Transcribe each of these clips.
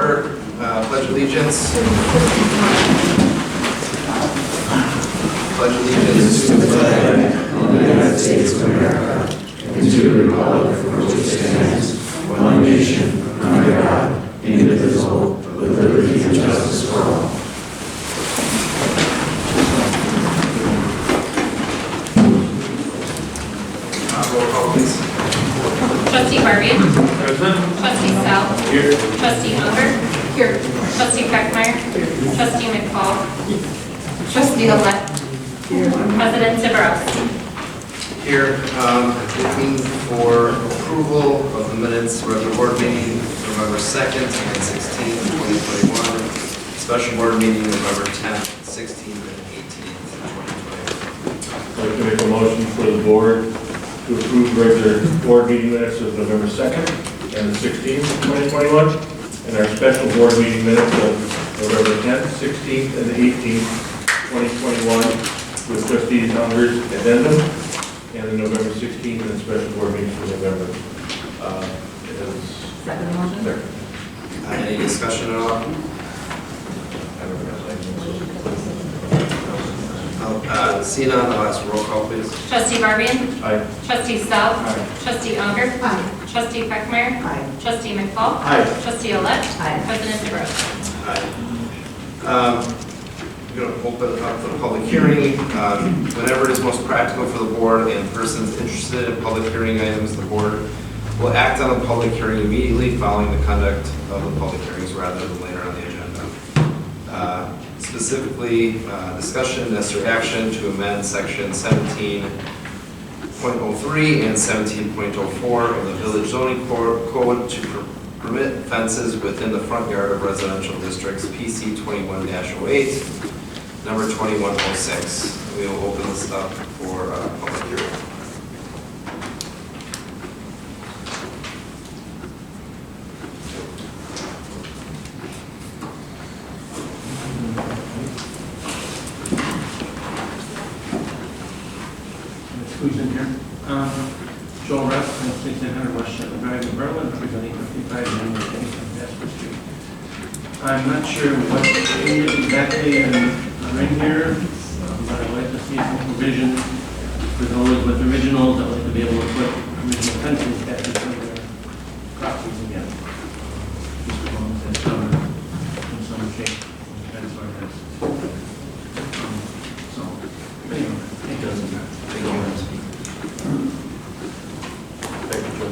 order. Pledge allegiance. Pledge allegiance to the flag of the United States of America and to the republic for which it stands, one nation, under God, indivisible, with liberty and justice for all. Roll call, please. Trustee Barbian. Present. Trustee Sal. Here. Trustee Unger. Here. Trustee Beckmeyer. Trustee McFall. Trustee Alette. President Zaborowski. Here, looking for approval of the minutes for the board meeting November 2nd and 16th, 2021. Special board meeting November 10th, 16th, and 18th, 2021. I'd like to make a motion for the board to approve regular board meeting minutes of November 2nd and the 16th, 2021, and our special board meeting minutes of November 10th, 16th, and 18th, 2021, with trustees Unger's addendum, and the November 16th and special board meeting for November. Second motion. Any discussion at all? Seeing none, I'll ask roll call, please. Trustee Barbian. Aye. Trustee Sal. Aye. Trustee Unger. Aye. Trustee Beckmeyer. Aye. Trustee McFall. Aye. Trustee Alette. Aye. President Zaborowski. Aye. We're going to open up for the public hearing. Whenever it is most practical for the board and persons interested in public hearing items, the board will act on a public hearing immediately following the conduct of the public hearings rather than later on the agenda. Specifically, discussion, necessary action to amend section 17.03 and 17.04 of the village zoning code to permit fences within the front yard of residential districts PC 21-08, number 2106. We will open this up for public hearing. Who's in here? Joel Russ, 1600 West Shetland Drive in Berlin, representing 55 Manuel Kennington, Jasper Street. I'm not sure what changes exactly are in here, but I'd like to see some provision for those with originals. I'd like to be able to put original fencing patches on their properties again. Just as long as that's covered in some shape, fence like this. So, anyway, it doesn't matter. Thank you, Joe.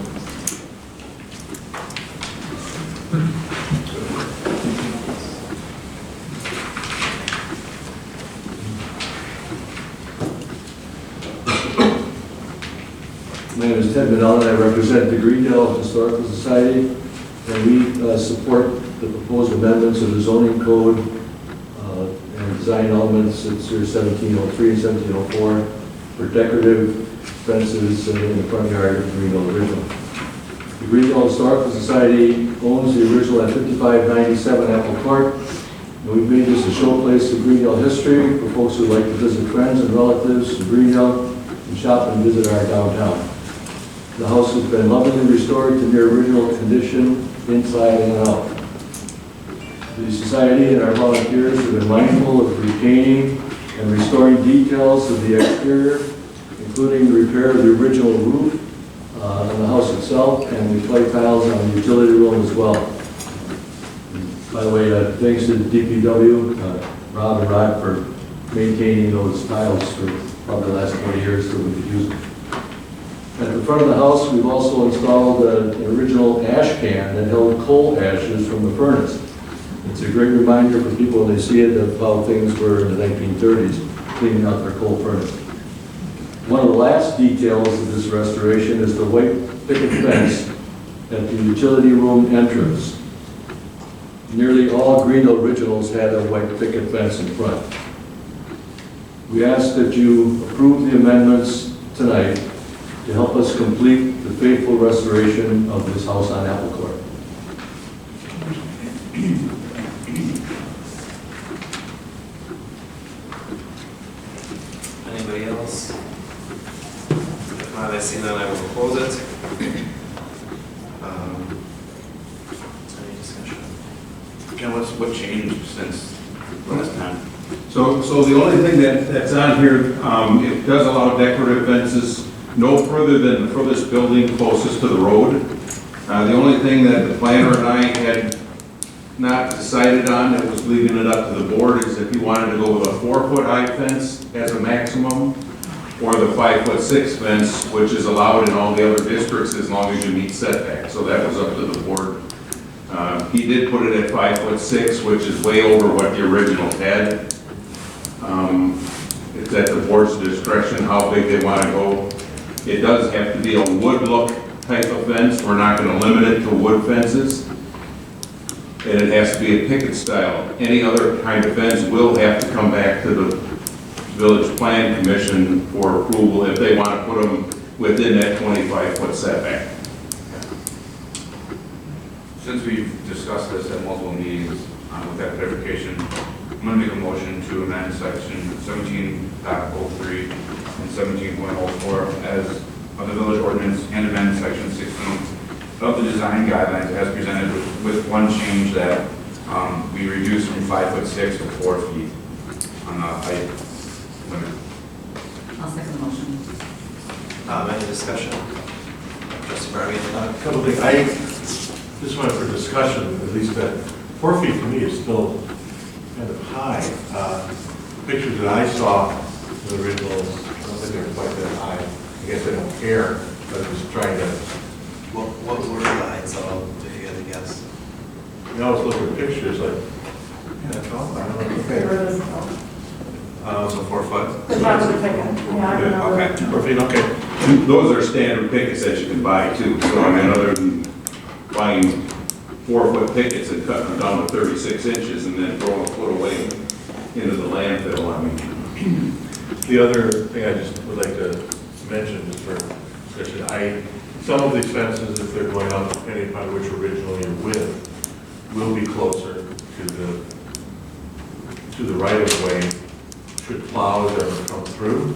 My name is Ted Manella, and I represent the Greendale Historical Society, and we support the proposed amendments of the zoning code and design elements that's here 1703 and 1704 for decorative fences in the front yard of the Greendale original. The Greendale Historical Society owns the original at 5597 Apple Court, and we've made this a showplace of Greendale history for folks who like to visit friends and relatives in Greendale and shop and visit our downtown. The house has been lovingly restored to near original condition, inside and out. The Society and our volunteers have been mindful of retaining and restoring details of the exterior, including the repair of the original roof on the house itself and the clay tiles on the utility room as well. By the way, thanks to the DPW, Rob and Rod, for maintaining those tiles for probably the last 20 years that we could use them. At the front of the house, we've also installed an original ash can that held coal ashes from the furnace. It's a great reminder for people when they see it of how things were in the 1930s, cleaning out their coal furnace. One of the last details of this restoration is the white picket fence at the utility room entrance. Nearly all Greendale originals had a white picket fence in front. We ask that you approve the amendments tonight to help us complete the faithful restoration of this house on Apple Court. Anybody else? If not, I see none, I will close it. Any discussion? And what changed since last time? So the only thing that's on here, it does allow decorative fences no further than the furthest building closest to the road. The only thing that the planner and I had not decided on, that was leaving it up to the board, is if you wanted to go with a 4-foot high fence as a maximum, or the 5'6" fence, which is allowed in all the other districts as long as you meet setbacks. So that was up to the board. He did put it at 5'6", which is way over what the original had. It's at the board's discretion how big they want to go. It does have to be a wood look type of fence. We're not going to limit it to wood fences. And it has to be a picket style. Any other kind of fence will have to come back to the Village Plan Commission for approval if they want to put them within that 25-foot setback. Since we've discussed this at multiple meetings, with that clarification, I'm going to make a motion to amend section 17.03 and 17.04 as of the village ordinance and amend section 16 of the design guidelines as presented with one change that we reduced from 5'6" to 4 feet on the height limit. I'll second the motion. Any discussion? Trustee Barbie? A couple things, I just wanted for discussion, at least that 4 feet to me is still kind of high. Pictures that I saw, the originals, I don't think they're quite that high. I guess they don't care, but I'm just trying to, What were the heights of, if you had to guess? you always look at pictures like, yeah, 12, I don't know. So 4 foot? The top of the picket, yeah, I don't know. Okay. 4 feet, okay. Those are standard pickets that you can buy too. So I mean, other than buying 4-foot pickets and cutting them down to 36 inches and then throwing a foot away into the landfill, I mean. The other thing I just would like to mention, just for discussion, some of these fences, if they're going up, depending upon which original you're with, will be closer to the right of way. Should plows ever come through,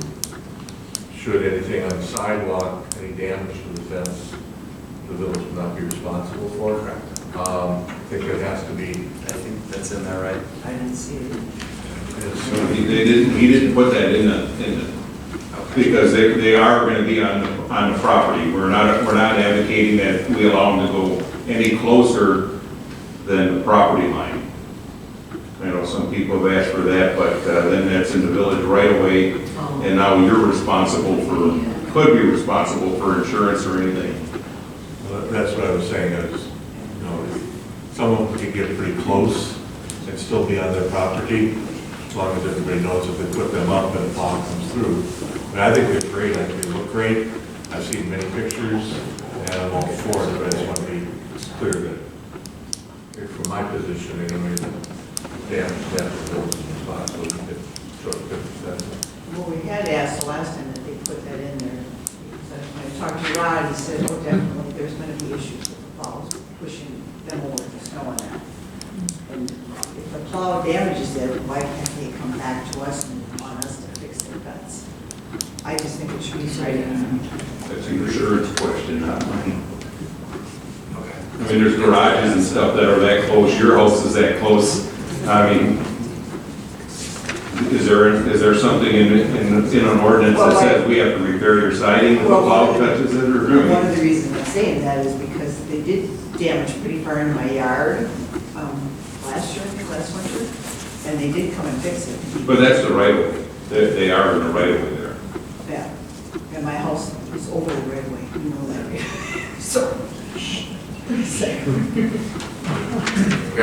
should anything on the sidewalk, any damage to the fence, the village will not be responsible for. I think it has to be. I think that's in there, right? I didn't see it. He didn't put that in the because they are going to be on the property. We're not advocating that we allow them to go any closer than the property line. I know some people have asked for that, but then that's in the village right away, and now you're responsible could be responsible for insurance or anything. Well, that's what I was saying, is, you know, some of them can get pretty close and still be on their property, as long as everybody knows if they put them up and a plow comes through. But I think they're great, I think they look great. I've seen many pictures, and I'm all for it, but I just want to be clear that, from my position anyway, damage that the village is responsible for 50%. Well, we had asked the last time that they put that in there. When I talked to Rod, he said, oh, definitely, there's going to be issues with the plows, pushing them over the snow on that. And if the plow damages it, why can't they come back to us and want us to fix their cuts? I just think it should be right in. That's an insurance question, not mine. Okay. I mean, there's garages and stuff that are that close. Your house is that close. I mean, is there something in an ordinance that says we have to repair your siding if the plow touches it, or? One of the reasons I'm saying that is because they did damage pretty far in my yard last winter, and they did come and fix it. But that's the right of way. They are in the right of way there. Yeah, and my house is over the right way, you know that, right? So, We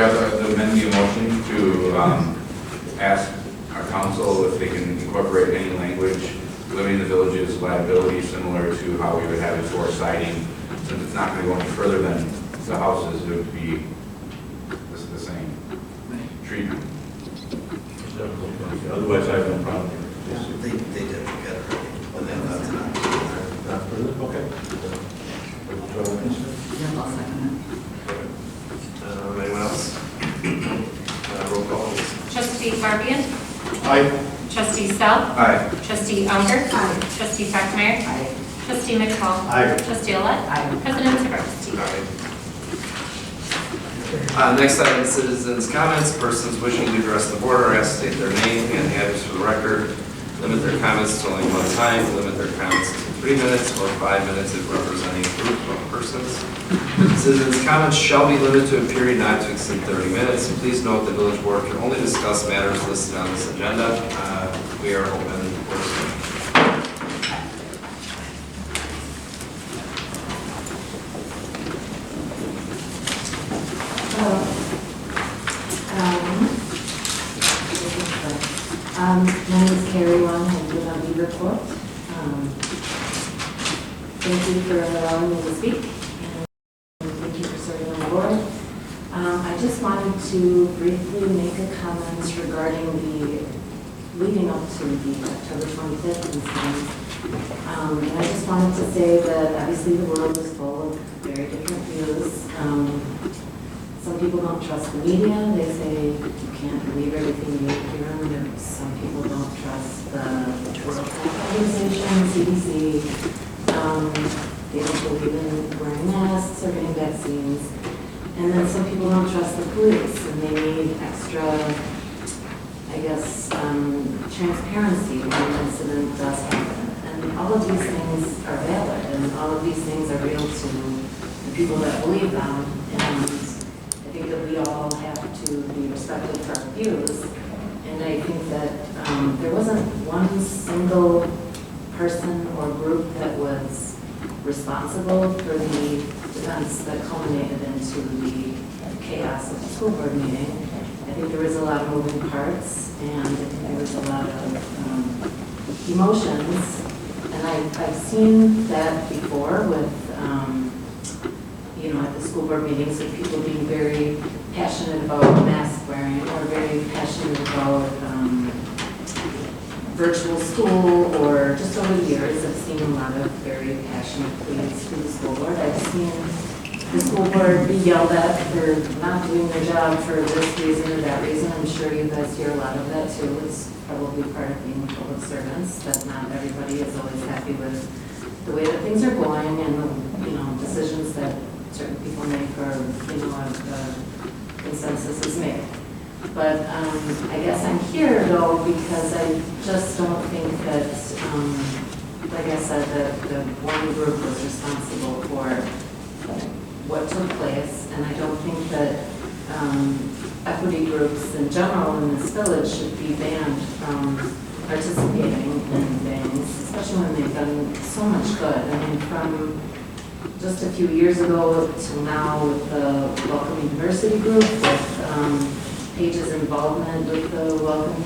have to amend the motion to ask our council if they can incorporate any language limiting the village's liability similar to how we would have it for siding. Since it's not going to go any further than the houses, it would be the same treatment. Otherwise, I have no problem. They did get it already, but then that's not. Not further? Okay. Yeah, I'll second it. Anyone else? Roll call, please. Trustee Barbian? Aye. Trustee Sell? Aye. Trustee Unger? Aye. Trustee Beckmeyer? I, Trustee McFall? Aye. Trustee Alette? Aye. President Zabrowski? Aye. Next item, citizens' comments. Persons wishing to address the board are asked to state their name and address for the record. Limit their comments to only one time. Limit their comments to 3 minutes or 5 minutes if representing a group of persons. Citizens' comments shall be limited to a period not to exceed 30 minutes. Please note the village board can only discuss matters listed on this agenda. We are open for discussion. My name is Carrie Wong, I live on Beaver Court. Thank you for allowing me to speak, and thank you for serving on the board. I just wanted to briefly make a comment regarding the leading up to the October 25th incident. And I just wanted to say that obviously the world is full of very different views. Some people don't trust the media. They say you can't believe everything you hear. And some people don't trust the World Health Organization, CDC. They don't believe in wearing masks or getting vaccines. And then some people don't trust the police, and they need extra, I guess, transparency when an incident does happen. And all of these things are valid, and all of these things are real to the people that believe them. And I think that we all have to be respected for our views, and I think that there wasn't one single person or group that was responsible for the events that culminated into the chaos of the school board meeting. I think there was a lot of moving parts, and I think there was a lot of emotions, and I've seen that before with at the school board meetings, of people being very passionate about mask wearing or very passionate about virtual school, or just over the years, I've seen a lot of very passionate pleas to the school board. I've seen the school board be yelled at for not doing their job for this reason or that reason. I'm sure you guys hear a lot of that too. It's probably part of being public servants, that not everybody is always happy with the way that things are going and the decisions that certain people make, or the consensus is made. But I guess I'm here though because I just don't think that, like I said, that the one group was responsible for what took place, and I don't think that equity groups in general in this village should be banned from participating in things, especially when they've done so much good. I mean, from just a few years ago to now with the Welcoming Diversity Group, with Paige's involvement with the Welcoming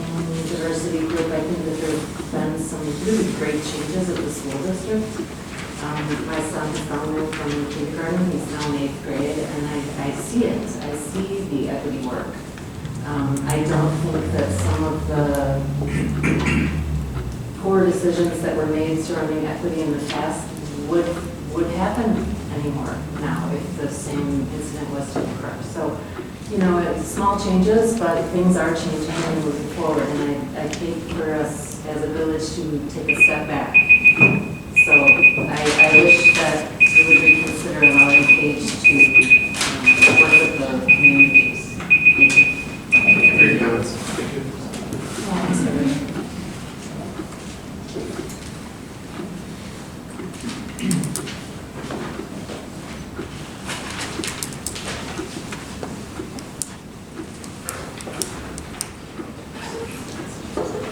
Diversity Group, I think that there have been some really great changes at the school district. My son has gone in from kindergarten, he's now in 8th grade, and I see it. I see the equity work. I don't think that some of the poor decisions that were made surrounding equity in the past would happen anymore now if the same incident was to occur. So, it's small changes, but things are changing and moving forward, and I think for us as a village to take a step back. So I wish that we would reconsider allowing Paige to work with the communities. Thank you. Thank you for your comments. Thank you.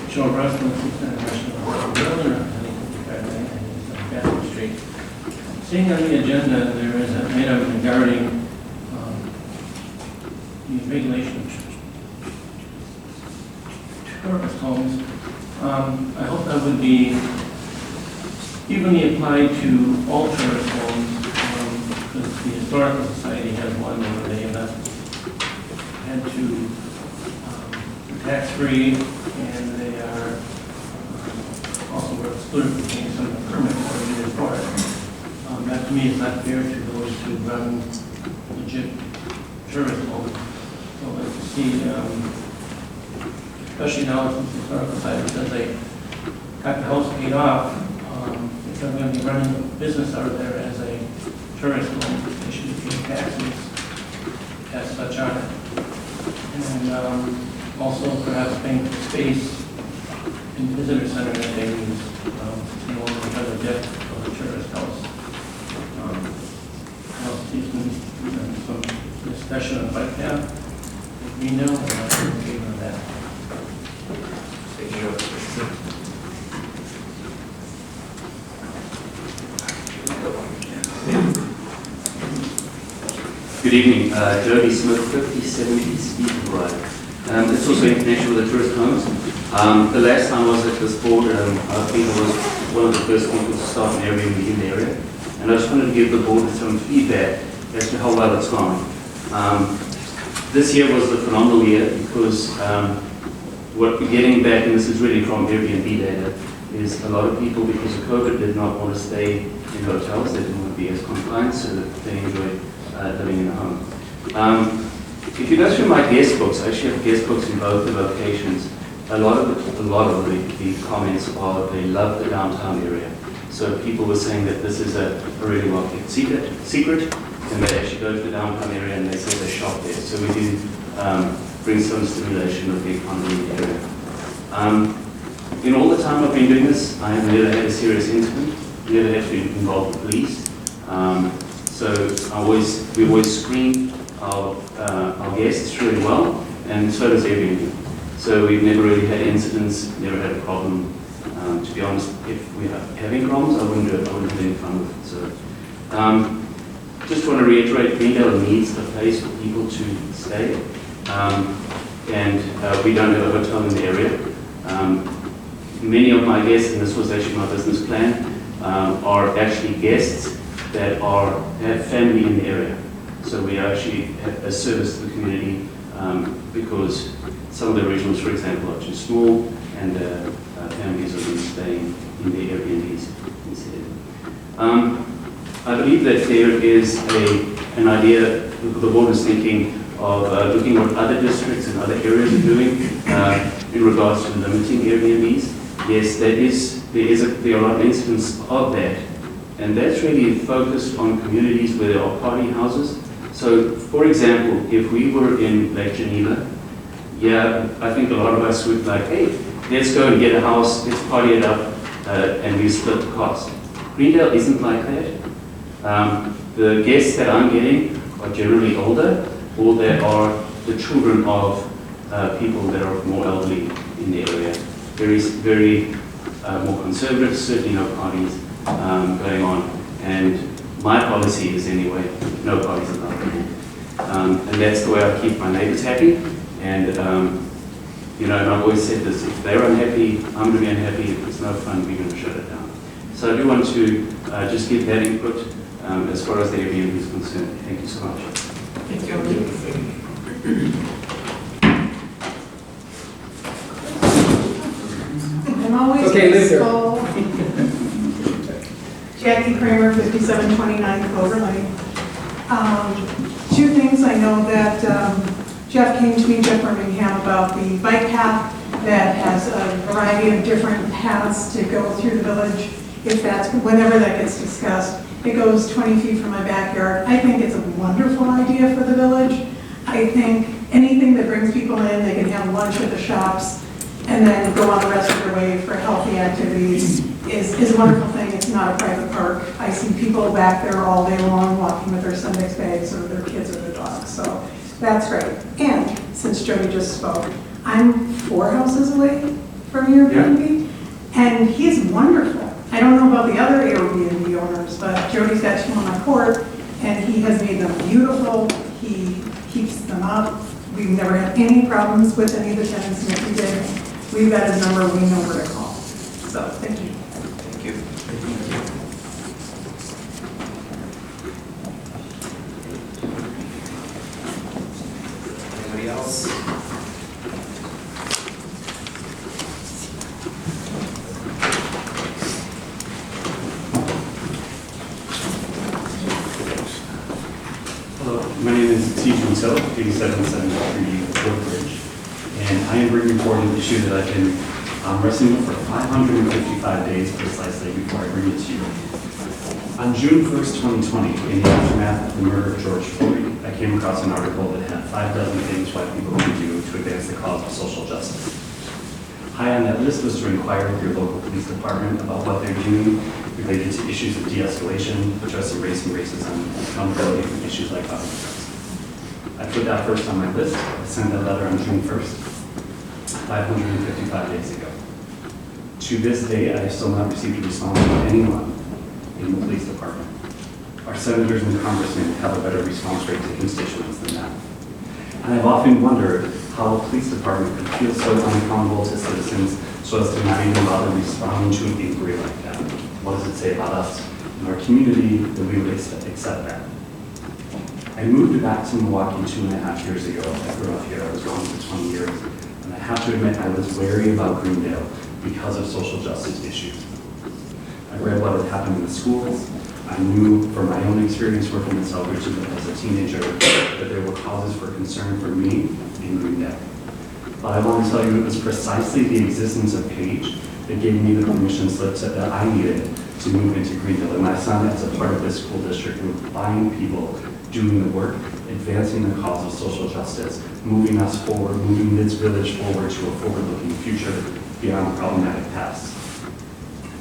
Joel Russell, National Builder, Catherine Street. Seeing on the agenda, there is an item regarding the regulation of tourist homes. I hope that would be evenly applied to all tourist homes, because the Historical Society has one where they have had to tax-free, and they are also were excluded from paying some of the permits that are needed for it. That to me is not fair to those who run legit tourist homes. So I'd like to see, especially now since the Historical Society says they got the house paid off, if they're going to be running a business out there as a tourist home, they should be paying taxes as such on it. And also perhaps paint the space in visitor center that they use, in order to have a deck of the tourist house. I'll see some discussion of bike path, we know, and I'm okay with that. Thank you. Good evening, Jody Smith, 5070 Stephen Road. It's also in connection with the tourist homes. The last time I was at this board, I think I was one of the first people to start an Airbnb in the area. And I just wanted to give the board some feedback as to how well it's gone. This year was a phenomenal year because what we're getting back, and this is really from Airbnb data, is a lot of people, because of COVID, did not want to stay in hotels. They didn't want to be as confined, so that they enjoyed living in a home. If you go through my guest books, I actually have guest books in both the locations. A lot of the comments are they love the downtown area. So people were saying that this is a really well-kept secret, and they actually go to the downtown area and they say they shop there. So we do bring some stimulation of the economy in the area. In all the time I've been doing this, I have never had a serious incident, never had to involve the police. So we always screen our guests really well, and so does Airbnb. So we've never really had incidents, never had a problem. To be honest, if we are having problems, I wouldn't have any fun with it. So just want to reiterate, Greendale needs a place for people to stay, and we don't have a hotel in the area. Many of my guests, and this was actually my business plan, are actually guests that have family in the area. So we actually have a service to the community because some of the regions, for example, are too small, and families are really staying in the Airbnbs instead. I believe that there is an idea, the board is thinking of looking at what other districts and other areas are doing in regards to limiting Airbnbs. Yes, there are a lot of instances of that, and that's really focused on communities where there are party houses. So, for example, if we were in Lake Geneva, I think a lot of us would like, hey, let's go and get a house, let's party it up, and we split the cost. Greendale isn't like that. The guests that I'm getting are generally older, or they are the children of people that are more elderly in the area. Very more conservative, certainly no parties going on. And my policy is anyway, no parties allowed. And that's the way I keep my neighbors happy. And and I've always said this, if they're unhappy, I'm going to be unhappy. If it's no fun, we're going to shut it down. So I do want to just give that input as far as the Airbnb is concerned. Thank you so much. Thank you. I'm always full. Jackie Kramer, 5729 Clover Lane. Two things. I know that Jeff came to me, Jeff Birmingham, about the bike path that has a variety of different paths to go through the village. Whenever that gets discussed, it goes 20 feet from my backyard. I think it's a wonderful idea for the village. I think anything that brings people in, they can have lunch at the shops, and then go on the rest of their way for healthy activities is a wonderful thing. It's not a private park. I see people back there all day long walking with their Sundex bags or their kids or their dogs. So that's great. And since Jody just spoke, I'm 4 houses away from your Airbnb, and he's wonderful. I don't know about the other Airbnb owners, but Jody's got 2 on my court, and he has made them beautiful. He keeps them up. We've never had any problems with any of the tenants, and if we did, we've got his number, we know where to call. So, thank you. Thank you. Anybody else? Hello, my name is Steve Mansell, 8773 Woodbridge, and I am reporting the issue that I've been wrestling with for 555 days precisely before I bring it to you. On June 1st, 2020, in the aftermath of the murder of George Floyd, I came across an article that had 5 dozen things white people can do to advance the cause of social justice. High on that list was to inquire with your local police department about what they're doing related to issues of de-escalation, addressing race and racism, accountability for issues like violence. I put that first on my list. I sent that letter on June 1st, 555 days ago. To this day, I have still not received a response from anyone in the police department. Our senators and congressmen have a better response rate to constituents than that. And I've often wondered how a police department could feel so unaccountable to citizens so as to not even bother responding to an inquiry like that. What does it say about us and our community that we would accept that? I moved back to Milwaukee 2.5 years ago. I grew up here. I was gone for 20 years. And I have to admit I was wary about Greendale because of social justice issues. I read what had happened in the schools. I knew from my own experience working in Selbridge as a teenager that there were causes for concern for me in Greendale. But I want to tell you it was precisely the existence of Paige that gave me the permission slip that I needed to move into Greendale. And my son, as a part of this school district, would find people doing the work, advancing the cause of social justice, moving us forward, moving this village forward to a forward-looking future beyond problematic past.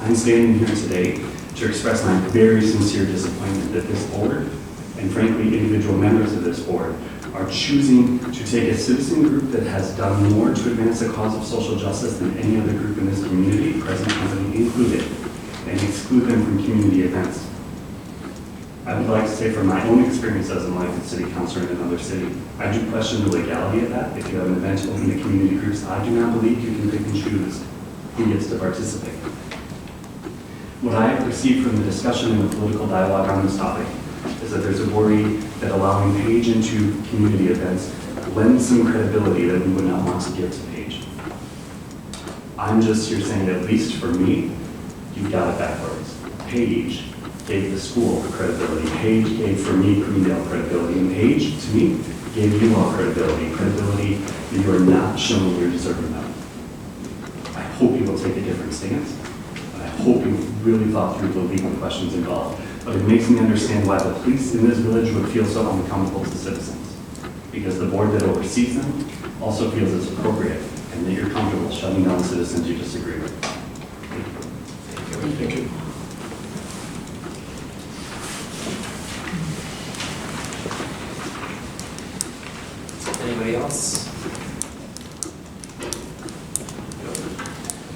I'm standing here today to express my very sincere disappointment that this board, and frankly individual members of this board, are choosing to take a citizen group that has done more to advance the cause of social justice than any other group in this community, present company included, and exclude them from community events. I would like to say from my own experience as an elected city councilor in another city, I do question the legality of that. If you have an event open to community groups, I do not believe you can pick and choose who gets to participate. What I have perceived from the discussion and the political dialogue on this topic is that there's a worry that allowing Paige into community events lends some credibility that we would not want to give to Paige. I'm just here saying, at least for me, you've got it backwards. Paige gave the school credibility. Paige gave, for me, Greendale credibility. And Paige, to me, gave you all credibility. Credibility that you are not showing you're deserving of. I hope you will take a different stance. And I hope you really thought through the legal questions involved. But it makes me understand why the police in this village would feel so unaccountable to citizens. Because the board that oversees them also feels it's appropriate and that you're comfortable shutting down citizens you disagree with. Thank you. Anybody else?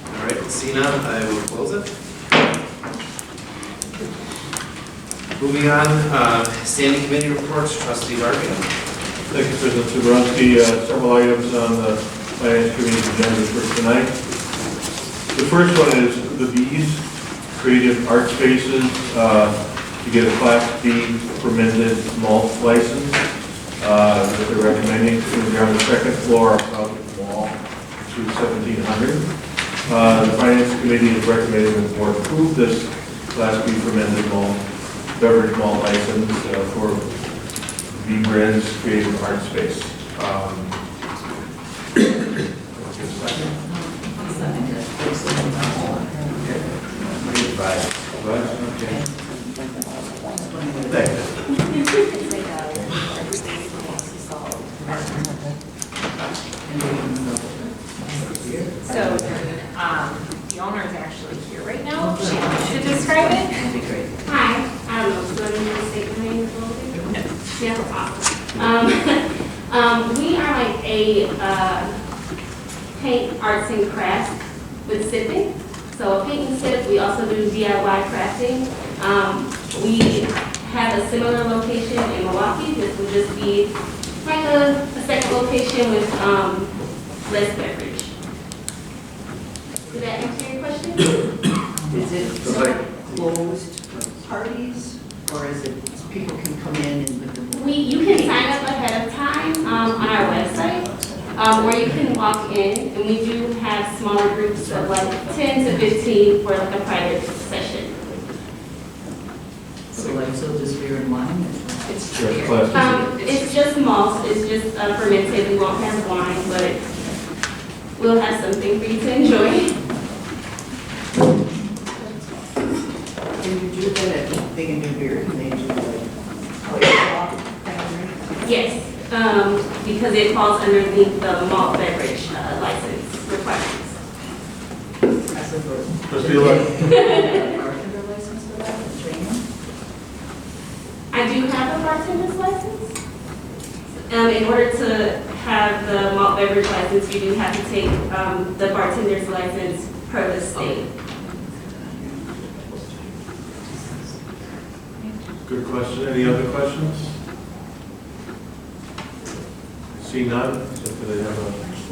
All right, seeing none, I will close it. Moving on, standing committee reports, trustee Darby. Thank you, President Zabrowski. Several items on the Finance Committee's agenda for tonight. The first one is the B's, Creative Art Spaces, to get a Class B fermented malt license. That they're recommending to on the second floor of South Wall to 1700. The Finance Committee is recommending the board approve this Class B fermented malt beverage malt license for B Brands Creative Art Space. So, the owner is actually here right now. She wants to describe it. That'd be great. Hi, I don't know, do I need to state my name as well? No. Yeah, awesome. We are like a paint, arts, and crafts with sipping. So paint and sip, we also do DIY crafting. We have a similar location in Milwaukee. This would just be like a second location with less beverage. Did that answer your question? Is it sort of closed parties, or is it people can come in and You can sign up ahead of time on our website, or you can walk in, and we do have smaller groups of like 10 to 15 for like a private session. So just beer and wine? it's It's just malt, it's just fermented, we won't have wine, but we'll have something for you to enjoy. Can you do that at big and new beer, can they do like, oh, yeah, kind of drink? Yes, because it falls underneath the malt beverage license requirements. As a group. Trustee Lewis? Bartender license for that, and training? I do have a bartender's license. In order to have the malt beverage license, you do have to take the bartender's license per the state. Good question. Any other questions? See none, so could I have a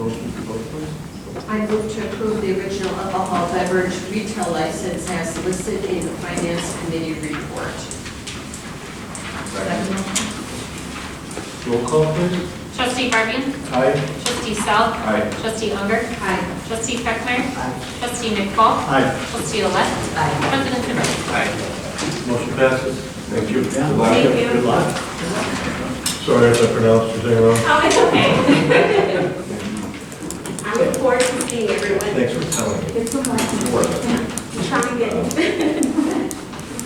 motion to vote, please? I move to approve the original alcohol beverage retail license as listed in the Finance Committee report. Roll call, please. Trustee Barfian. Aye. Trustee Sal. Aye. Trustee Unger. Aye. Trustee Beckmeyer. Aye. Trustee McFall. Aye. Trustee Alette. Aye. President Tedros. Aye. Motion passes. Thank you. Good luck. Thank you. Good luck. Sorry if I pronounced your thing wrong. Oh, it's okay. I look forward to seeing everyone. Thanks for telling me. It's okay. I'm trying to get it.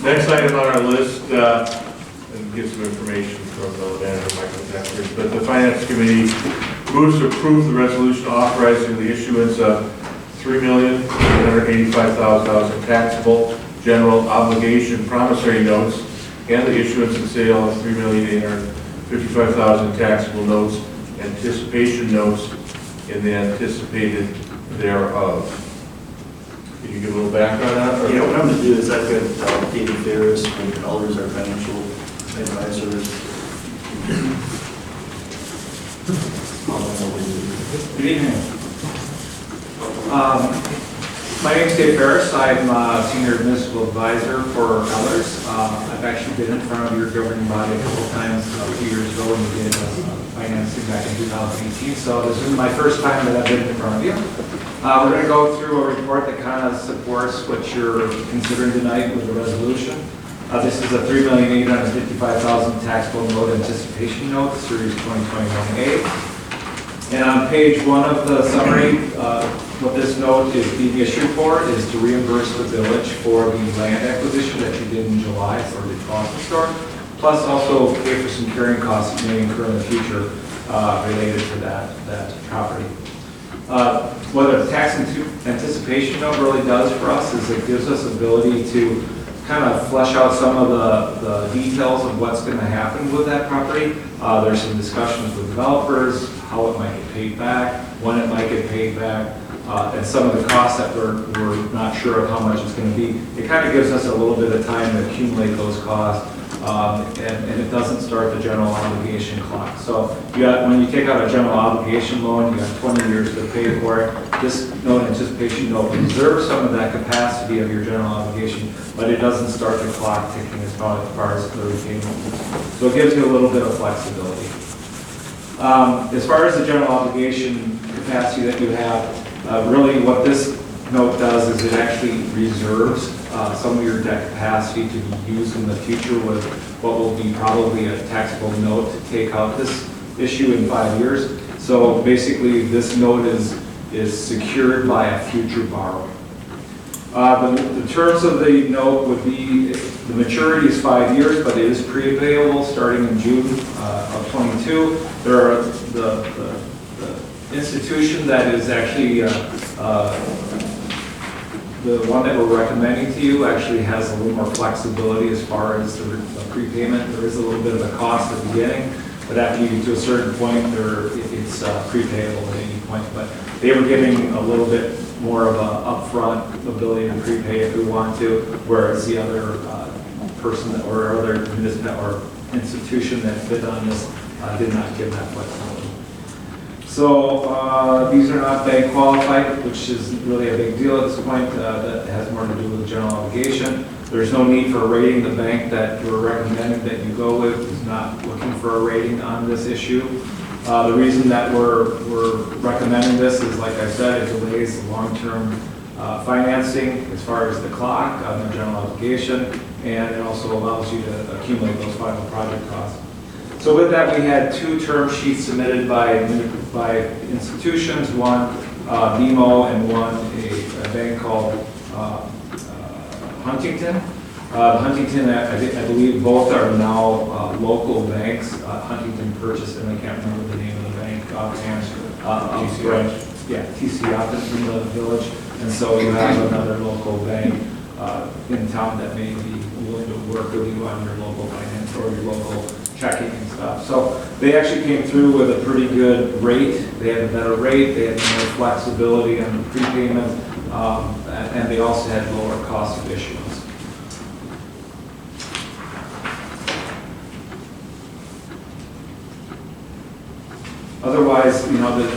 Next item on our list, and give some information from Manager Michael Decker, but the Finance Committee moves to approve the resolution authorizing the issuance of $3,885,000 in taxable general obligation promissory notes and the issuance and sale of $3,855,000 taxable notes, anticipation notes in the anticipated thereof. Can you give a little background on that? Yeah, what I'm going to do is I've got David Ferris and Elders, our financial advisors. Good evening. My name is Dave Ferris. I'm a senior municipal advisor for Elders. I've actually been in front of your governing body a couple of times a few years ago when we did financing back in 2018. So this is my first time that I've been in front of you. We're going to go through a report that kind of supports what you're considering tonight with the resolution. This is a $3,855,000 taxable note anticipation note, Series 2021A. And on page 1 of the summary, what this note is being issued for is to reimburse the village for the land acquisition that you did in July for the Boston store, plus also pay for some carrying costs that may incur in the future related to that property. What a tax anticipation note really does for us is it gives us ability to kind of flesh out some of the details of what's going to happen with that property. There's some discussions with developers, how it might get paid back, when it might get paid back, and some of the costs that we're not sure of how much it's going to be. It kind of gives us a little bit of time to accumulate those costs, and it doesn't start the general obligation clock. So when you take out a general obligation loan, you have 20 years to pay for it. This note anticipation note reserves some of that capacity of your general obligation, but it doesn't start the clock ticking as far as the repayment. So it gives you a little bit of flexibility. As far as the general obligation capacity that you have, really what this note does is it actually reserves some of your debt capacity to be used in the future with what will be probably a taxable note to take out this issue in 5 years. So basically this note is secured by a future borrowing. The terms of the note would be, the maturity is 5 years, but it is pre-available starting in June of 22. There are the institution that is actually the one that we're recommending to you actually has a little more flexibility as far as the prepayment. There is a little bit of a cost at the beginning, but after you get to a certain point, it's prepayable at any point. But they were giving a little bit more of a upfront ability to prepay if we want to, whereas the other person or other municipal or institution that bid on this did not give that flexibility. So these are not bank qualified, which is really a big deal at this point. That has more to do with general obligation. There's no need for a rating. The bank that we're recommending that you go with is not looking for a rating on this issue. The reason that we're recommending this is, like I said, it delays the long-term financing as far as the clock on the general obligation, and it also allows you to accumulate those final project costs. So with that, we had 2 term sheets submitted by institutions, one BMO and one a bank called Huntington. Huntington, I believe both are now local banks. Huntington purchased, and I can't remember the name of the bank offhand. Yeah, TC up in the village. And so you have another local bank in town that may be willing to work with you on your local finance or your local checking and stuff. So they actually came through with a pretty good rate. They had a better rate, they had more flexibility on the prepayment, and they also had lower cost of issuance. Otherwise,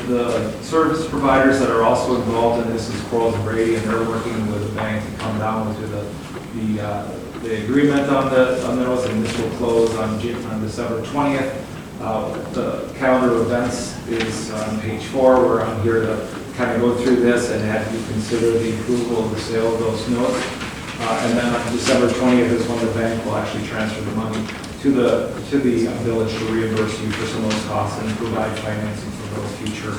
the service providers that are also involved in this is Quarles and Brady, and they're working with the bank to come down to the agreement on those, and this will close on December 20th. The calendar of events is on page 4. We're on here to kind of go through this and have you consider the approval of the sale of those notes. And then on December 20th is when the bank will actually transfer the money to the village to reimburse you for some of those costs and provide financing for those future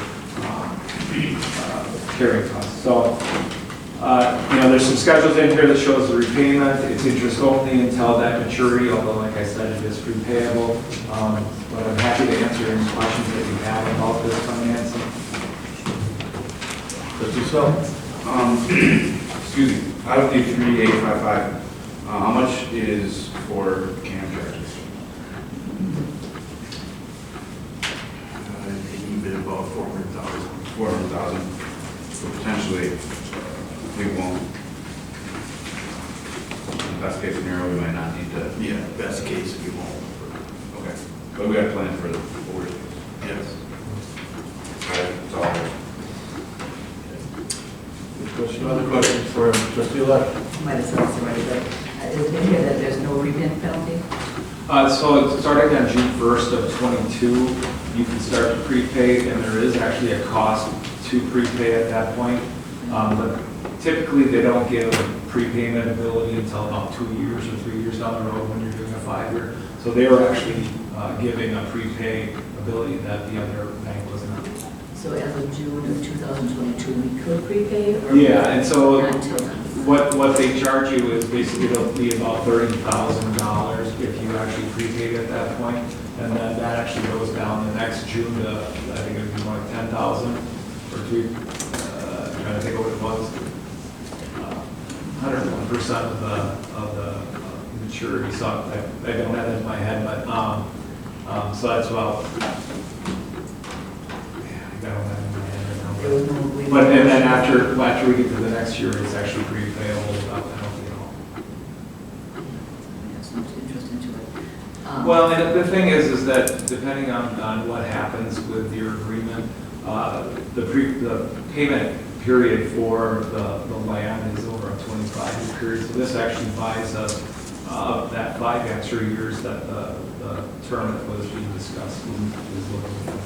carrying costs. So, there's some schedules in here that shows the repayment. It's interest only until that maturity, although like I said, it is prepayable. But I'm happy to answer any questions that you have about this financing. Excuse me, out of the 3855, how much is for cam charges? Even about 400,000. 400,000. So potentially, we won't. In the best case scenario, we might not need to. Yeah, best case, we won't. Okay. But we got to plan for the worst case. Yes. That's all. Other questions for Trustee-elect? Might have said this already, but is it in here that there's no repayment penalty? So starting on June 1st of 22, you can start to prepay, and there is actually a cost to prepay at that point. But typically, they don't give prepayment ability until about 2 years or 3 years down the road when you're doing a 5-year. So they were actually giving a prepay ability that the other bank was not. So as of June of 2022, we could prepay? Or Yeah, and so not until then? what they charge you is basically it'll be about $30,000 if you actually prepay at that point. And then that actually goes down the next June to, I think it would be more like 10,000 or three, trying to think what it was. 101% of the maturity, so I don't have it in my head, but, so that's about, I don't have it in my head right now. There was no But, and then after we get to the next year, it's actually pretty payable without penalty at all. That's not interesting to it. Well, and the thing is that depending on what happens with your agreement, the payment period for the land is over a 25-year period. So this actually buys us that 5 extra years that the term that was being discussed is looking at.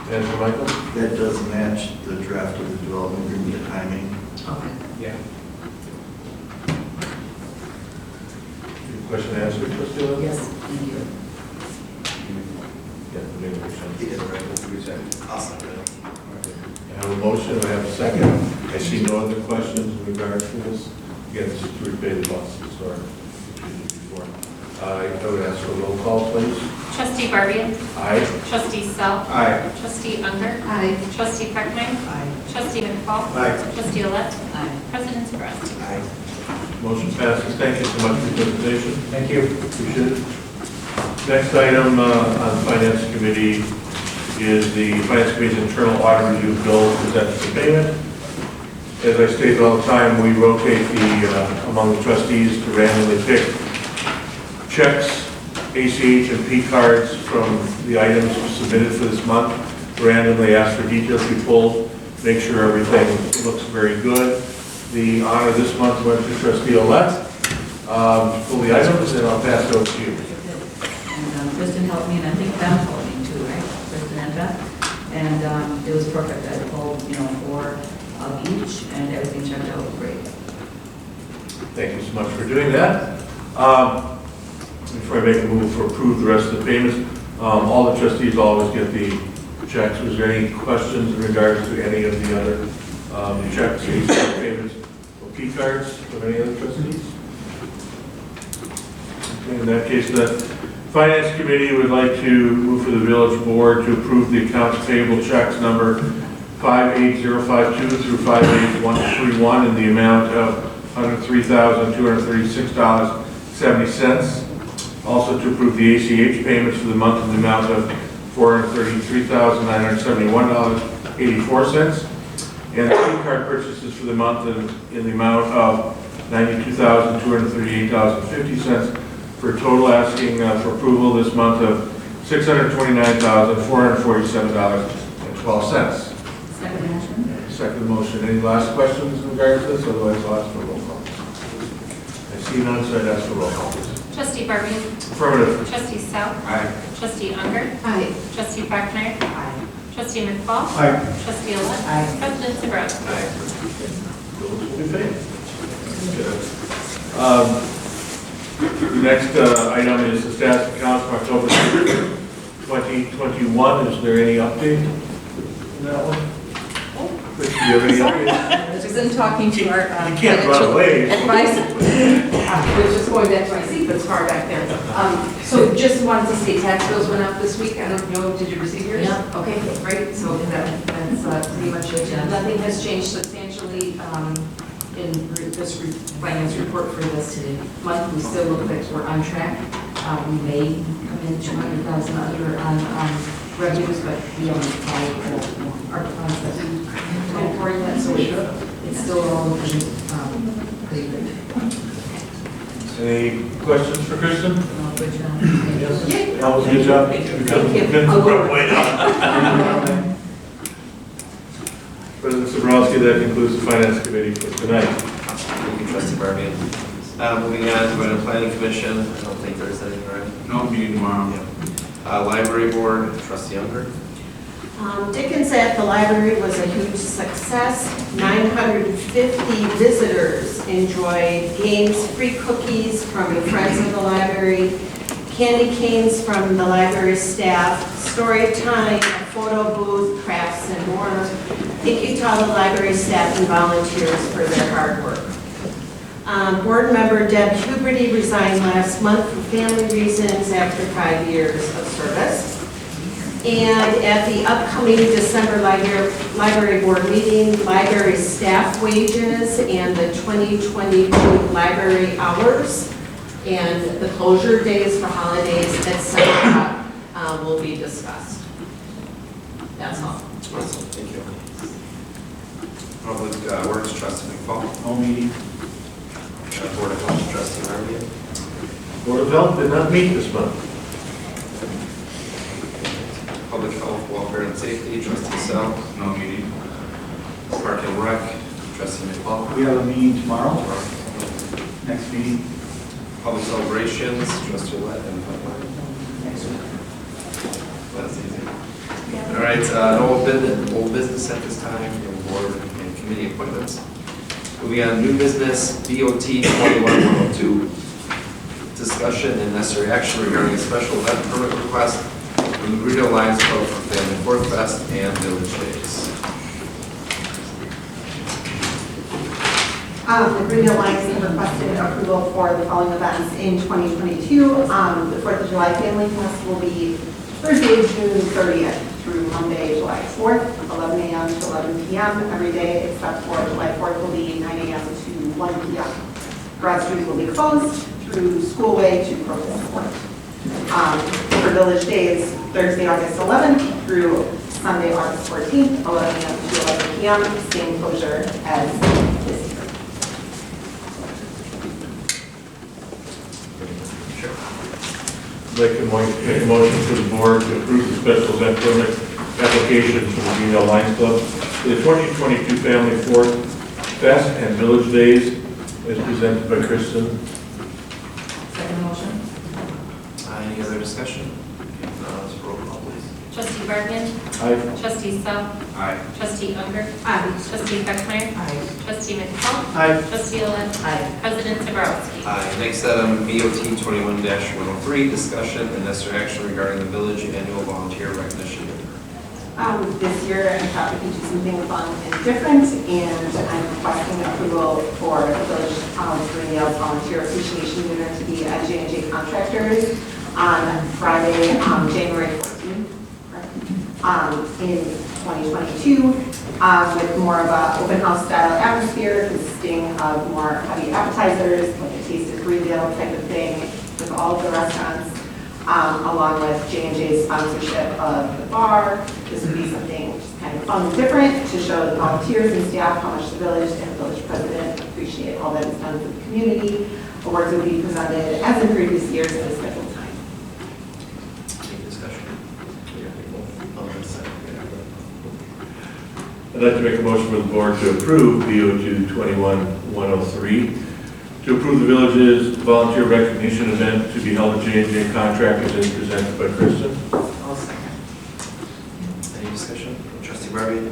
Answer, Michael? That does match the draft of the development agreement, the timing. Okay. Yeah. Question answered, Trustee-elect? Yes, thank you. Awesome. I have a motion, I have a second. I see no other questions in regards to this. Again, this is to repay the losses, or I would ask for a roll call, please. Trustee Barbian? Aye. Trustee Sell? Aye. Trustee Unger? Aye. Trustee Peckman? Aye. Trustee McFall? Aye. Trustee Alette? Aye. President Zabrowski? Aye. Motion passes. Thank you so much for your presentation. Thank you. Appreciate it. Next item on the Finance Committee is the Finance Committee's internal audit review of bills presented for payment. As I state all the time, we rotate among the trustees to randomly pick checks, ACH, and P cards from the items submitted for this month. Randomly ask for details to be pulled, make sure everything looks very good. The honor this month went to Trustee-elect. Pull the items, and I'll pass it over to you. And Kristen helped me, and I think Beth helped me too, right? Kristen and Beth. And it was perfect. I pulled, 4 of each, and everything checked out great. Thank you so much for doing that. Before I make a move for approve the rest of the payments, all the trustees always get the checks. Was there any questions in regards to any of the other checks, payments, or P cards from any other trustees? In that case, the Finance Committee would like to move for the village board to approve the accounts payable checks number 58052 through 58131 in the amount of $103,236.70. Also to approve the ACH payments for the month in the amount of $433,971.84. And the key card purchases for the month in the amount of $92,238.50 for a total asking for approval this month of $629,447.12. Second motion. Second motion. Any last questions in regards to this? Otherwise, I'll ask for a roll call. I see none, so I'd ask for a roll call, please. Trustee Burman. Affirmative. Trustee Stout. Aye. Trustee Unger. Aye. Trustee Beckner. Aye. Trustee McFall. Aye. Trustee Allen. Aye. President Zabrowski. Bills will be paid. The next item is the status accounts from October 2021. Is there any update in that one? Chris, do you have any update? I was in talking to our You can't run away. advisor. I was just going back to my seat that's far back there. So just wanted to say tax bills went up this week. I don't know, did you receive yours? Yeah. Okay, great. So that's pretty much it. Yeah. Nothing has changed substantially in this finance report for this month. We still look like we're on track. We may come in 200,000 under on revenues, but we haven't applied our funds that we planned for yet, so it's still all looking pretty good. Any questions for Kristen? Good job. That was a good job. Thank you. President Zabrowski, that concludes the Finance Committee for tonight. Thank you, Trustee Barbian. Moving on to the Planning Commission, I don't think there's any, right? No meeting tomorrow. Library Board, Trustee Unger. Dickens at the library was a huge success. 950 visitors enjoyed games, free cookies from the Friends of the Library, candy canes from the library staff, story time, a photo booth, crafts, and more. Thank you to all the library staff and volunteers for their hard work. Board member Deb Huberty resigned last month for family reasons after 5 years of service. And at the upcoming December library board meeting, library staff wages and the 2022 library hours and the closure days for holidays, etc., will be discussed. That's all. Awesome, thank you. Public Works, Trustee McFall. No meeting. Board of Health, Trustee Barbian. Board of Health did not meet this month. Public Health, Welfare and Safety, Trustee Sell. No meeting. Park and Rec, Trustee McFall. We have a meeting tomorrow. Next meeting. Public Celebrations, Trustee Lett and Next week. That's easy. All right, no old business at this time, no board and committee appointments. Moving on, new business, BOT 21-102. Discussion and necessary action regarding a special event permit request from the Greenville Lions Club for Family Fourth Fest and Village Days. The Greenville Lions have requested approval for the following events in 2022. The 4th of July Family Fest will be Thursday, June 30th through Monday, July 4th, 11 a.m. to 11 p.m. every day except for July 4th will be 9 a.m. to 1 p.m. Broad streets will be closed through Schoolway to Crocus Court. For Village Days, Thursday, August 11th through Sunday, August 14th, 11 a.m. to 11 p.m. Same closure as this year. I'd like to make a motion to the board to approve the special event permit application for the Greenville Lions Club for the 2022 Family Fourth Fest and Village Days as presented by Kristen. Second motion. Any other discussion? Let's roll call, please. Trustee Barbian. Aye. Trustee Sell. Aye. Trustee Unger. Aye. Trustee Beckner. Aye. Trustee McFall. Aye. Trustee Allen. Aye. President Zabrowski. Next item, BOT 21-103, discussion and necessary action regarding the village annual volunteer recognition. This year, I thought we could do something fun and different, and I'm requesting approval for the Village of Greenville's Volunteer Appreciation Dinner to be at J&J Contractors on Friday, January 14th, in 2022, with more of a open house style atmosphere consisting of more heavy appetizers, like a Taste of Greenville type of thing, with all of the restaurants, along with J&J's sponsorship of the bar. This would be something just kind of fun and different to show the volunteers and staff how much the village and the village president appreciate all that is done for the community. Awards will be presented as in previous years at a scheduled time. Any discussion? I'd like to make a motion for the board to approve BO2 21-103, to approve the village's volunteer recognition event to be held at J&J Contractors as presented by Kristen. I'll second. Any discussion? Trustee Barbie?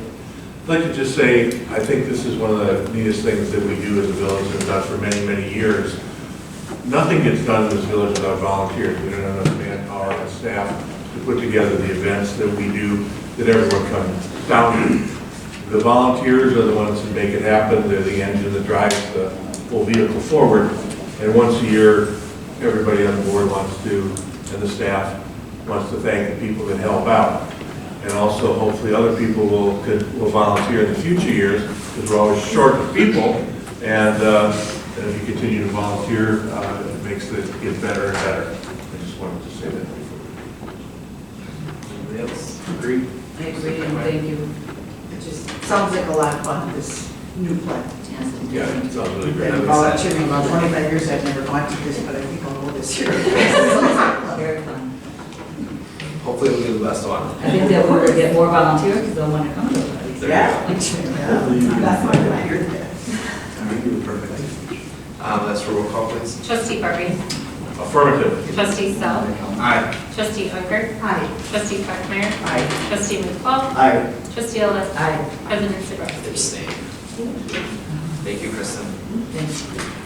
I'd like to just say, I think this is one of the neatest things that we do as a village and have done for many, many years. Nothing gets done in this village without volunteers. We don't have enough manpower and staff to put together the events that we do, that everyone comes down to. The volunteers are the ones that make it happen. They're the engine that drives the whole vehicle forward. And once a year, everybody on the board wants to, and the staff wants to thank the people that help out. And also, hopefully, other people will volunteer in the future years, because we're always short of people. And if you continue to volunteer, it makes it get better and better. I just wanted to say that before. Anybody else? Agree? I agree, and thank you. It just sounds like a lot of fun, this new plan. Yeah, it sounds really I've great. been volunteering about 25 years, I've never gone to this, but I think I'll go this year. Very fun. Hopefully we'll do the best one. I think that we're going to get more volunteers because they'll want to come to it. Yeah. That's why I heard that. Perfect. That's for roll call, please. Trustee Barbie? Affirmative. Trustee Sell? Aye. Trustee Unger? Hi. Trustee Buckmeyer? Aye. Trustee McFall? Aye. Trustee Ellis? Aye. President Zabrowski? Abstain. Thank you, Kristen. Thanks.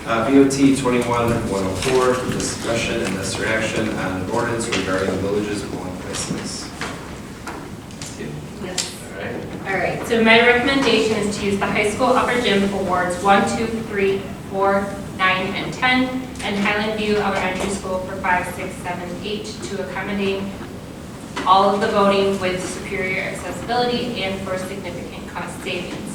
BOT 21-104, discussion and necessary action on an ordinance regarding the village's polling places. Yes. All right. All right, so my recommendation is to use the high school upper gym awards 1, 2, 3, 4, 9, and 10, and Highland View Elementary School for 5, 6, 7, 8 to accommodate all of the voting with superior accessibility and for significant cost savings.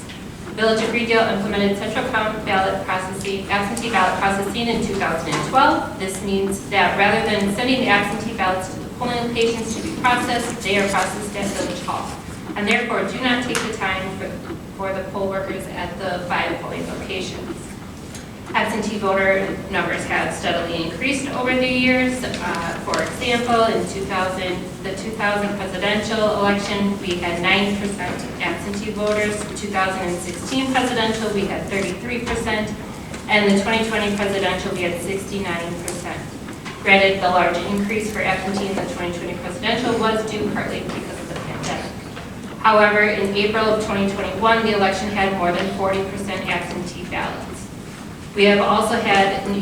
Village of Greendale implemented central count ballot processing, absentee ballot processing in 2012. This means that rather than sending the absentee ballots to the polling locations to be processed, they are processed at Village Hall, and therefore do not take the time for the poll workers at the 5 polling locations. Absentee voter numbers have steadily increased over the years. For example, in the 2000 presidential election, we had 9% absentee voters. 2016 presidential, we had 33%. And the 2020 presidential, we had 69%. Granted, the large increase for absentee in the 2020 presidential was due partly because of the pandemic. However, in April of 2021, the election had more than 40% absentee ballots. We have also had an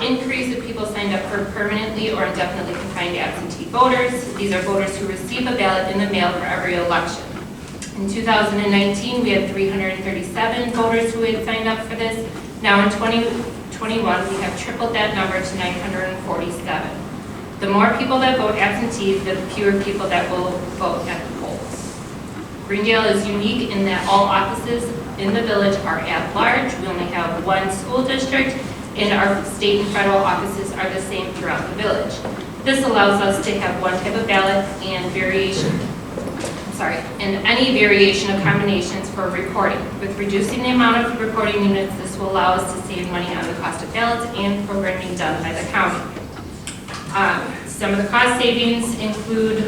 increase of people signed up for permanently or indefinitely confined absentee voters. These are voters who receive a ballot in the mail for every election. In 2019, we had 337 voters who had signed up for this. Now in 2021, we have tripled that number to 947. The more people that vote absentee, the fewer people that will vote at the polls. Greendale is unique in that all offices in the village are at large. We only have one school district, and our state and federal offices are the same throughout the village. This allows us to have one type of ballot and any variation of combinations for recording. With reducing the amount of recording units, this will allow us to save money on the cost of ballots and programming done by the county. Some of the cost savings include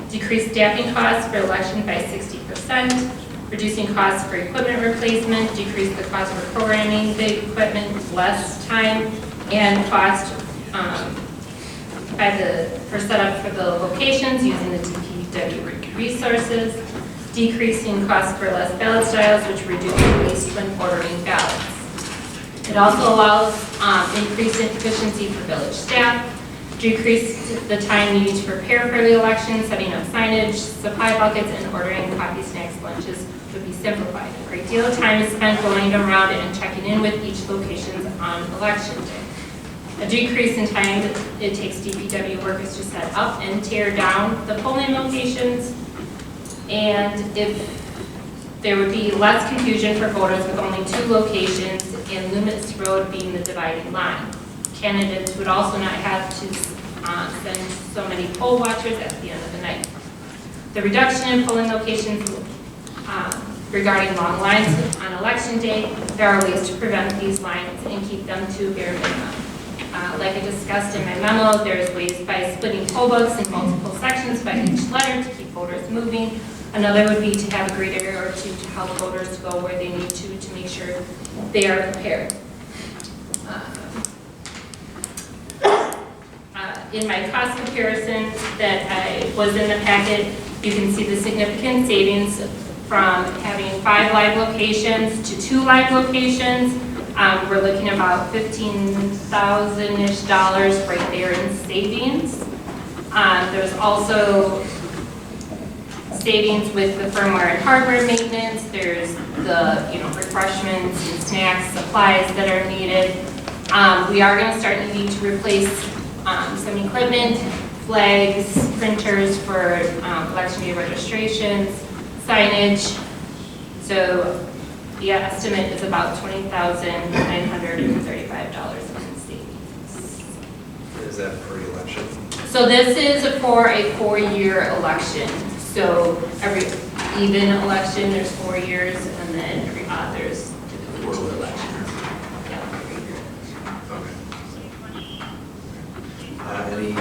decreased staffing costs for election by 60%, reducing costs for equipment replacement, decrease the cost for programming the equipment, less time, and cost for setup for the locations using the DPW resources, decreasing costs for less ballot styles, which reduce waste when ordering ballots. It also allows increased efficiency for village staff, Decrease the time needed to prepare for the election, setting up signage, supply buckets, and ordering coffee, snacks, lunches would be simplified. A great deal of time is spent going around and checking in with each location on election day. A decrease in time it takes DPW workers to set up and tear down the polling locations. And if there would be less confusion for voters with only 2 locations and Loomis Road being the dividing line. Candidates would also not have to send so many poll watchers at the end of the night. The reduction in polling locations regarding long lines on election day, there are ways to prevent these lines and keep them to bare minimum. Like I discussed in my memo, there's ways by splitting poll books in multiple sections by each letter to keep voters moving. Another would be to have a grader or 2 to help voters go where they need to make sure they are prepared. In my cost comparison that was in the packet, you can see the significant savings from having 5 live locations to 2 live locations. We're looking at about $15,000-ish right there in savings. There's also savings with the firmware and hardware maintenance. There's the refreshments and snacks, supplies that are needed. We are going to start needing to replace some equipment, flags, printers for election day registrations, signage. So the estimate is about $20,935 in savings. Is that per election? So this is for a 4-year election. So every even election, there's 4 years, and then there's 2 elections. Yeah, every year. Okay. Any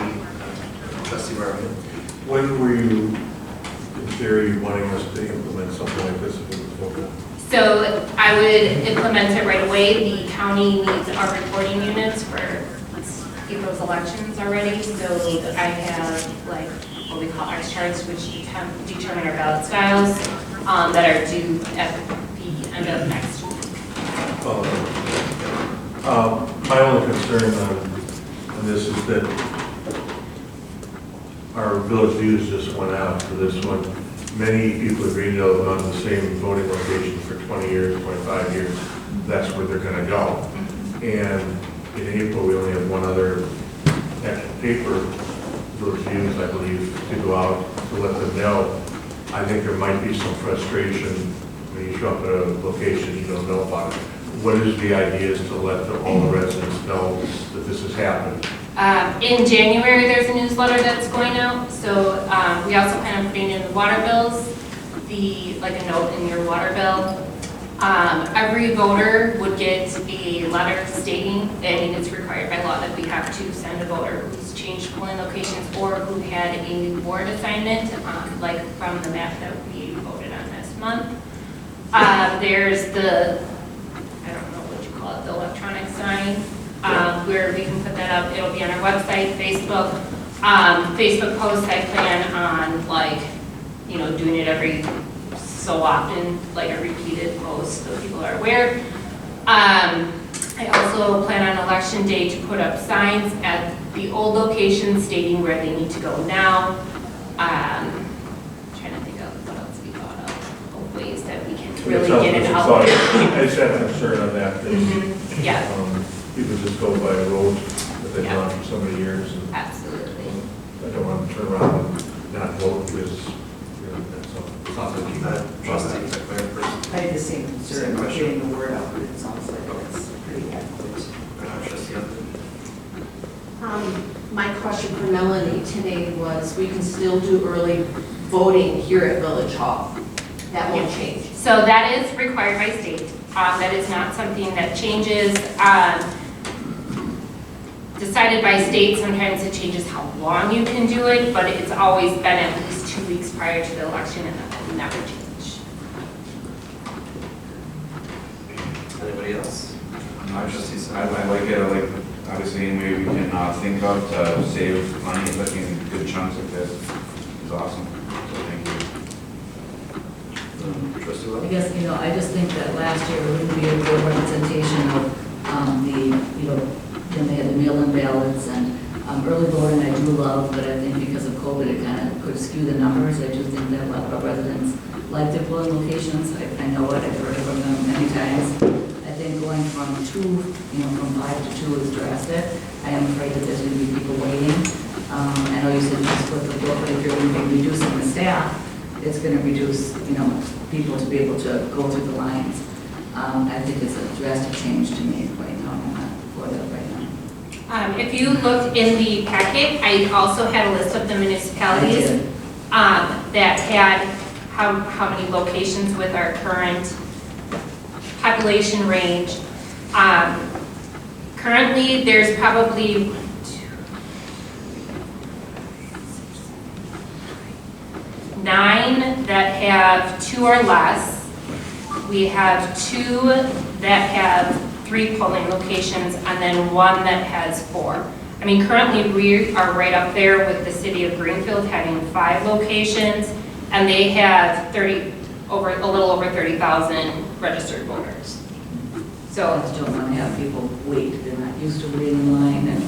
trustee Marvin? When were you, in theory, wanting us to implement something like this if it was voted? So I would implement it right away. The county needs our reporting units for those elections already. So I have like what we call X charts, which determine our ballot styles that are due at the end of next week. My only concern on this is that our village views just went out for this one. Many people in Greenville have gone to the same voting location for 20 years, 25 years. That's where they're going to go. And in April, we only have one other actual paper, village views, I believe, to go out to let them know. I think there might be some frustration when you show up at a location you don't know about it. What is the idea is to let all the residents know that this has happened? In January, there's a newsletter that's going out. So we also plan on putting in the water bills, like a note in your water bill. Every voter would get a letter stating, and it's required by law that we have to send a voter who's changed polling locations or who had a new ward assignment, like from the map that we voted on this month. There's the, I don't know what you call it, the electronic sign, where we can put that up. It'll be on our website, Facebook. Facebook posts I plan on, like, doing it every so often, like a repeated post so people are aware. I also plan on election day to put up signs at the old locations stating where they need to go now. Trying to think of what else we thought of ways that we can really get it out there. I just had a concern on that. Yeah. People just go by a road that they've gone for so many years. And absolutely. I don't want to turn around and not vote because, that's all. Trustee McLaren, I had the same concern about getting the word out, but it sounds like it's pretty adequate. Trustee My question for Melanie today was, we can still do early voting here at Village Hall. That won't change. So that is required by state. That is not something that changes. Decided by state, sometimes it changes how long you can do it, but it's always been at least 2 weeks prior to the election, and that will never change. Anybody else? I like it. I like, obviously, any way we can think of to save money, especially in good chunks like this. It's awesome. So thank you. Trustee I Love? guess, I just think that last year wouldn't be a good representation of when they had the mail-in ballots and Early voting I do love, but I think because of COVID, it kind of could skew the numbers. I do think that a lot of our residents like their polling locations. I know it, I've heard from them many times. I think going from 2, from 5 to 2 is drastic. I am afraid that there's going to be people waiting. I know you said you split the book, but if you're going to be reducing the staff, it's going to reduce, people to be able to go through the lines. I think it's a drastic change to me right now. I'm not for that right now. If you looked in the packet, I also had a list of the municipalities that had how many locations with our current population range. Currently, there's probably 9 that have 2 or less. We have 2 that have 3 polling locations, and then 1 that has 4. I mean, currently we are right up there with the city of Greenfield having 5 locations, and they have a little over 30,000 registered voters. So I just don't want to have people wait. They're not used to waiting in line, and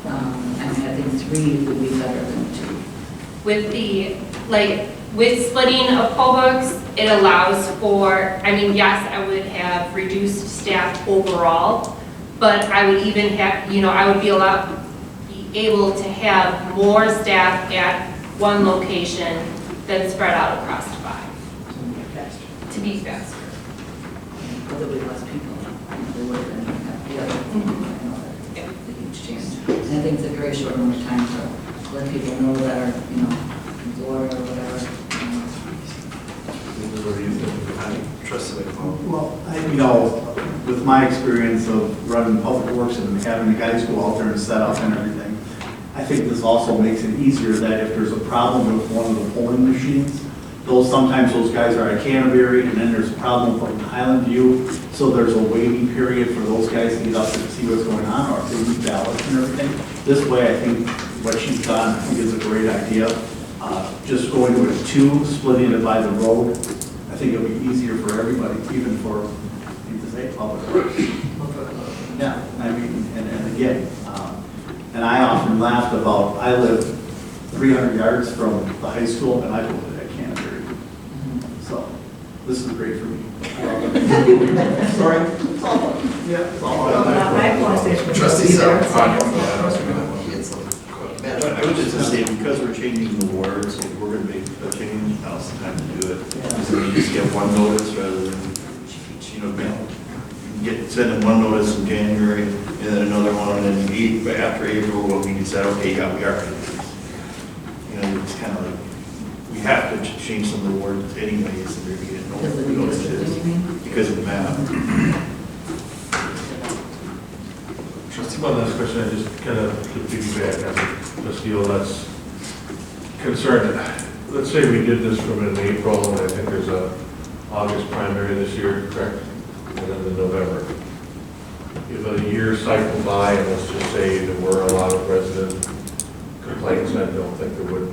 I think 3 would be better than 2. With splitting of poll books, it allows for, yes, I would have reduced staff overall, but I would even have, I would be able to have more staff at one location than spread out across 5. To be faster. But there would be less people. There would have been the other. I know that's a huge change. And I think it's a very short amount of time to let people know that are, order or whatever. What do you think? Trustee McCall? Well, with my experience of running public works and having the guys go out there and set up and everything, I think this also makes it easier that if there's a problem with one of the polling machines, sometimes those guys are at Canterbury, and then there's a problem from Highland View, so there's a waiting period for those guys to get up and see what's going on, or if they need ballots and everything. This way, I think what she's done, I think is a great idea. Just going with 2, splitting it by the road, I think it'll be easier for everybody, even for, public works. Yeah, and again, and I often laughed about, I live 300 yards from the high school, and I voted at Canterbury. So, this is great for me. Sorry? It's all fun. Yeah, it's all fun. Trustee Sal. I would just say, because we're changing the wards, if we're going to make a change, now's the time to do it. So we just get one notice rather than, sending one notice in January and then another one, and then after April, we decide, okay, yeah, we are going to do this. It's kind of like, we have to change some of the words anyways, and we're getting notices because of the map. One last question, I just kind of to piggyback on Trustee Olette's concern. Let's say we did this from in April, and I think there's a August primary this year, correct? And then the November. If a year cycle by, and let's just say there were a lot of resident complaints, I don't think there would,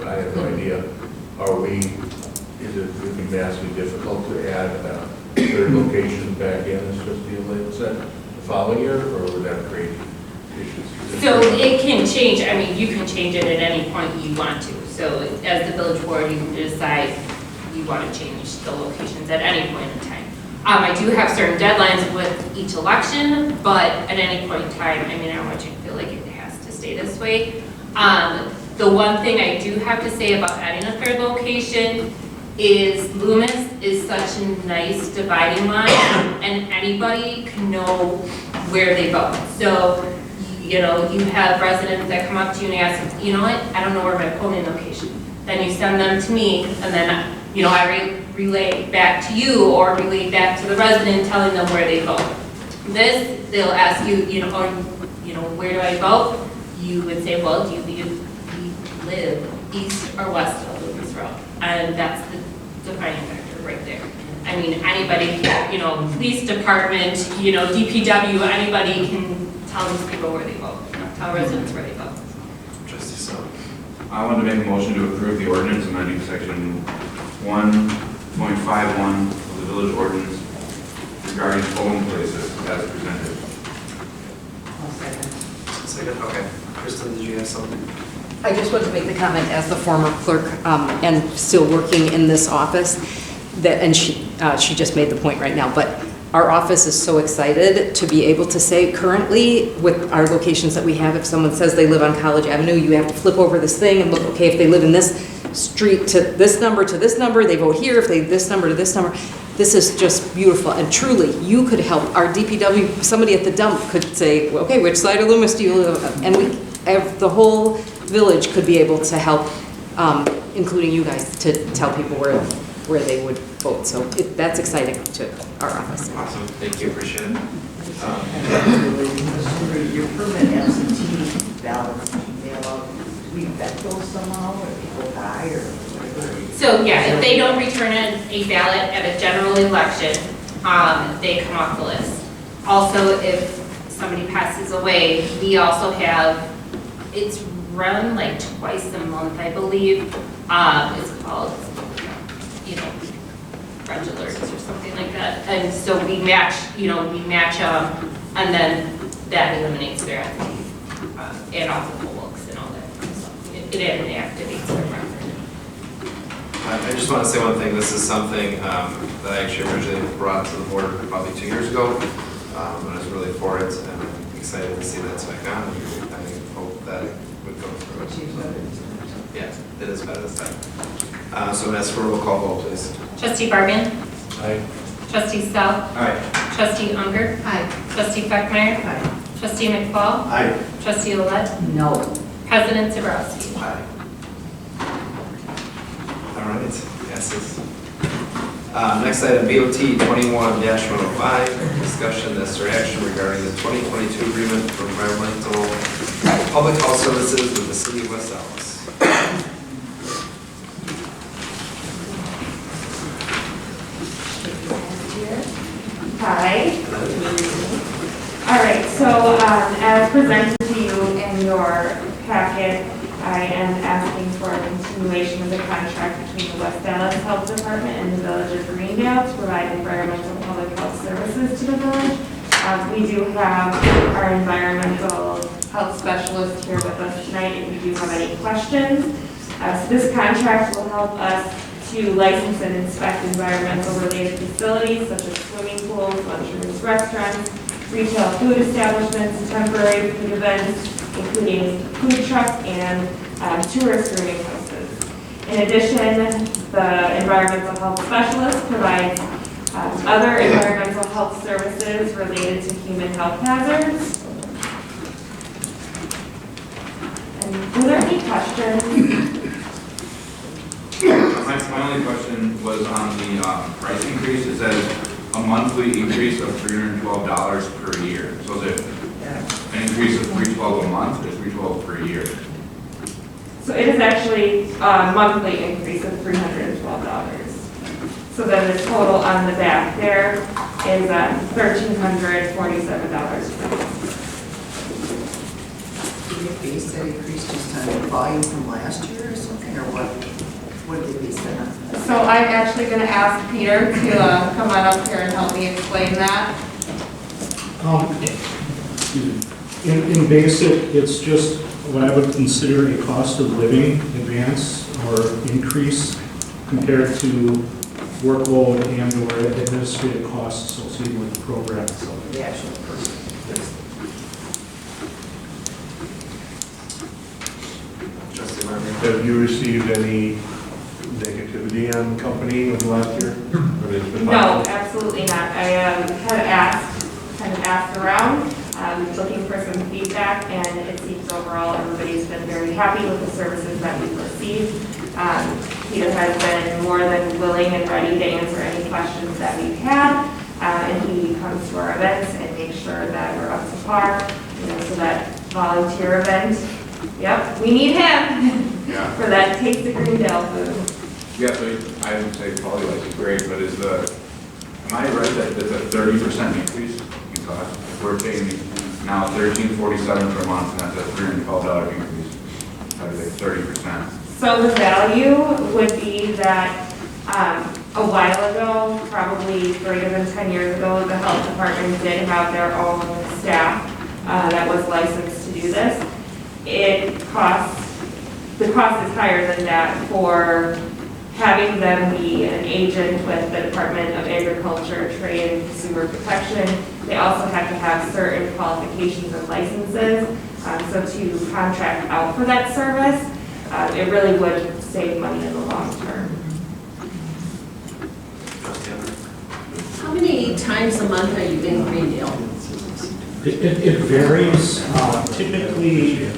I have no idea. Is it would be massively difficult to add a third location back in, as Trustee Olette said, the following year, or would that create issues? So it can change, you can change it at any point you want to. So as the village board, you can decide you want to change the locations at any point in time. I do have certain deadlines with each election, but at any point in time, I don't want you to feel like it has to stay this way. The one thing I do have to say about adding a third location is Loomis is such a nice dividing line, and anybody can know where they vote. So, you have residents that come up to you and ask, you know what, I don't know where my polling location. Then you send them to me, and then, I relay back to you or relay back to the resident telling them where they vote. This, they'll ask you, where do I vote? You would say, well, do you live east or west of Loomis Road? And that's the defining factor right there. Anybody, police department, DPW, anybody can tell these people where they vote, tell residents where they vote. Trustee Sal. I want to make a motion to approve the ordinance amending section 1.51 of the village ordinance regarding polling places as presented. I'll second. Second, okay. Kristen, did you have something? I just want to make the comment as the former clerk and still working in this office, that, and she just made the point right now, but our office is so excited to be able to say currently with our locations that we have, if someone says they live on College Avenue, you have to flip over this thing and look, okay, if they live in this street to this number, they vote here, if they this number to this number. This is just beautiful, and truly, you could help. Our DPW, somebody at the dump could say, okay, which side of Loomis do you live on? And the whole village could be able to help, including you guys, to tell people where they would vote. So that's exciting to our office. Awesome, thank you, appreciate it. Your permanent absentee ballots, you mail out, do we vet those somehow, or people die, or whatever? So, yeah, if they don't return a ballot at a general election, they come off the list. Also, if somebody passes away, we also have, it's run like twice a month, I believe. It's called, Red Alerts or something like that. And so we match them, and then that eliminates their absentee, and also poll books and all that stuff. It activates their record. I just want to say one thing. This is something that I actually originally brought to the board probably 2 years ago. And I was really for it, and I'm excited to see that's back on. And I hope that it would go through. Yeah, it is better this time. So as for a roll call vote, please. Trustee Bargan. Aye. Trustee Sell. Aye. Trustee Unger. Aye. Trustee Beckmeyer. Aye. Trustee McFall. Aye. Trustee Olet. No. President Zabrowski. Aye. All right, passes. Next item, BOT 21-105, discussion, necessary action regarding the 2022 agreement for environmental public health services with the city of West Allis. Hi. All right, so as presented to you in your packet, I am asking for a continuation of the contract between the West Dallas Health Department and the Village of Greendale to provide environmental public health services to the village. We do have our environmental health specialist here with us tonight if you do have any questions. So this contract will help us to license and inspect environmental related facilities such as swimming pools, lunchrooms, restaurants, retail food establishments, and temporary food events, including food trucks and tourist rooming houses. In addition, the environmental health specialist provides other environmental health services related to human health hazards. And were there any questions? My only question was on the price increase. It says a monthly increase of $312 per year. So is it an increase of $312 a month or $312 per year? So it is actually a monthly increase of $312. So then the total on the back there is $1,347 per month. Did they base that increase just on the volume from last year or something, or what? What did they base that on? So I'm actually going to ask Peter to come on up here and help me explain that. In basic, it's just what I would consider a cost of living advance or increase compared to workload and or administrative costs associated with the program. So The actual person. Trustee Martin. Have you received any negativity on the company in the last year? Or it's been No, absolutely not. I had asked around, looking for some feedback, and it seems overall everybody's been very happy with the services that we've received. Peter has been more than willing and ready to answer any questions that we've had, and he comes to our events and makes sure that we're up to par, so that volunteer event, yep, we need him Yeah. for that Taste of Greendale food. Yeah, so I would say probably like a grade, but am I right that there's a 30% increase in cost? If we're paying now $1347 per month, and that's a $312 increase, that is 30%. So the value would be that a while ago, probably greater than 10 years ago, the health department did have their own staff that was licensed to do this. The cost is higher than that for having them be an agent with the Department of Agriculture, Trade, and Consumer Protection. They also have to have certain qualifications and licenses. So to contract out for that service, it really would save money in the long term. How many times a month are you in Greendale? It varies. Typically,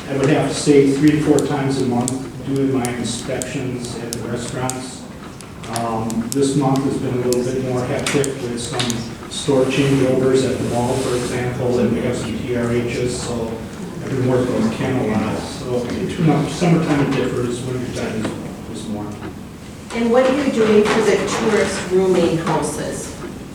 I would have to say 3 to 4 times a month doing my inspections at the restaurants. This month has been a little bit more hectic with some store changeovers at the mall, for example, and we have some TRHs, so I've been working with Ken a lot. So, summertime it differs, wintertime is more. And what are you doing for the tourist rooming houses?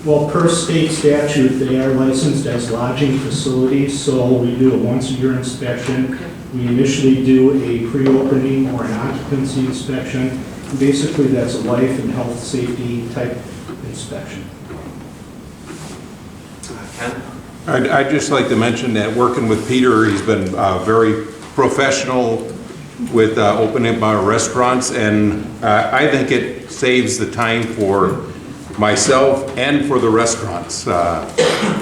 Well, per state statute, they are licensed as lodging facilities, so we do a once-a-year inspection. We initially do a pre-opening or an occupancy inspection. Basically, that's a life and health safety type inspection. Ken? I'd just like to mention that working with Peter, he's been very professional with opening up our restaurants, and I think it saves the time for myself and for the restaurants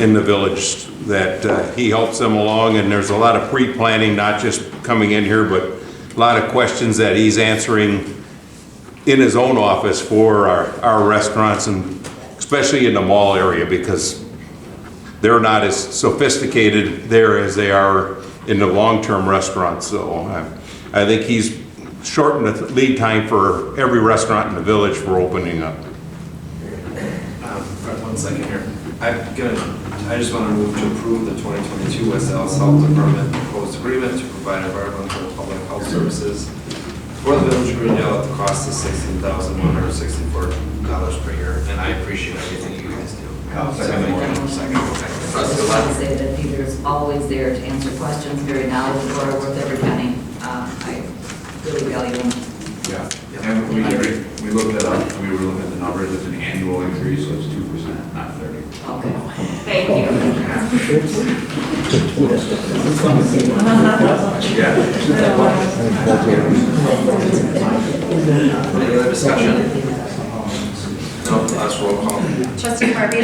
in the village that he helps them along, and there's a lot of pre-planning, not just coming in here, but a lot of questions that he's answering in his own office for our restaurants, and especially in the mall area, because they're not as sophisticated there as they are in the long-term restaurants. So I think he's shortened the lead time for every restaurant in the village for opening up. Right, 1 second here. I just want to move to approve the 2022 West Dallas Health Department proposed agreement to provide environmental and public health services for the village of Greendale at the cost of $16,164 per year. And I appreciate everything you guys do. Second. I just want to say that Peter's always there to answer questions, very knowledgeable, worth every penny. I really value him. Yeah, and we looked that up, we were looking at the numbers, it's an annual increase, so it's 2%, not 30. Okay. Thank you. Any other discussion? No, last roll call. Trustee Harvey?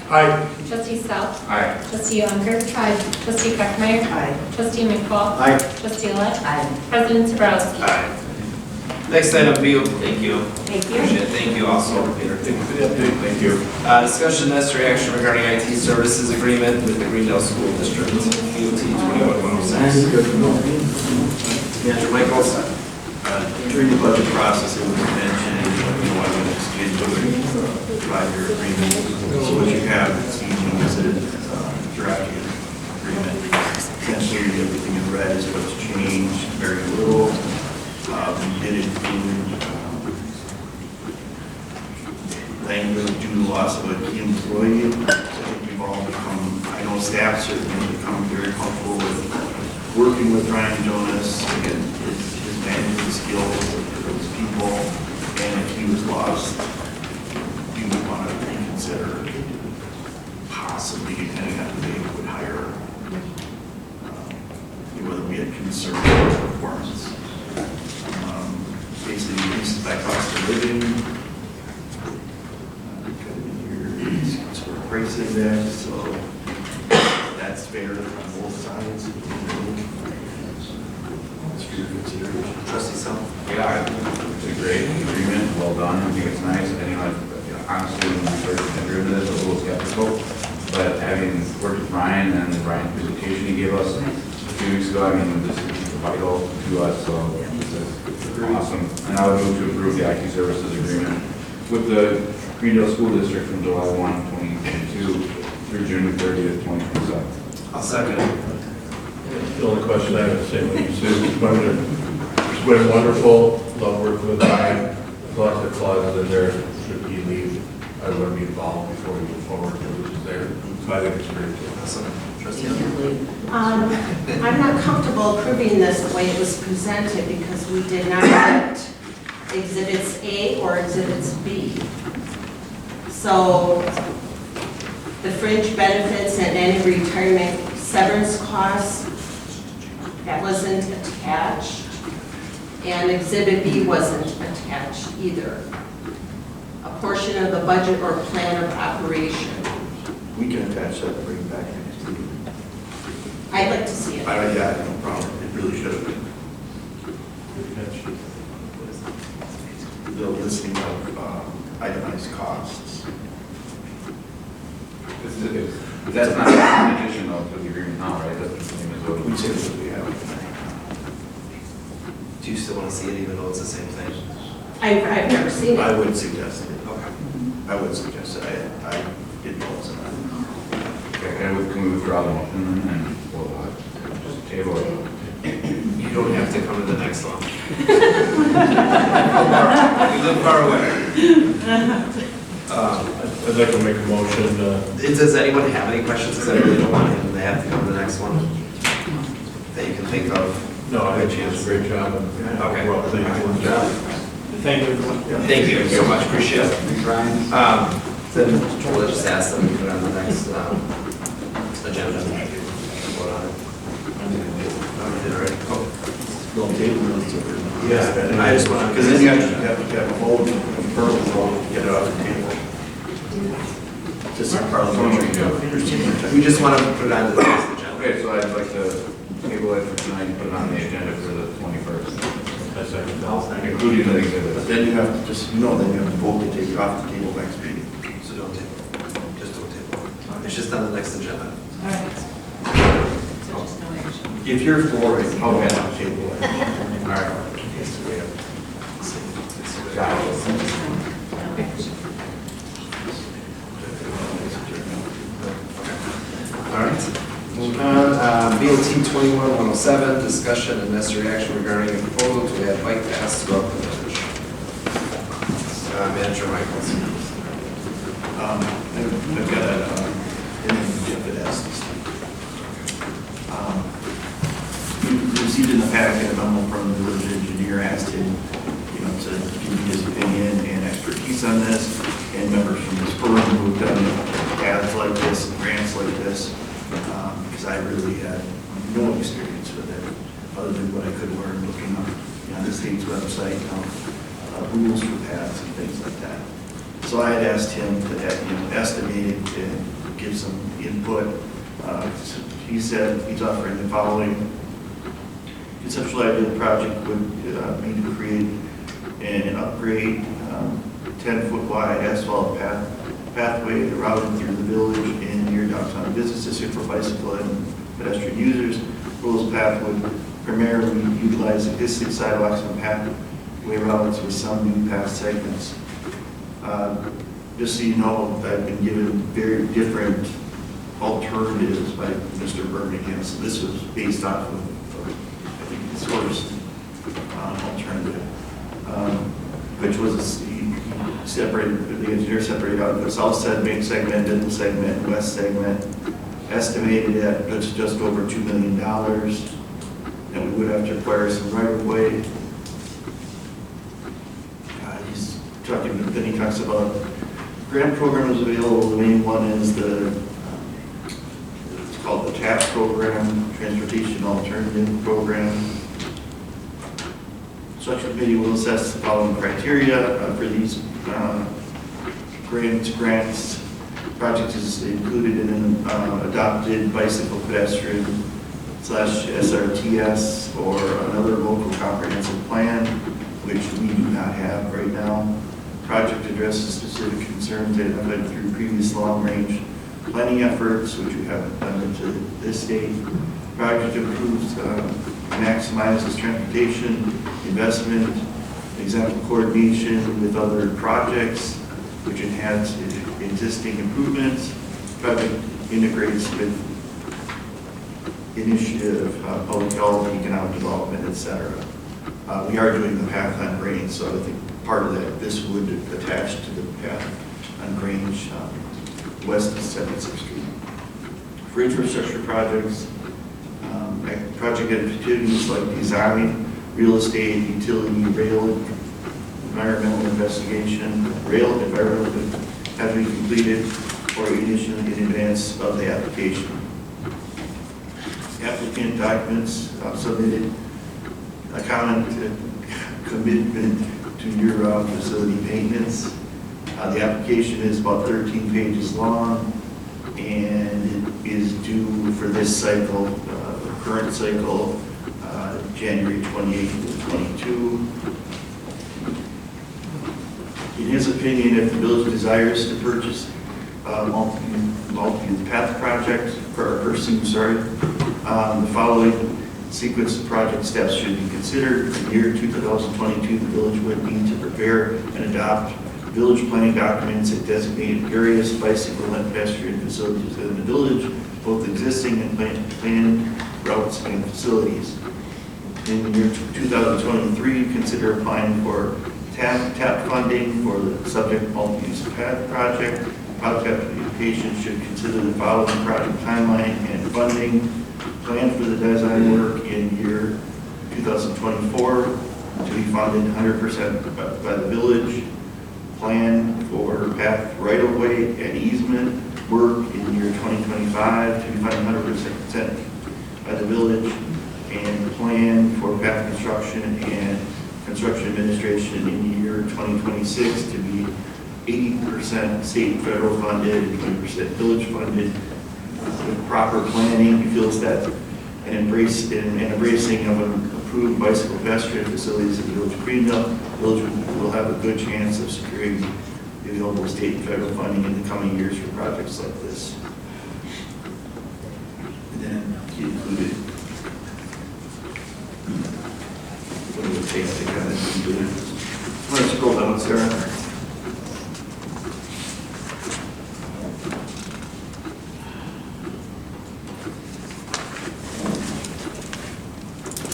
Aye. Trustee South? Aye. Trustee Unger? Aye. Trustee Beckmeyer? Aye. Trustee McFall? Aye. Trustee Lett? Aye. President Zabrowski? Aye. Next item, B, thank you. Thank you. Appreciate it. Thank you also, Peter. Thank you for the update. Thank you. Discussion necessary action regarding IT services agreement with the Greendale School District, DOT 21106. Manager Michaels. During the budget process, it was mentioned, I would exchange of a 5-year agreement. So what you have is listed drafting agreement. Essentially, everything in red is what's changed, very little. We did include language due to loss of an employee. I think we've all become, I know staff certainly become very comfortable with working with Ryan Jonas, again, his management skills for those people, and if he was lost, we would want to reconsider possibly, depending on who they would hire, whether we had concern with performance. Basically, increases by cost of living, sort of price index, so that's fair on both sides. Trustee Sell. Yeah, it's a great agreement, well done, I think it's nice, and honestly, when we first entered into this, I was a little skeptical, but having worked with Ryan and Ryan's presentation he gave us a few weeks ago, I mean, this is vital to us, so it's awesome. And I would move to approve the IT services agreement with the Greendale School District from July 1, 2022 through June 30th, 2027. I'll second. The only question I have is the same thing you said. It's been wonderful. Love working with Ryan. Lots of clauses in there. Should he leave, I want to be involved before we move forward. It was there. So I think it's great. Awesome. Trustee I'm not comfortable approving this the way it was presented because we did not get Exhibits A or Exhibits B. So The fringe benefits and any retirement severance costs, that wasn't attached. And Exhibit B wasn't attached either. A portion of the budget or plan of operation. We can attach that and bring it back next week. I'd like to see it. Yeah, no problem. It really should have been. The listing of itemized costs. That's not an addition though to the agreement now, right? That's the same as what We say that we have. Do you still want to see it even though it's the same thing? I've never seen it. I would suggest it. Okay. I would suggest it. I didn't know it was in that. Okay, can we withdraw the motion and we'll just table it? You don't have to come to the next one. You live far away. I'd like to make a motion. Does anyone have any questions? Because I really don't want him to have to come to the next one that you can think of. No, I think it's a great job. Okay. Well, Thank you, everyone. Thank you so much. Appreciate it. Then we'll just ask them to put it on the next agenda. Vote on it. Oh, you did already. Oh. No table is different. Yeah, I just want to. Because then you have to have a vote, verbal vote, to get it off the table. Just a parliamentary. We just want to put it on the next agenda. Okay, so I'd like to table it for tonight and put it on the agenda for the 21st. Including the exhibits. But then you have to just, then you have to vote to take it off the table next meeting. So don't table it. Just don't table it. It's just on the next agenda. All right. So just no action. If you're for it, I'll get on the table. All right. All right. Moving on, BOT 21-107, discussion and necessary action regarding a proposal to add bike paths throughout the village. Manager Michaels. I've got a, Jeff had asked this. We received in the packet a memo from the village engineer, asked him, to give his opinion and expertise on this, and members from this firm who've done ads like this, and grants like this, because I really had no experience with it, other than what I could learn looking up, the state's website, rules for paths and things like that. So I had asked him to, estimate and give some input. He said he's offering the following. Conceptual idea of the project would be to create and upgrade 10-foot wide asphalt pathway routed through the village and near downtown business district for bicycle and pedestrian users. Rules path would primarily utilize existing sidewalks and pathway routes with some new path segments. Just so you know, I've been given very different alternatives by Mr. Birmingham. So this was based off of, I think, his first alternative, which was separated, the engineer separated out the south segment, middle segment, west segment, estimated at just over $2 million. And we would have to acquire some right of way. He's talking, then he talks about grant programs available. The main one is it's called the TAP program, Transportation Alternative Program. Structure committee will assess the following criteria for these grants. Project is included in an adopted bicycle pedestrian / SRTS or another local comprehensive plan, which we do not have right now. Project addresses specific concerns identified through previous long-range planning efforts, which we haven't done to this date. Project improves, maximizes transportation investment, example coordination with other projects, which enhance existing improvements. Project integrates with initiative, public health, economic development, etc. We are doing the path on Grange, so I think part of that, this would attach to the path on Grange, west of 76th Street. For infrastructure projects, project activities like design, real estate, utility, rail, environmental investigation, rail environmental have to be completed. or initially in advance of the application. Applicant documents submitted a commitment to your facility maintenance. The application is about 13 pages long, and it is due for this cycle, the current cycle, January 28th to 22. In his opinion, if the village desires to purchase multi-use path project, the following sequence of project steps should be considered. In the year 2022, the village would need to prepare and adopt village planning documents that designate various bicycle and pedestrian facilities within the village, both existing and planned routes and facilities. In the year 2023, consider applying for TAP funding for the subject multi-use path project. Project application should consider the following project timeline and funding. Plan for the design work in year 2024 to be funded 100% by the village. Plan for path right-of-way and easement work in year 2025 to be funded 100% by the village. And plan for path construction and construction administration in the year 2026 to be 80% state and federal funded and 20% village funded. With proper planning, he feels that an embracing of an approved bicycle pedestrian facilities in the village of Greenville, the village will have a good chance of securing the available state and federal funding in the coming years for projects like this. And then he included what it would take to kind of do it. Let's scroll down, Sarah.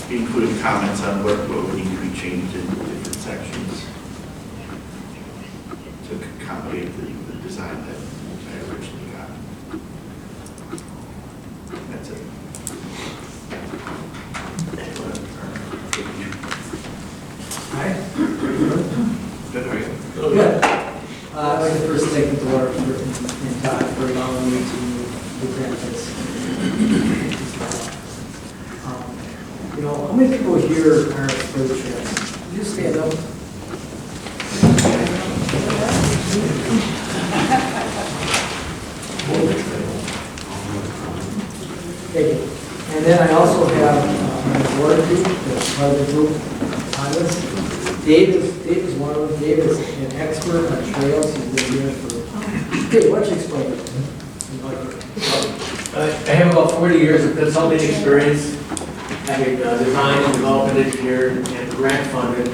He included comments on what would need to be changed in different sections to accommodate the design that I originally got. That's it. Hi. Good, how are you? Good. I'd like to first thank the board and Todd for allowing me to present this. You know, how many people here are for the trails? Can you stand up? Thank you. And then I also have my board group, that's part of the group on this. Dave is one of them. Dave is an expert on trails. He's been here for, okay, why don't you explain it? I have about 40 years of consulting experience, having designed and developed and engineered and grant funded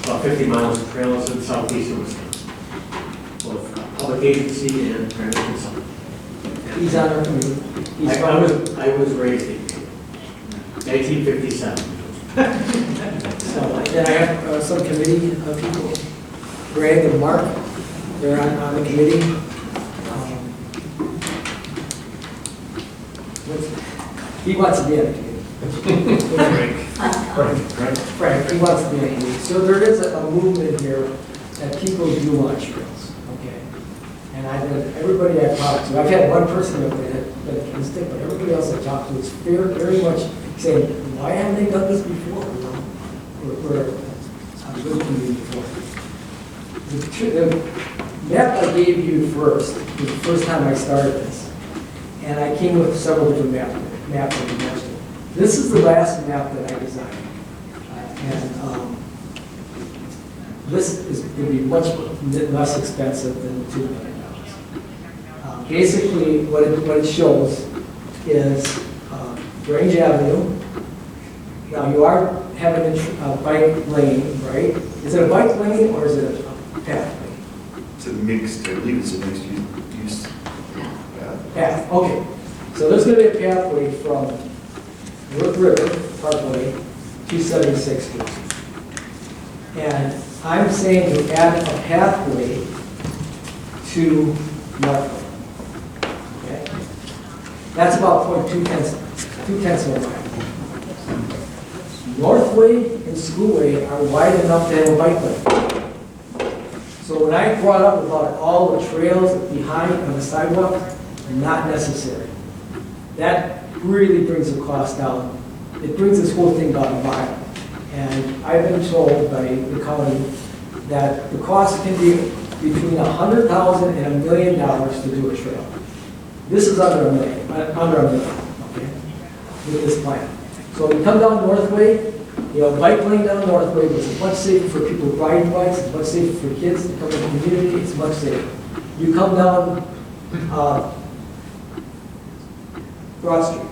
about 50 miles of trails in southeastern Wisconsin, both public agency and private consulting. He's on our committee. I was raised in 1957. So, then I have some committee people, Greg and Mark, they're on the committee. He wants to be on the committee. Frank, he wants to be on the committee. So there is a movement here that people do want trails, okay? And everybody I've talked to, I've had one person that can stick, but everybody else I've talked to is very much saying, why haven't they done this before? You know, we're on a good committee before. The map I gave you first was the first time I started this, and I came with several different maps. This is the last map that I designed, and this is going to be much less expensive than $2 million. Basically, what it shows is Grange Avenue. Now, you are having a bike lane, right? Is it a bike lane or is it a path lane? It's a mixed, I believe it's a mixed use path. Okay. So there's going to be a pathway from North River Parkway to 76th Street. And I'm saying to add a pathway to Northway. Okay? That's about 2/10 of a mile. Northway and Schoolway are wide enough to have a bike lane. So when I brought up about all the trails behind on the sidewalk, not necessary. That really brings the cost down. It brings this whole thing about a mile. And I've been told by the county that the cost can be between $100,000 and $1 million to do a trail. This is under $1 million, okay, with this plan. So we come down Northway, bike lane down Northway was much safer for people riding bikes, it's much safer for kids to come in the community, it's much safer. You come down Broad Street,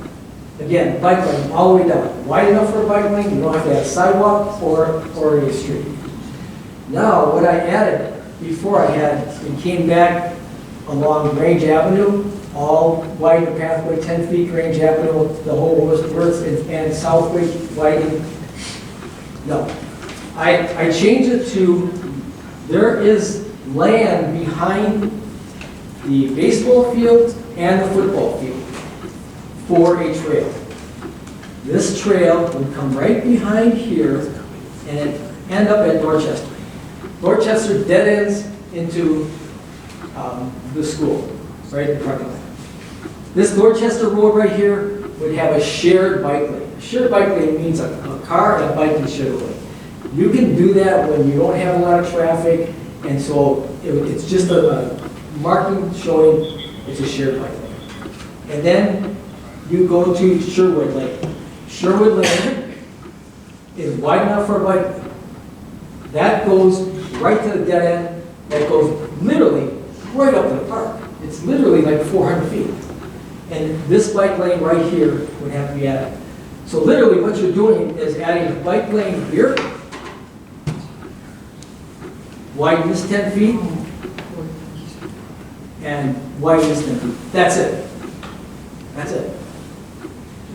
again, bike lane all the way down. Wide enough for a bike lane, you don't have to have a sidewalk or a street. Now, what I added before we came back along Grange Avenue, all widen the pathway 10 feet, Grange Avenue, the whole worth, and Southway widening. No. I changed it to, there is land behind the baseball field and the football field for a trail. This trail would come right behind here and it end up at Dorchester. Dorchester dead ends into the school, right in the parking lot. This Dorchester Road right here would have a shared bike lane. A shared bike lane means a car and a bike can share a lane. You can do that when you don't have a lot of traffic, and so it's just a marking showing it's a shared bike lane. And then you go to Sherwood Lane. Sherwood Lane is wide enough for a bike lane. That goes right to the dead end. That goes literally right up to the park. It's literally like 400 feet. And this bike lane right here would have to be added. So literally what you're doing is adding a bike lane here, widen this 10 feet, and widen this 10 feet. That's it. That's it.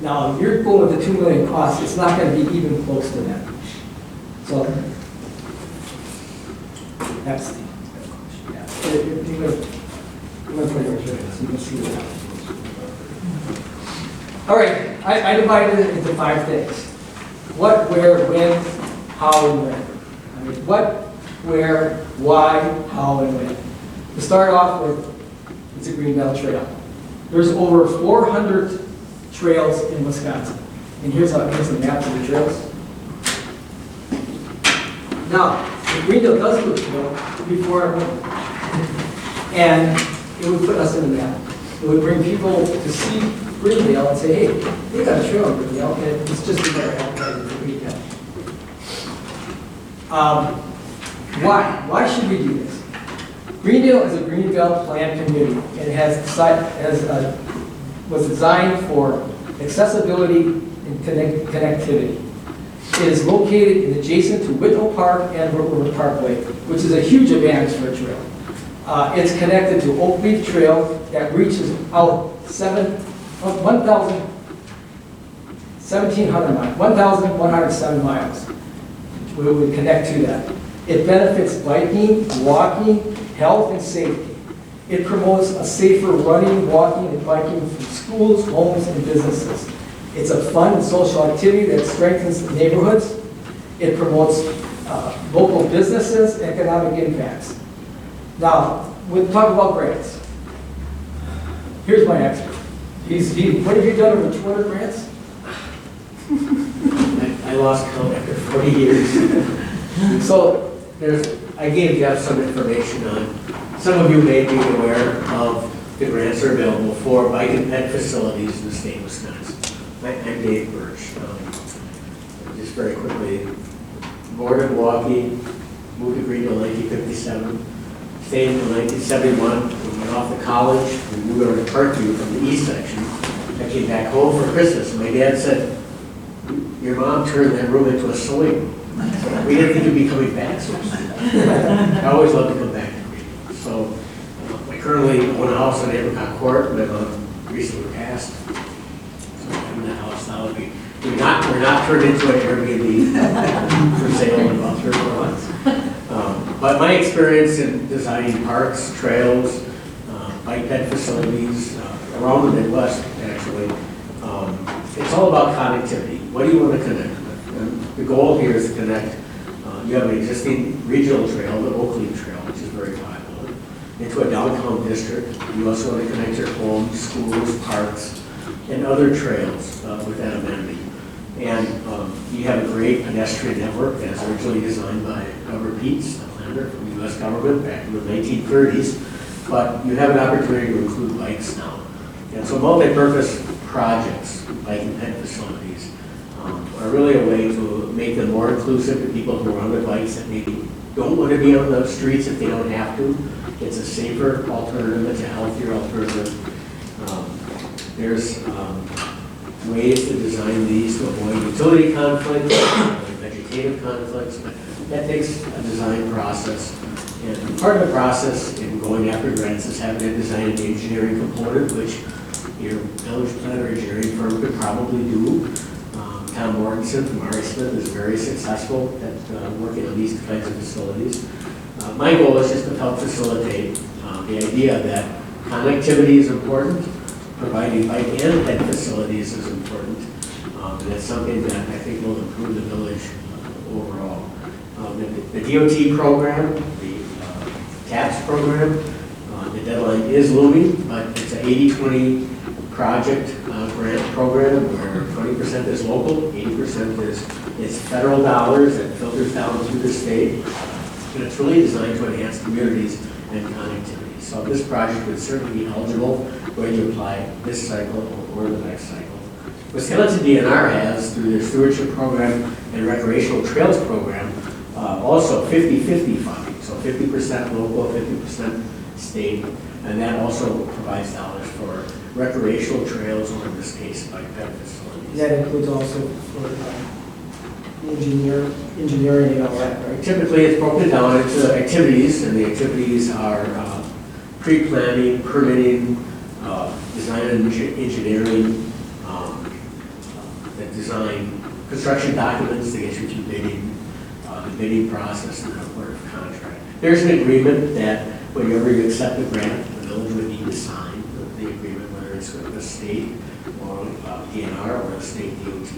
Now, if you're going with the $2 million cost, it's not going to be even close to that. So that's the, I'm going to put it right here so you can see what happens. All right, I divided it into 5 things. What, where, when, how, and when. I mean, what, where, why, how, and when. To start off with, it's a Greenbelt Trail. There's over 400 trails in Wisconsin. And here's a map of the trails. Now, the Greenbelt does do a trail before I went. And it would put us in the map. It would bring people to see Greendale and say, hey, they got a trail in Greendale, and it's just another advertising for Greendale. Why? Why should we do this? Greendale is a Greenbelt planned community and was designed for accessibility and connectivity. It is located adjacent to Whitnall Park and River Parkway, which is a huge advantage for a trail. It's connected to Oak Leaf Trail that reaches out 1,107 miles. We would connect to that. It benefits biking, walking, health, and safety. It promotes a safer running, walking, and biking from schools, homes, and businesses. It's a fun and social activity that strengthens the neighborhoods. It promotes local businesses, economic impacts. Now, we'll talk about grants. Here's my expert. What have you done with 200 grants? I lost count after 40 years. So I gave you some information on, some of you may be aware of the grants that are available for bike and pet facilities in the state of Wisconsin. I'm Dave Birch. Just very quickly, Board of Milwaukee moved to Greenville in 1957. Stayed until 1971. We went off to college. We moved over to Parkview from the east section. I came back home for Christmas, and my dad said, your mom turned that room into a sewing room. We didn't think you'd be coming back so soon. I always loved to come back to Greenville. So I currently own a house on Apricot Court. My mom recently passed. So I'm in the house now. We're not turned into an Airbnb for sale in about 3 or 4 months. But my experience in designing parks, trails, bike ped facilities around the Midwest, actually, it's all about connectivity. What do you want to connect with? And the goal here is to connect. You have an existing regional trail, the Oak Leaf Trail, which is very viable, into a downtown district. You also want to connect your homes, schools, parks, and other trails with that amenity. And you have a great pedestrian network that's originally designed by Robert Peets, a planner from the U.S. government back in the 1930s. But you have an opportunity to include bikes now. And so multi-purpose projects, bike and ped facilities, are really a way to make them more inclusive to people who are on their bikes that maybe don't want to be on the streets if they don't have to. It's a safer alternative, it's a healthier alternative. There's ways to design these to avoid utility conflicts, vegetative conflicts, but that takes a design process. And part of the process in going after grants is having a design and engineering component, which your village planner engineering firm could probably do. Tom Mortensen from R.A. Smith is very successful at working on these kinds of facilities. My goal is just to help facilitate the idea that connectivity is important, providing bike and ped facilities is important, and that's something that I think will improve the village overall. The DOT program, the TAPS program, the deadline is looming, but it's an 80-20 project grant program where 20% is local, 80% is federal dollars that filters down through the state. And it's really designed to enhance communities and connectivity. So this project would certainly be eligible when you apply this cycle or the next cycle. Wisconsin DNR has, through their stewardship program and recreational trails program, also 50-50 funding. So 50% local, 50% state, and that also provides dollars for recreational trails, or in this case, bike ped facilities. That includes also for engineering and all that, right? Typically, it's broken down into activities, and the activities are pre-planning, permitting, design and engineering, the design, construction documents to get you through bidding, the bidding process, and the award of contract. There's an agreement that whenever you accept the grant, the village would need to sign the agreement, whether it's with the state or DNR or the state DOT,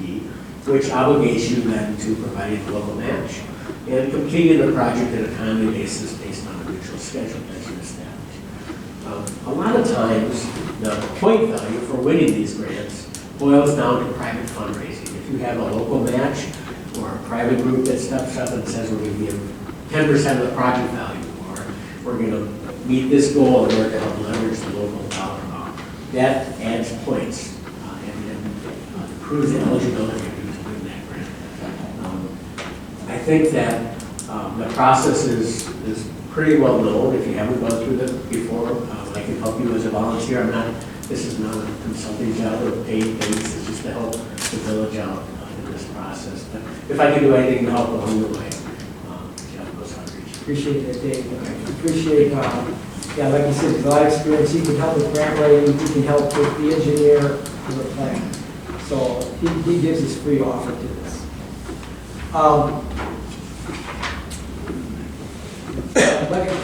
which obligates you then to provide a local match and completing the project on a timely basis based on a neutral schedule that you establish. A lot of times, the point value for winning these grants boils down to private fundraising. If you have a local match or a private group that steps up and says we're going to give 10% of the project value, or we're going to meet this goal in order to help leverage the local dollar amount, that adds points and proves the eligibility of you to win that grant. I think that the process is pretty well known. If you haven't gone through it before, I can help you as a volunteer. This is not a consulting job or paid things. It's just to help the village out in this process. But if I can do anything to help along the way, Jeff goes outreach. Appreciate that, Dave. I appreciate, yeah, like you said, a lot of experience. He can help with grant writing, he can help with the engineer and the plan. So he gives his free offer to this.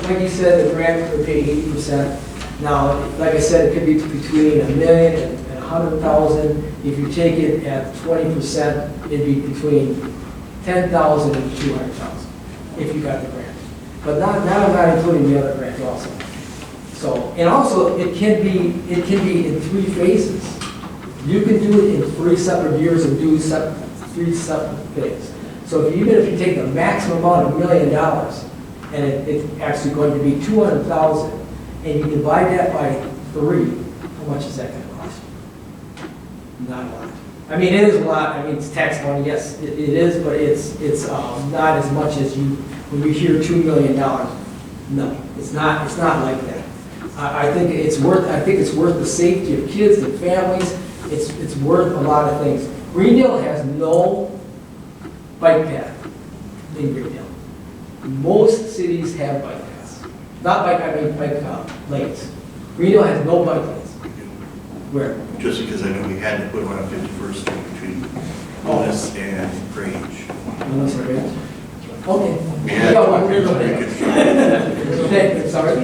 Like you said, the grant would pay 80%. Now, like I said, it could be between $1 million and $100,000. If you take it at 20%, it'd be between $10,000 and $200,000 if you got the grant. But now I'm not including the other grant also. So, and also it can be in 3 phases. You can do it in 3 separate years and do 3 separate things. So even if you take the maximum amount of $1 million and it's actually going to be $200,000, and you divide that by 3, how much is that going to cost? Not a lot. I mean, it is a lot. I mean, it's tax money, yes, it is, but it's not as much as when you hear $2 million. No, it's not like that. I think it's worth the safety of kids and families. It's worth a lot of things. Greendale has no bike path in Greendale. Most cities have bike paths. Not bike lanes. Greendale has no bike lanes. Where? Just because I know we had to put one on 51st Street between Lewis and Grange. Lewis and Grange? Okay. We had to sorry?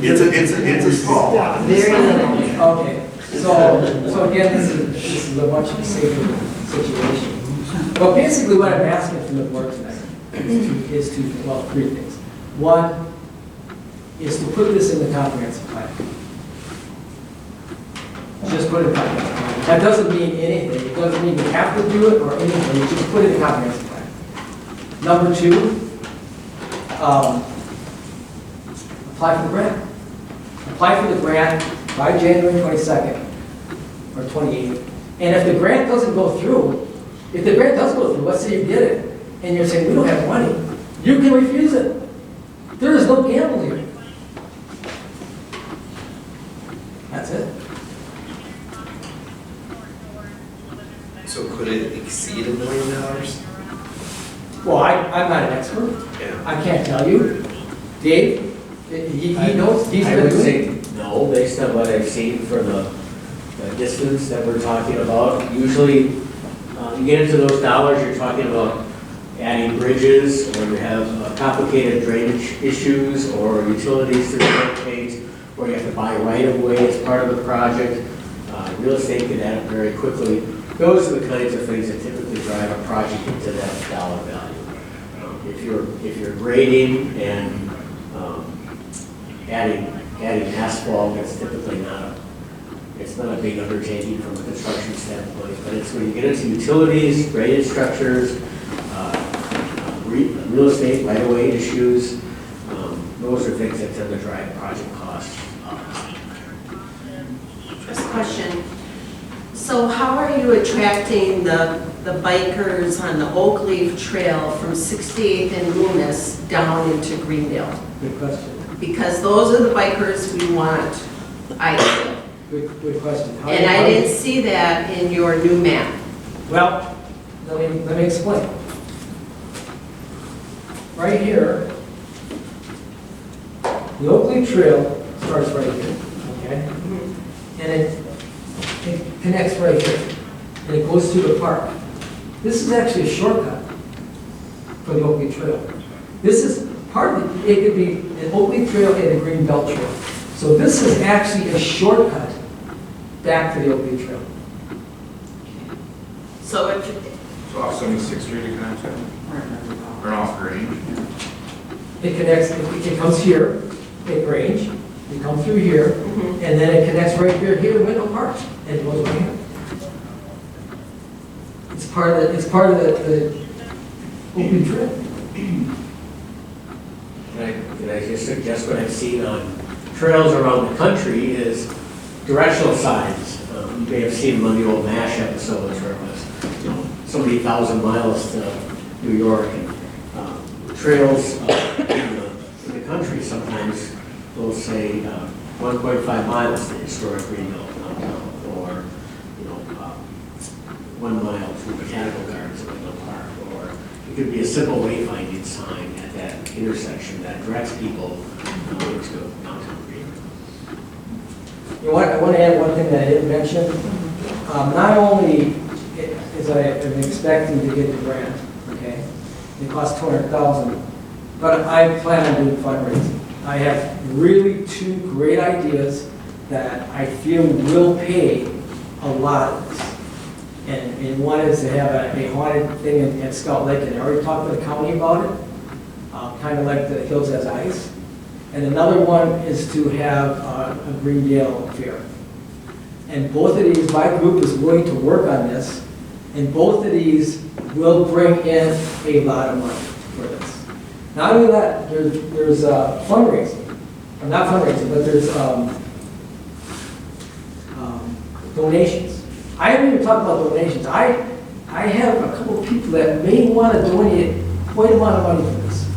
It's a small lot. Okay. So again, this is a much safer situation. But basically what I'm asking from the board tonight is 3 things. 1, is to put this in the comprehensive plan. Just put it in the comprehensive plan. That doesn't mean anything. It doesn't mean you have to do it or anything. You just put it in the comprehensive plan. Number 2, apply for the grant. Apply for the grant by January 22nd or 28th. And if the grant doesn't go through, if the grant does go through, let's say you get it, and you're saying, we don't have money, you can refuse it. There is no gamble here. That's it. So could it exceed $1 million? Well, I'm not an expert. Yeah. I can't tell you. Dave, he knows, he's I been would doing say it. no, based on what I've seen for the distance that we're talking about. Usually, you get into those dollars, you're talking about adding bridges, or you have complicated drainage issues, or utilities to relocate, or you have to buy right-of-way as part of the project. Real estate can add up very quickly. Those are the kinds of things that typically drive a project into that dollar value. If you're grading and adding asphalt, it's typically not a big undertaking from a construction standpoint, but it's when you get into utilities, drainage structures, real estate, right-of-way issues, those are things that tend to drive project costs up. Just a question. So how are you attracting the bikers on the Oak Leaf Trail from 68th and Loomis down into Greendale? Good question. Because those are the bikers we want, I feel. Good question. And I didn't see that in your new map. Well, let me explain. Right here, the Oak Leaf Trail starts right here, okay? And it connects right here, and it goes through the park. This is actually a shortcut for the Oak Leaf Trail. This is part of it could be an Oak Leaf Trail and a Green Belt Trail. So this is actually a shortcut back to the Oak Leaf Trail. So if So off 76th Street, you connect it? Or off Grange? It connects, it comes here, at Grange, it comes through here, and then it connects right here in Window Park, and it goes right here. It's part of the open trail. Can I just suggest what I've seen on trails around the country is directional signs. You may have seen them on the old MASH episodes where it was, so many thousand miles to New York. And trails in the country sometimes will say 1.5 miles to historic Greenville downtown, or 1 mile to Botanical Gardens at Window Park, or it could be a simple wayfinding sign at that intersection that directs people into downtown Greenville. You know what, I want to add one thing that I didn't mention. Not only is I am expecting to get the grant, okay, it costs $200,000, but I plan on doing fundraising. I have really 2 great ideas that I feel will pay a lot of this. And one is to have a haunted thing at Scout Lake, and I already talked to the county about it, kind of like the Hills Has Ice. And another one is to have a Greendale fair. And both of these, my group is willing to work on this, and both of these will bring in a lot of money for this. Not only that, there's fundraising, or not fundraising, but there's donations. I haven't even talked about donations. I have a couple of people that may want to donate quite a amount of money for this.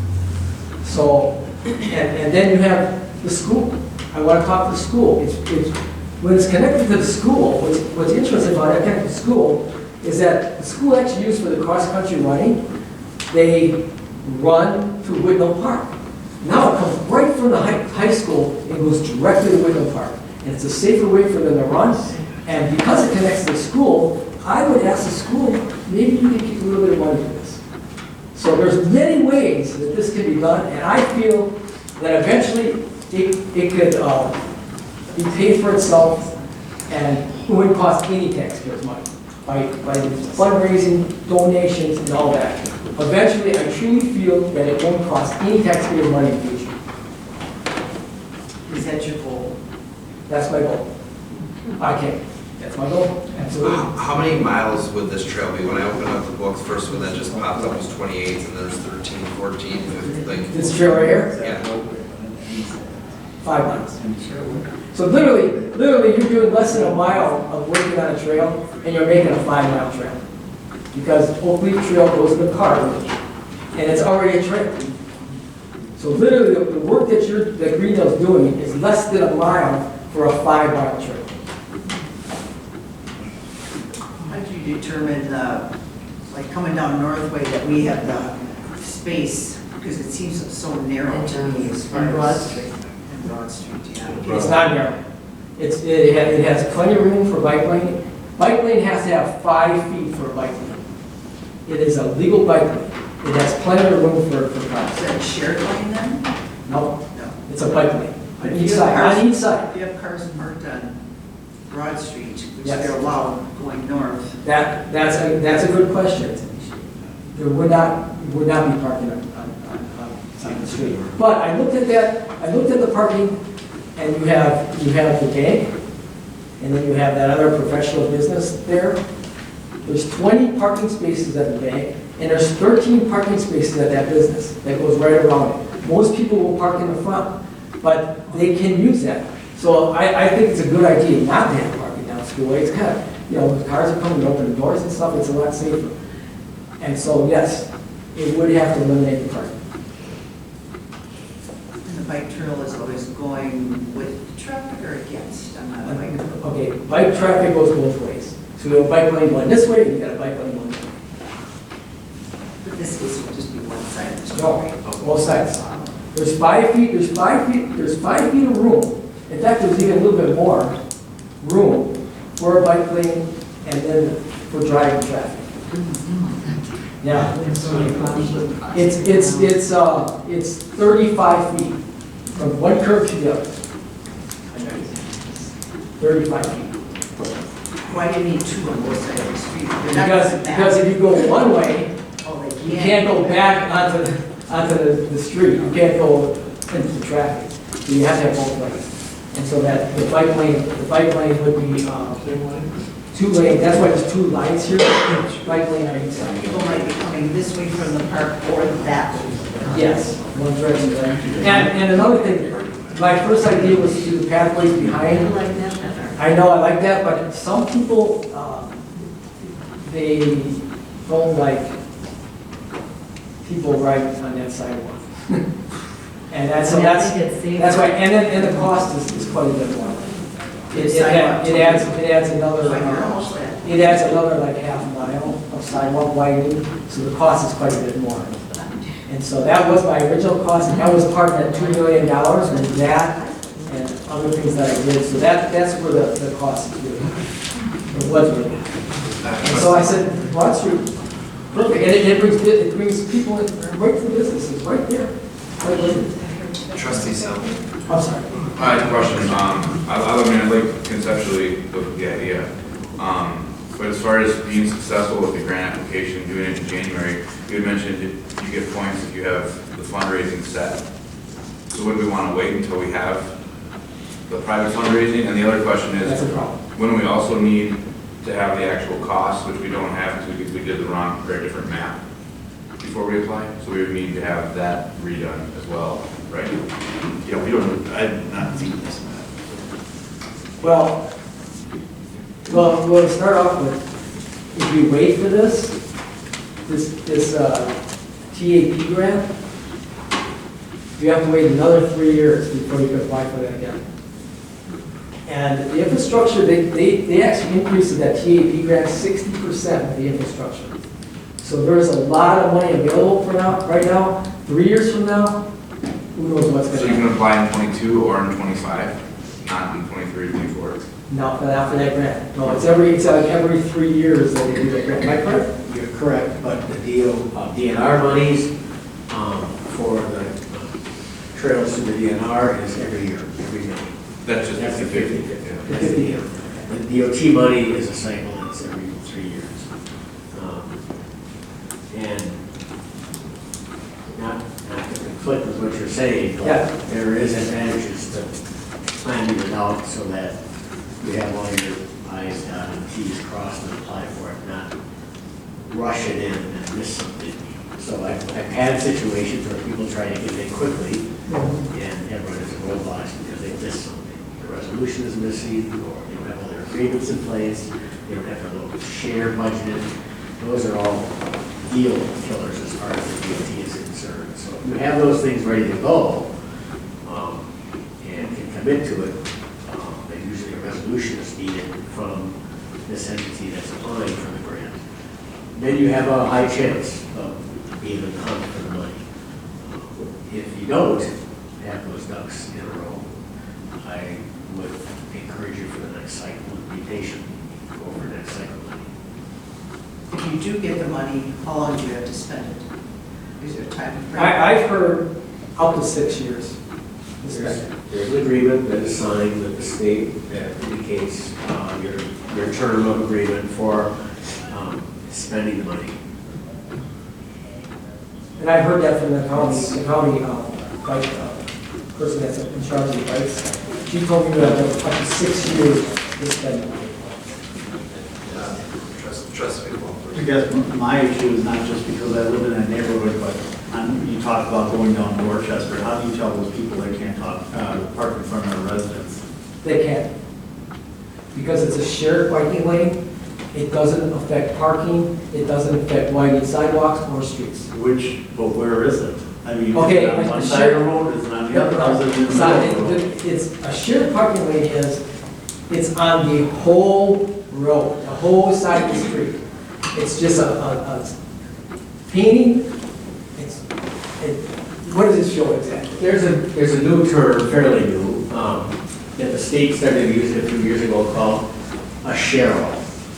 So, and then you have the school. I want to talk to the school. When it's connected to the school, what's interesting about that connected to the school is that the school actually used for the cross-country running, they run through Whitnall Park. Now it comes right from the high school and goes directly to Whitnall Park. And it's a safer way for them to run. And because it connects to the school, I would ask the school, maybe you can keep a little bit of money for this. So there's many ways that this can be done, and I feel that eventually it could be paid for itself, and it wouldn't cost any taxpayers money by fundraising, donations, and all that. Eventually, I truly feel that it won't cost any taxpayers money in the future. that your goal? That's my goal. Okay, that's my goal, absolutely. How many miles would this trail be? When I opened up the books, first one that just popped up was 28, and there's 13, 14, 15, like. This trail right here? Yeah. 5 miles. So literally, you're doing less than a mile of working on a trail, and you're making a 5-mile trail. Because Oak Leaf Trail goes in the park, and it's already a trail. So literally, the work that Greendale's doing is less than a mile for a 5-mile trail. How did you determine, like coming down Northway, that we have the space, because it seems so narrow to me as far as. Broad Street. And Broad Street, yeah. It's not narrow. It has plenty of room for bike lane. Bike lane has to have 5 feet for a bike lane. It is a legal bike lane. It has plenty of room for cars. Is that a shared lane then? No, No. it's a bike lane. But On if each you have side, cars- on each side. If you have cars parked on Broad Street, which Yes. they're allowed going north. That's a good question. There would not be parking on the street. But I looked at the parking, and you have the bank, and then you have that other professional business there. There's 20 parking spaces at the bank, and there's 13 parking spaces at that business that goes right around it. Most people will park in the front, but they can use that. So I think it's a good idea not to have parking down Schoolway. It's kind of, when cars are coming, open the doors and stuff, it's a lot safer. And so, yes, it would have to eliminate the parking. And the bike trail is always going with traffic or against? I'm not a bike. Okay, bike traffic goes both ways. So you have a bike lane going this way, and you got a bike lane going this way. But this case would just be one side of the street. No, both sides. There's 5 feet of room. In fact, there's even a little bit more room for a bike lane and then for driving traffic. Yeah. It's 35 feet from one curb to the other. 35 feet. Why do you need 2 on both sides of the street? They're not going back. Because if you go one way, Oh, they you can't go back onto the street. You can't go into the traffic. So you have to have both ways. And so that the bike lane would be 2 lanes. That's why there's 2 lines here. Bike lane on each side. People might be coming this way from the park or that way. Yes, one direction. And another thing, my first idea was to do the pathways behind. I know I like that, but some people, they don't like people riding on that sidewalk. And that's why, and the cost is quite a bit more. It adds another like half mile of sidewalk widening, so the cost is quite a bit more. And so that was my original cost, and that was part of that $2 million, and that, and other things that I did, so that's where the cost is really. It was really. And so I said, Broad Street, perfect, and it brings people in, right to the businesses, right there. Right there. Trustee Selby. I'm sorry. I have a question. I like conceptually the idea. But as far as being successful with the grant application, doing it in January, you had mentioned you get points if you have the fundraising set. So would we want to wait until we have the private fundraising? And the other question is, That's a problem. when we also need to have the actual cost, which we don't have because we did the wrong, very different map before we apply. So we would need to have that redone as well, right? Yeah, I've not seen this map. Well, we'll start off with, if we wait for this TAP grant, you have to wait another 3 years before you can apply for that again. And the infrastructure, they actually increased that TAP grant 60% of the infrastructure. So there's a lot of money available for now, right now. 3 years from now, who knows what's going to So you happen. can apply in 22 or in 25, not in 23, 24. No, not for that grant. No, it's like every 3 years that they do that grant. Am I correct? You're correct, but the DNR monies for the trails to the DNR is every year, every year. That's just That's the 50. 50. Yeah. That's the year. The DOT money is a cycle, it's every 3 years. And not to conflict with what you're saying, but Yeah. there is advantages to out so that you have all your I's dotted and T's crossed and apply for it, not rush it in and miss something. So I've had situations where people try to get in quickly and everyone is roadblocks because they missed something. The resolution is missing, or they don't have all their agreements in place, they don't have their local share budgeted. Those are all deal killers as far as the DOT is concerned. So if you have those things ready to go, and can commit to it, then usually a resolution is needed from this entity that's applying for the grant. Then you have a high chance of being in the hunt for the money. If you don't have those ducks in a row, I would encourage you for the next cycle to be patient over the next cycle. If you do get the money, how long do you have to spend it? Is there a time frame? I've heard up to 6 years. to spend it. There's an agreement that is signed with the state that indicates your term of agreement for spending the money. And I've heard that from the county bike person that's in charge of the bikes. She told me that up to 6 years to spend the money. Trust me. I guess my issue is not just because I live in that neighborhood, but you talk about going down Dorchester. How do you tell those people they can't park in front of their residence? They can't. Because it's a shared biking lane, it doesn't affect parking, it doesn't affect widening sidewalks or streets. But where is it? I mean, Okay, is it on one side of the road, is it on the other? Or is it in the middle of the road? It's a shared parking lane it's on the whole road, the whole side of the street. It's just a painting, what does it show exactly? There's a new term, fairly new, that the state started using a few years ago called a sharrow.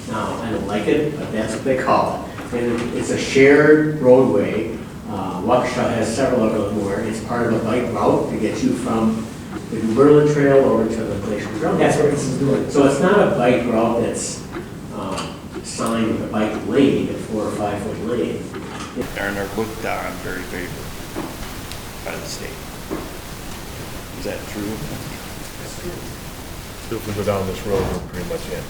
Now, I don't like it, but that's what they call it. And it's a shared roadway. Waukesha has several of them where it's part of a bike route to get you from the New Berlin Trail over to the Glacier Trail. That's what this is doing. So it's not a bike route that's signed with a bike lane, a 4 or 5 foot lane. And are looked on very favorably by the state. Is that true? So if we go down this road, we're pretty much in.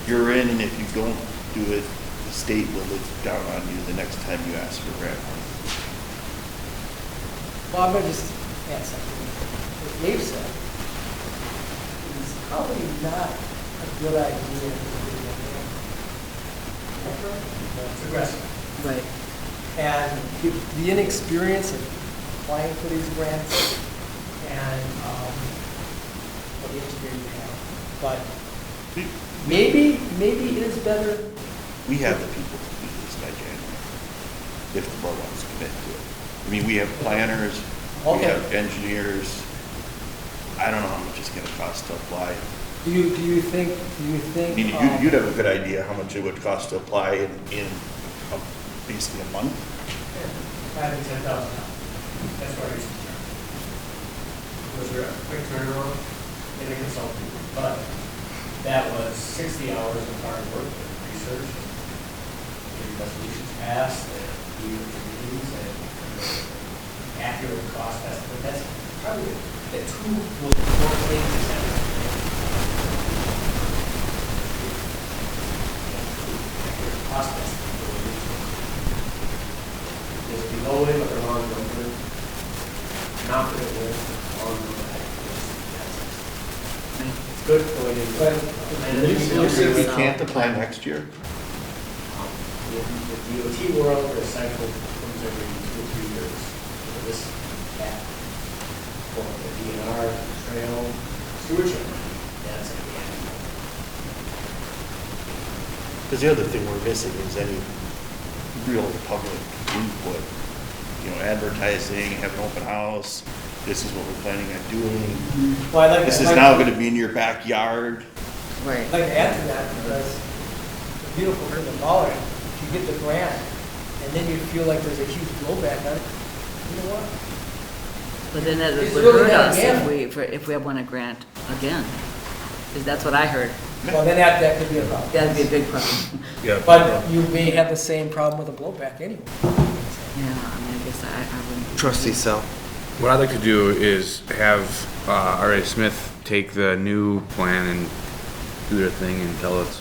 You're in, and if you don't do it, the state will look down on you the next time you ask for grant money. Well, I'm going to just add something. What Dave said is probably not a good idea. It's aggressive. Right. And the inexperience of applying for these grants and what the experience you have. But maybe it is better. We have the people to do this by January, if the board wants to commit to it. I mean, we have planners, we Okay. have engineers. I don't know how much it's gonna cost to apply. Do you think? I mean, you'd have a good idea how much it would cost to apply in basically a month. $5,000 to $10,000. That's what I used to charge. Was there a quick turnaround in a consultant? But that was 60 hours of hard work and research, getting resolutions passed, and doing reviews, and accurate cost estimate. That's probably the two most important things that accurate cost estimate. Just below it, but the wrong number. Confident with the wrong number. It's good going in. We can't apply next year? The DOT world, the cycle comes every 2 or 3 years. This gap for the DNR trail stewardship, that's at the end. Because the other thing we're missing is any real public input. You know, advertising, have an open house, this is what we're planning on doing. Well, I'd like This to- is now gonna be in your backyard. Right. I'd like to add to that because the beautiful thing about it, if you get the grant and then you feel like there's a huge blowback on it, you know what? But then that It's would really hurt not us gambling. if we won a grant again. Because that's what I heard. Well, then that could be a problem. That'd be a big problem. Yeah. But you may have the same problem with a blowback anyway. Yeah, I mean, I guess I wouldn't. Trustee Sell. What I'd like to do is have R.A. Smith take the new plan and do their thing and tell us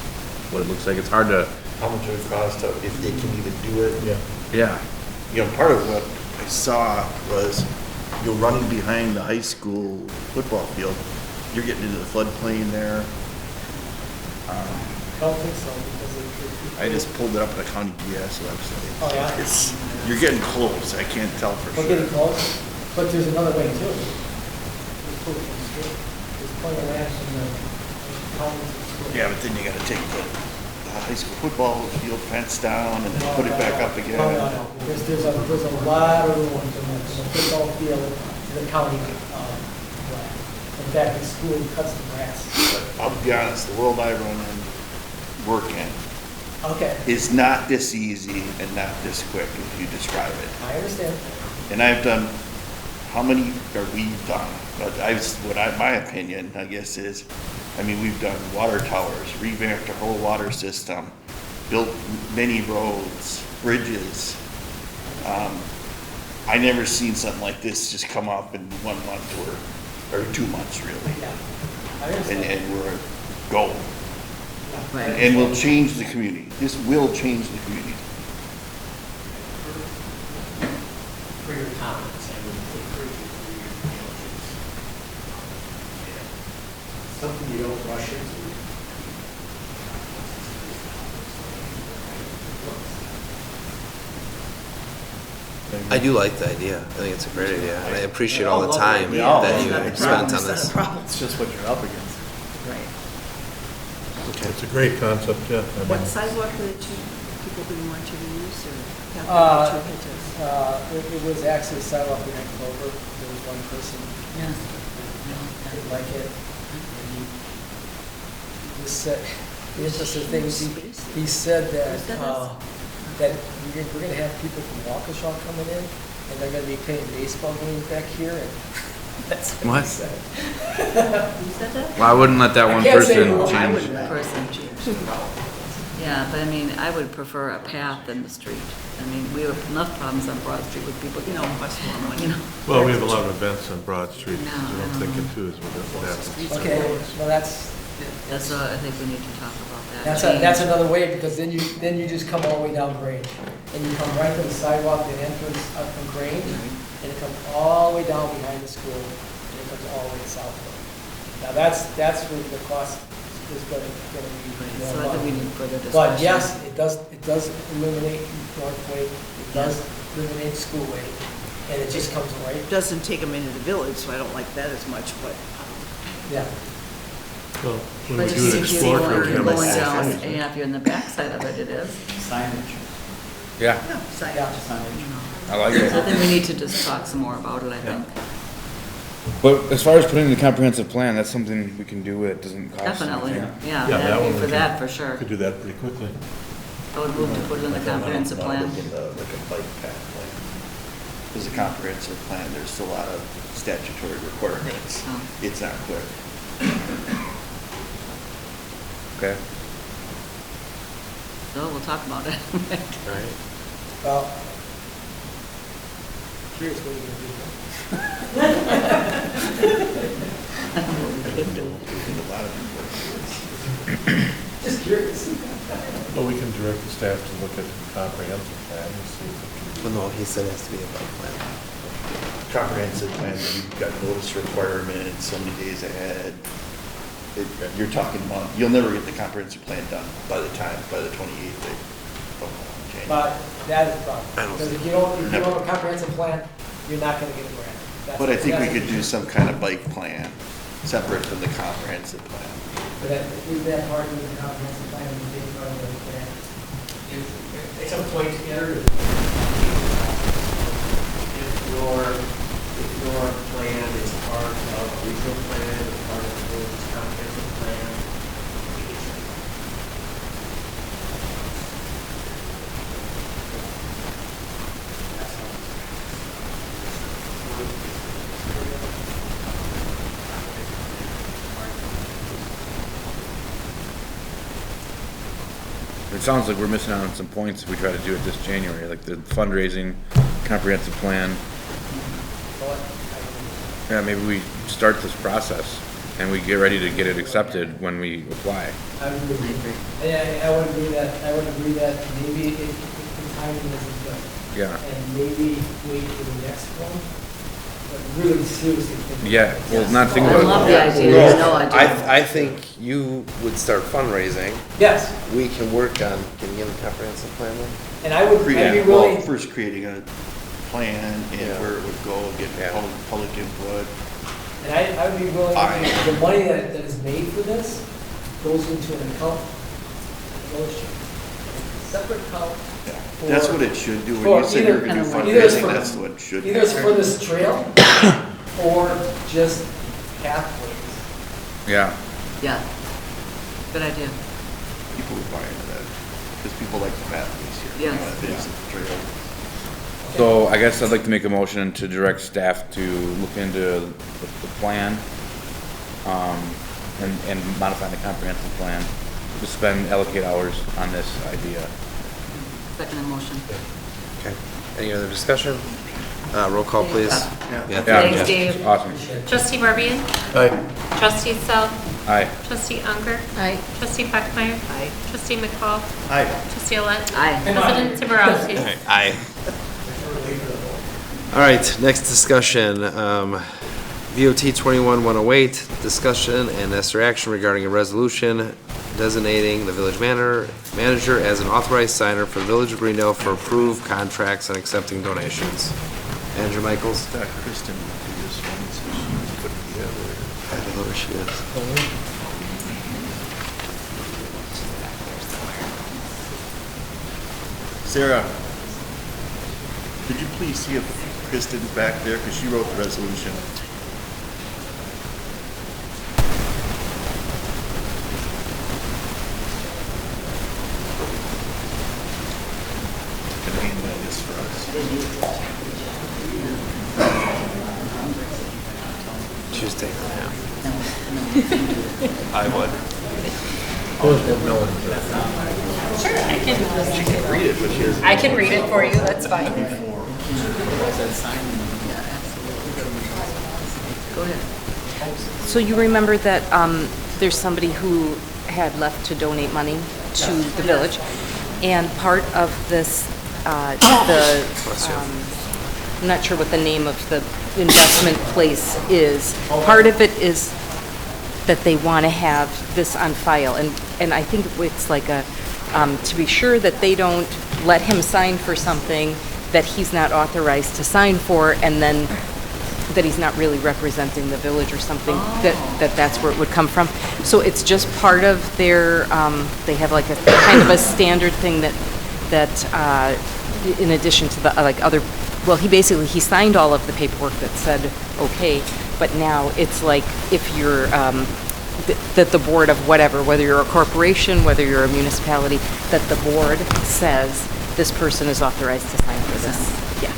what it looks like. It's hard to, How much it would cost, if they can even do it. yeah. You know, part of what I saw was, you're running behind the high school football field. You're getting into the floodplain there. Don't think so, because I just pulled it up on the county GS website. Oh, yeah? It's, you're getting close, I can't tell for we're sure. getting close, but there's another way too. There's plenty of land in the county. Yeah, but then you gotta take the high school football field fence down and then put it back up again. No. There's a lot of room from the football field to the county land. In fact, the school cuts the grass. But I'll be honest, the world I run in, work in, Okay, is not this easy and not this quick as you describe it. I understand. And I've done, how many are we done? But my opinion, I guess, is, I mean, we've done water towers, revamped our whole water system, built many roads, bridges. I never seen something like this just come up in 1 month or 2 months, really. Yeah, I understand. And we're going. And we'll change the community. This will change the community. For your comments, I would encourage you to read your diligence. Something you don't rush into. I do like the idea. I think it's a great idea. And I appreciate all the time that you spent on this. It's just what you're up against. Right. It's a great concept, yeah. What sidewalk did people didn't want you to use, or have to It was actually sidewalk behind Clover. There was one person Yeah. who didn't like it. And he just said, the interesting thing is he said that we're going to have people from Waukesha coming in, and they're going to be playing baseball games back here, and that's what he said. You said that? Well, I wouldn't let that one can't say person who. change. Yeah, but I mean, I would prefer a path than the street. I mean, we have enough problems on Broad Street with people, you know. Well, we have a lot of events on Broad Street, No, you don't think it too, is what happens. Okay, well, that's I think we need to talk about that. that's another way, because then you just come all the way down Grange, and you come right to the sidewalk, the entrance up from Grange, and it comes all the way down behind the school, and it comes all the way southward. Now, that's where the cost is going to be. So I think we need further discussion. But yes, it does eliminate North Way, it does eliminate School Way, and it just comes right. It doesn't take them into the village, so I don't like that as much, but. Yeah. Well, when But we you do an see if you're explore going program. down, yeah, if you're in the backside of it, it is. Signage. Yeah, Signage. I like it. So I think we need to just talk some more about it, I think. But as far as putting in the comprehensive plan, that's something we can do. It doesn't cost Definitely, anything. yeah, Yeah, that that'd one be we for can- that, for sure. Could do that pretty quickly. I would move to put it in the comprehensive plan. Like a bike path plan. There's a comprehensive plan, there's a lot of statutory requirements. Oh. It's not quick. Okay. So we'll talk about it. Right. Well, curious what you're going to do. A lot of people. Just curious. Well, we can direct the staff to look at the comprehensive plan and see if it Well, no, he said it has to be a bike plan. Comprehensive plan, you've got notice requirements, so many days ahead. You're talking about, you'll never get the comprehensive plan done by the 28th of January. But that is the I problem, don't because if see you don't have a comprehensive plan, you're not going to get a grant. But I think we could do some kind of bike plan, separate from the comprehensive plan. But is that part of the comprehensive plan, the big part of the grant? It's a point here. If your plan is part of a regional plan, part of the village comprehensive plan, It sounds like we're missing out on some points if we try to do it this January, like the fundraising, comprehensive plan. Yeah, maybe we start this process. and we get ready to get it accepted when we apply. I would agree. I would agree that maybe if the timing isn't good. Yeah. And maybe wait for the next one, but really seriously think. Yeah, well, not think I about it. love the idea, there's no idea. I think you would start fundraising. Yes, We can work on getting in the comprehensive plan then. and I'd be Well, willing, first creating a plan and where it would go, get public input. and I would be willing, the money that is made for this goes into an account. Separate account. That's what it should do. for When you said you were either- gonna do either it's fundraising, for- that's what should Either it's for happen. this trail or just pathways. Yeah. Yeah, good idea. People would buy into that, because people like the pathways here. Yes. Things that the trail. So I guess I'd like to make a motion to direct staff to look into the plan, and modify the comprehensive plan, to allocate hours on this idea. Second motion. Okay. Any other discussion? Roll call, please. Yeah. Thanks, Dave. Awesome. Trustee Barbian? Aye. Trustee Sel? Aye. Trustee Unger? Aye. Trustee Peckmeyer? Aye. Trustee McFall? Aye. Trustee Alette? Aye. President Zaborowski? Aye. All right, next discussion. VOT 21-108, discussion and necessary action regarding a resolution designating the village manager as an authorized signer for the Village of Greendale for approved contracts and accepting donations. Andrew Michaels? Kristen would do this one, so she put it together. I don't know where she is. Sarah, could you please see if Kristen's back there, because she wrote the resolution. Can handle this for us. Tuesday. I would. Sure, She can read it, but she doesn't. I can read it for you, that's fine. Go ahead. So you remember that there's somebody who had left to donate money to the village, and part of this, I'm not sure what the name of the investment place is. Part of it is that they want to have this on file, and I think it's like a, to be sure that they don't let him sign for something that he's not authorized to sign for, and then that he's not really representing the village or something, that's where it would come from. So it's just part of their, they have like a kind of a standard thing that in addition to the, like other, well, he signed all of the paperwork that said, okay, but now it's like if you're, that the board of whatever, whether you're a corporation, whether you're a municipality, that the board says this person is authorized to sign for this. Yeah.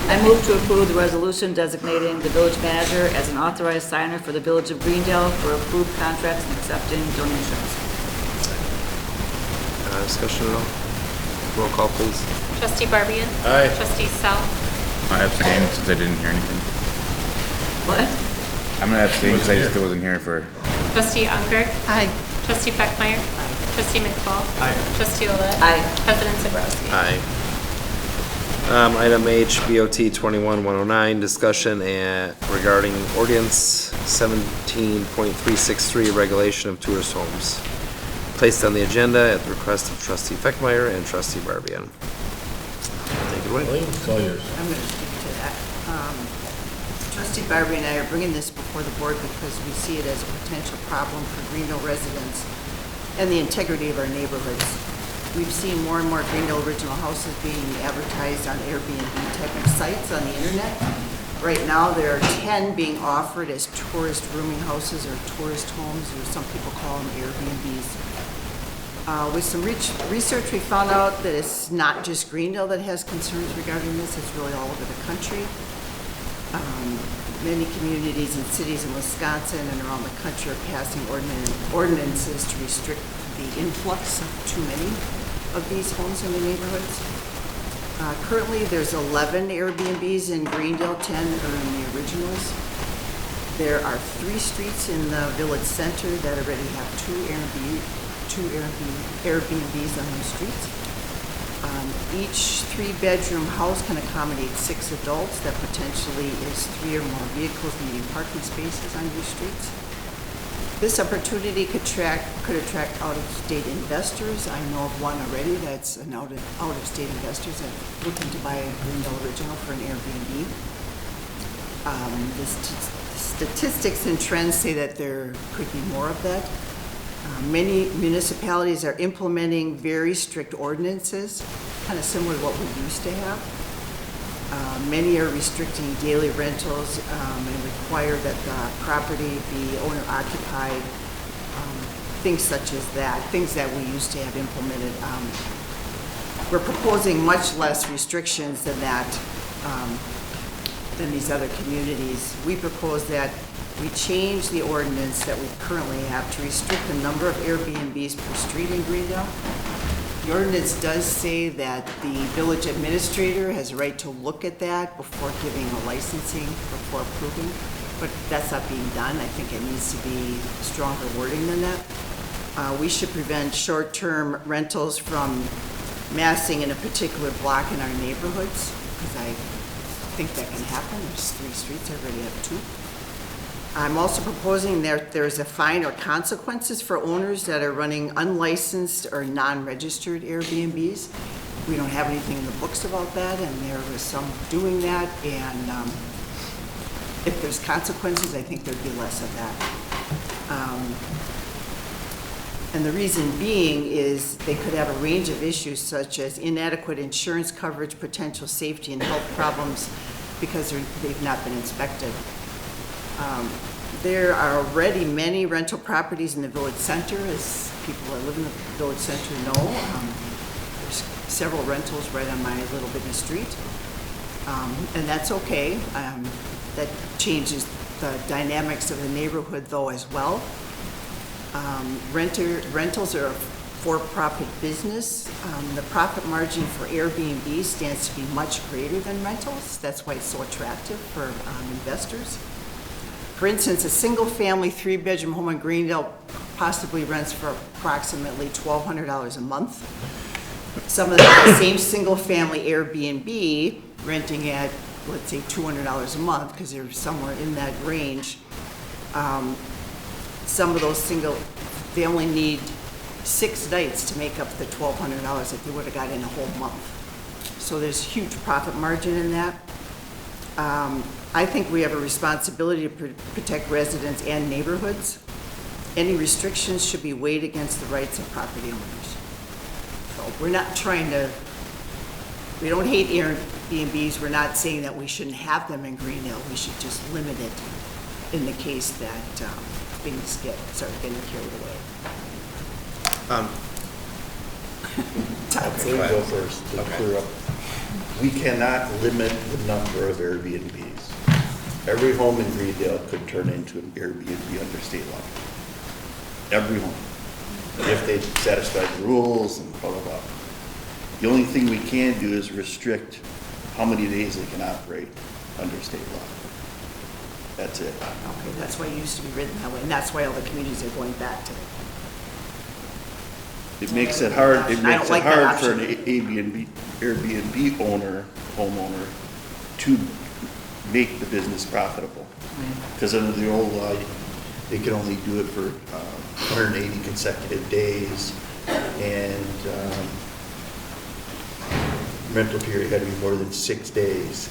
I move to approve the resolution designating the village manager as an authorized signer for the Village of Greendale for approved contracts and accepting donations. Discussion at all? Roll call, please. Trustee Barbian? Aye. Trustee Sel? I abstained since I didn't hear anything. What? I'm gonna abstain because I just wasn't here for. Trustee Unger? Aye. Trustee Peckmeyer? Trustee McFall? Aye. Trustee Alette? Aye. President Zaborowski? Aye. Item H, BOT 21-109, discussion regarding ordinance 17.363, regulation of tourist homes. Placed on the agenda at the request of Trustee Feckmeyer and Trustee Barbian. Take it away. It's all yours. I'm going to speak to that. Trustee Barbie and I are bringing this before the board because we see it as a potential problem for Greendale residents and the integrity of our neighborhoods. We've seen more and more Greendale original houses being advertised on Airbnb type of sites on the internet. Right now, there are 10 being offered as tourist rooming houses or tourist homes, or some people call them Airbnbs. With some research, we found out that it's not just Greendale that has concerns regarding this, it's really all over the country. Many communities and cities in Wisconsin and around the country are passing ordinances to restrict the influx of too many of these homes in the neighborhoods. Currently, there's 11 Airbnbs in Greendale, 10 are in the originals. There are 3 streets in the village center that already have two Airbnbs on those streets. Each 3-bedroom house can accommodate 6 adults. That potentially is 3 or more vehicles needing parking spaces on these streets. This opportunity could attract out-of-state investors. I know of one already that's an out-of-state investor that's looking to buy a Greendale Original for an Airbnb. The statistics and trends say that there could be more of that. Many municipalities are implementing very strict ordinances, kind of similar to what we used to have. Many are restricting daily rentals and require that the property be owner-occupied, things such as that, things that we used to have implemented. We're proposing much less restrictions than that, than these other communities. We propose that we change the ordinance that we currently have to restrict the number of Airbnbs per street in Greendale. The ordinance does say that the village administrator has a right to look at that before giving a licensing, before approving, but that's not being done. I think it needs to be stronger wording than that. We should prevent short-term rentals from massing in a particular block in our neighborhoods, because I think that can happen. There's 3 streets, I already have 2. I'm also proposing there's a fine or consequences for owners that are running unlicensed or non-registered Airbnbs. We don't have anything in the books about that, and there was some doing that, and if there's consequences, I think there'd be less of that. And the reason being is they could have a range of issues such as inadequate insurance coverage, potential safety and health problems because they've not been inspected. There are already many rental properties in the village center, as people that live in the village center know. There's several rentals right on my little bitty street, and that's okay. That changes the dynamics of the neighborhood though as well. Rentals are a for-profit business. The profit margin for Airbnb stands to be much greater than rentals. That's why it's so attractive for investors. For instance, a single-family 3-bedroom home in Greendale possibly rents for approximately $1,200 a month. Some of the same single-family Airbnb renting at, let's say, $200 a month, because they're somewhere in that range. Some of those they only need 6 nights to make up the $1,200 that they would have got in a whole month. So there's huge profit margin in that. I think we have a responsibility to protect residents and neighborhoods. Any restrictions should be weighed against the rights of property owners. So we're not we don't hate Airbnbs. We're not saying that we shouldn't have them in Greendale. We should just limit it in the case that things start getting carried away. Okay, go first to clear up. We cannot limit the number of Airbnbs. Every home in Greendale could turn into an Airbnb under state law. Every home, if they satisfy the rules and blah, blah, blah. The only thing we can do is restrict how many days they can operate under state law. That's it. Okay, that's why it used to be written that way, and that's why all the communities are going back to it. It makes it hard. It I makes don't like it that hard for an option. Airbnb homeowner, to make the business profitable. Because under the old law, they can only do it for 180 consecutive days, and rental period had to be more than 6 days.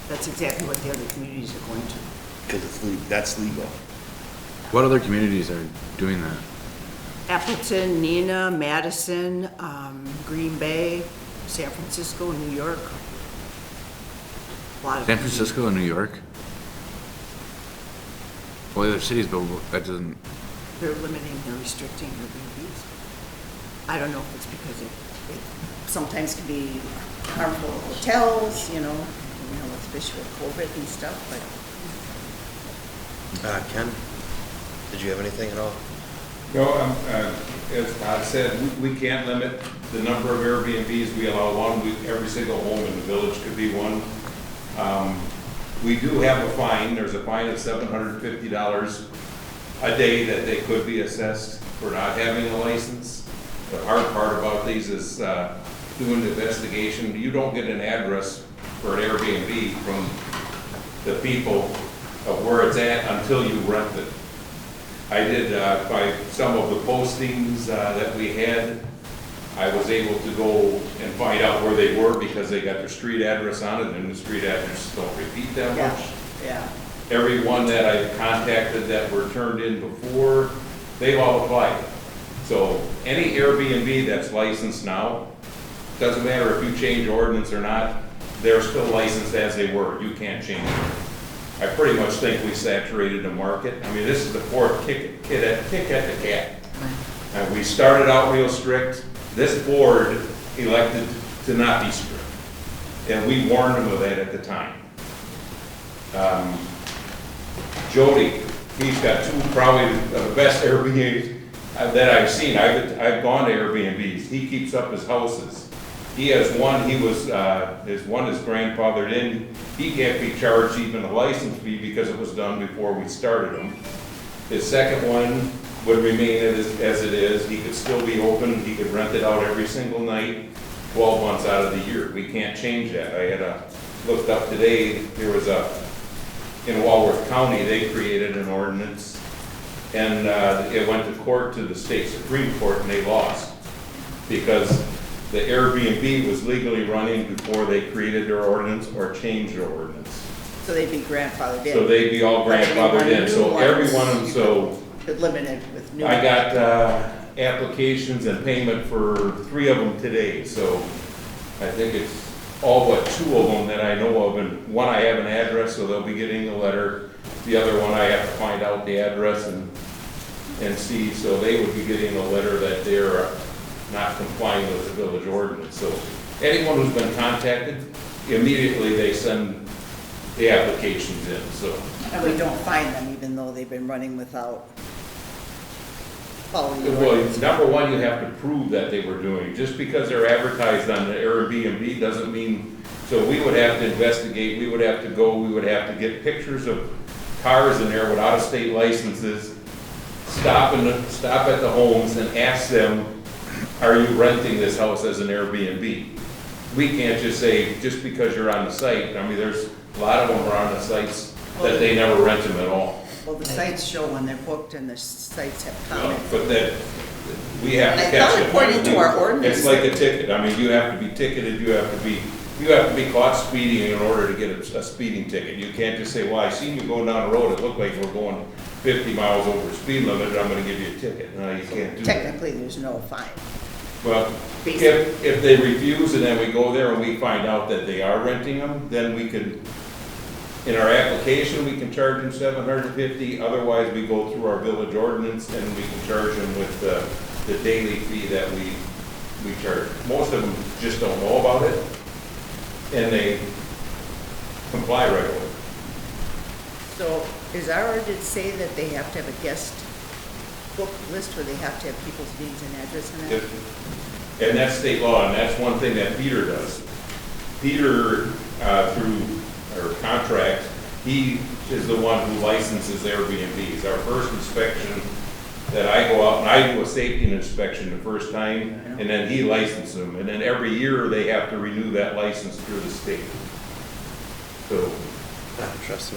That's exactly what the other communities are going to. Because that's legal. What other communities are doing that? Appleton, Neenah, Madison, Green Bay, San Francisco, New York. A lot of San Francisco and New York? Well, other cities, but that doesn't... They're restricting Airbnbs. I don't know if it's because it sometimes can be harmful to hotels, especially with COVID and stuff, but. Ken, did you have anything at all? No, as Todd said, we can't limit the number of Airbnbs. We allow one. Every single home in the village could be one. We do have a fine. There's a fine of $750 a day that they could be assessed for not having a license. The hard part about these is doing the investigation. You don't get an address for an Airbnb from the people of where it's at until you rent it. I did, by some of the postings that we had, I was able to go and find out where they were because they got their street address on it, and the street addresses don't repeat that much. Yeah. Every one that I contacted that were turned in before, they've all applied. So any Airbnb that's licensed now, doesn't matter if you change ordinance or not, they're still licensed as they were. You can't change them. I pretty much think we saturated the market. I mean, this is the fourth kick at the cat. And we started out real strict. This board elected to not be strict. And we warned them of that at the time. Jody, he's got two probably the best Airbnbs that I've seen. I've gone to Airbnbs. He keeps up his houses. He has one, his one is grandfathered in. He can't be charged even a license fee because it was done before we started him. His second one would remain as it is. He could still be open. He could rent it out every single night, 12 months out of the year. We can't change that. I had looked up today, there was in Walworth County, they created an ordinance, and it went to court, to the state Supreme Court, and they lost because the Airbnb was legally running before they created their ordinance or changed their ordinance. So they'd be grandfathered in. So they'd be all grandfathered in. So every one of them, so Could limit it with new. I got applications and payment for 3 of them today. So I think it's all but 2 of them that I know of, and one I have an address, so they'll be getting the letter. The other one I have to find out the address and see, so they would be getting a letter that they're not complying with the village ordinance. So anyone who's been contacted, immediately they send the applications in, so. And we don't fine them even though they've been running without following the Well, ordinance. number one, you have to prove that they were doing it. Just because they're advertised on the Airbnb doesn't mean, so we would have to investigate, we would have to go, we would have to get pictures of cars in there with out-of-state licenses, stop at the homes and ask them, are you renting this house as an Airbnb? We can't just say, just because you're on the site, I mean, there's a lot of them are on the sites that they never rent them at all. Well, the sites show when they're booked and the sites have commented. But that, we have to I catch thought it. according to our ordinance- It's like a ticket. I mean, you have to be ticketed, you have to be caught speeding in order to get a speeding ticket. You can't just say, well, I seen you going down the road, it looked like we're going 50 miles over the speed limit, and I'm gonna give you a ticket. No, you can't do that. Technically, there's no fine. Well, if they refuse and then we go there and we find out that they are renting them, then we could, in our application, we can charge them $750. Otherwise, we go through our village ordinance and we can charge them with the daily fee that we charge. Most of them just don't know about it, and they comply right away. So is our ordinance say that they have to have a guest book list where they have to have people's names and address in it? And that's state law, and that's one thing that Peter does. Peter, through our contract, he is the one who licenses Airbnbs. Our first inspection that I go out, and I do a safety inspection the first time, and then he licenses them. And then every year, they have to renew that license through the state. So. Trustee.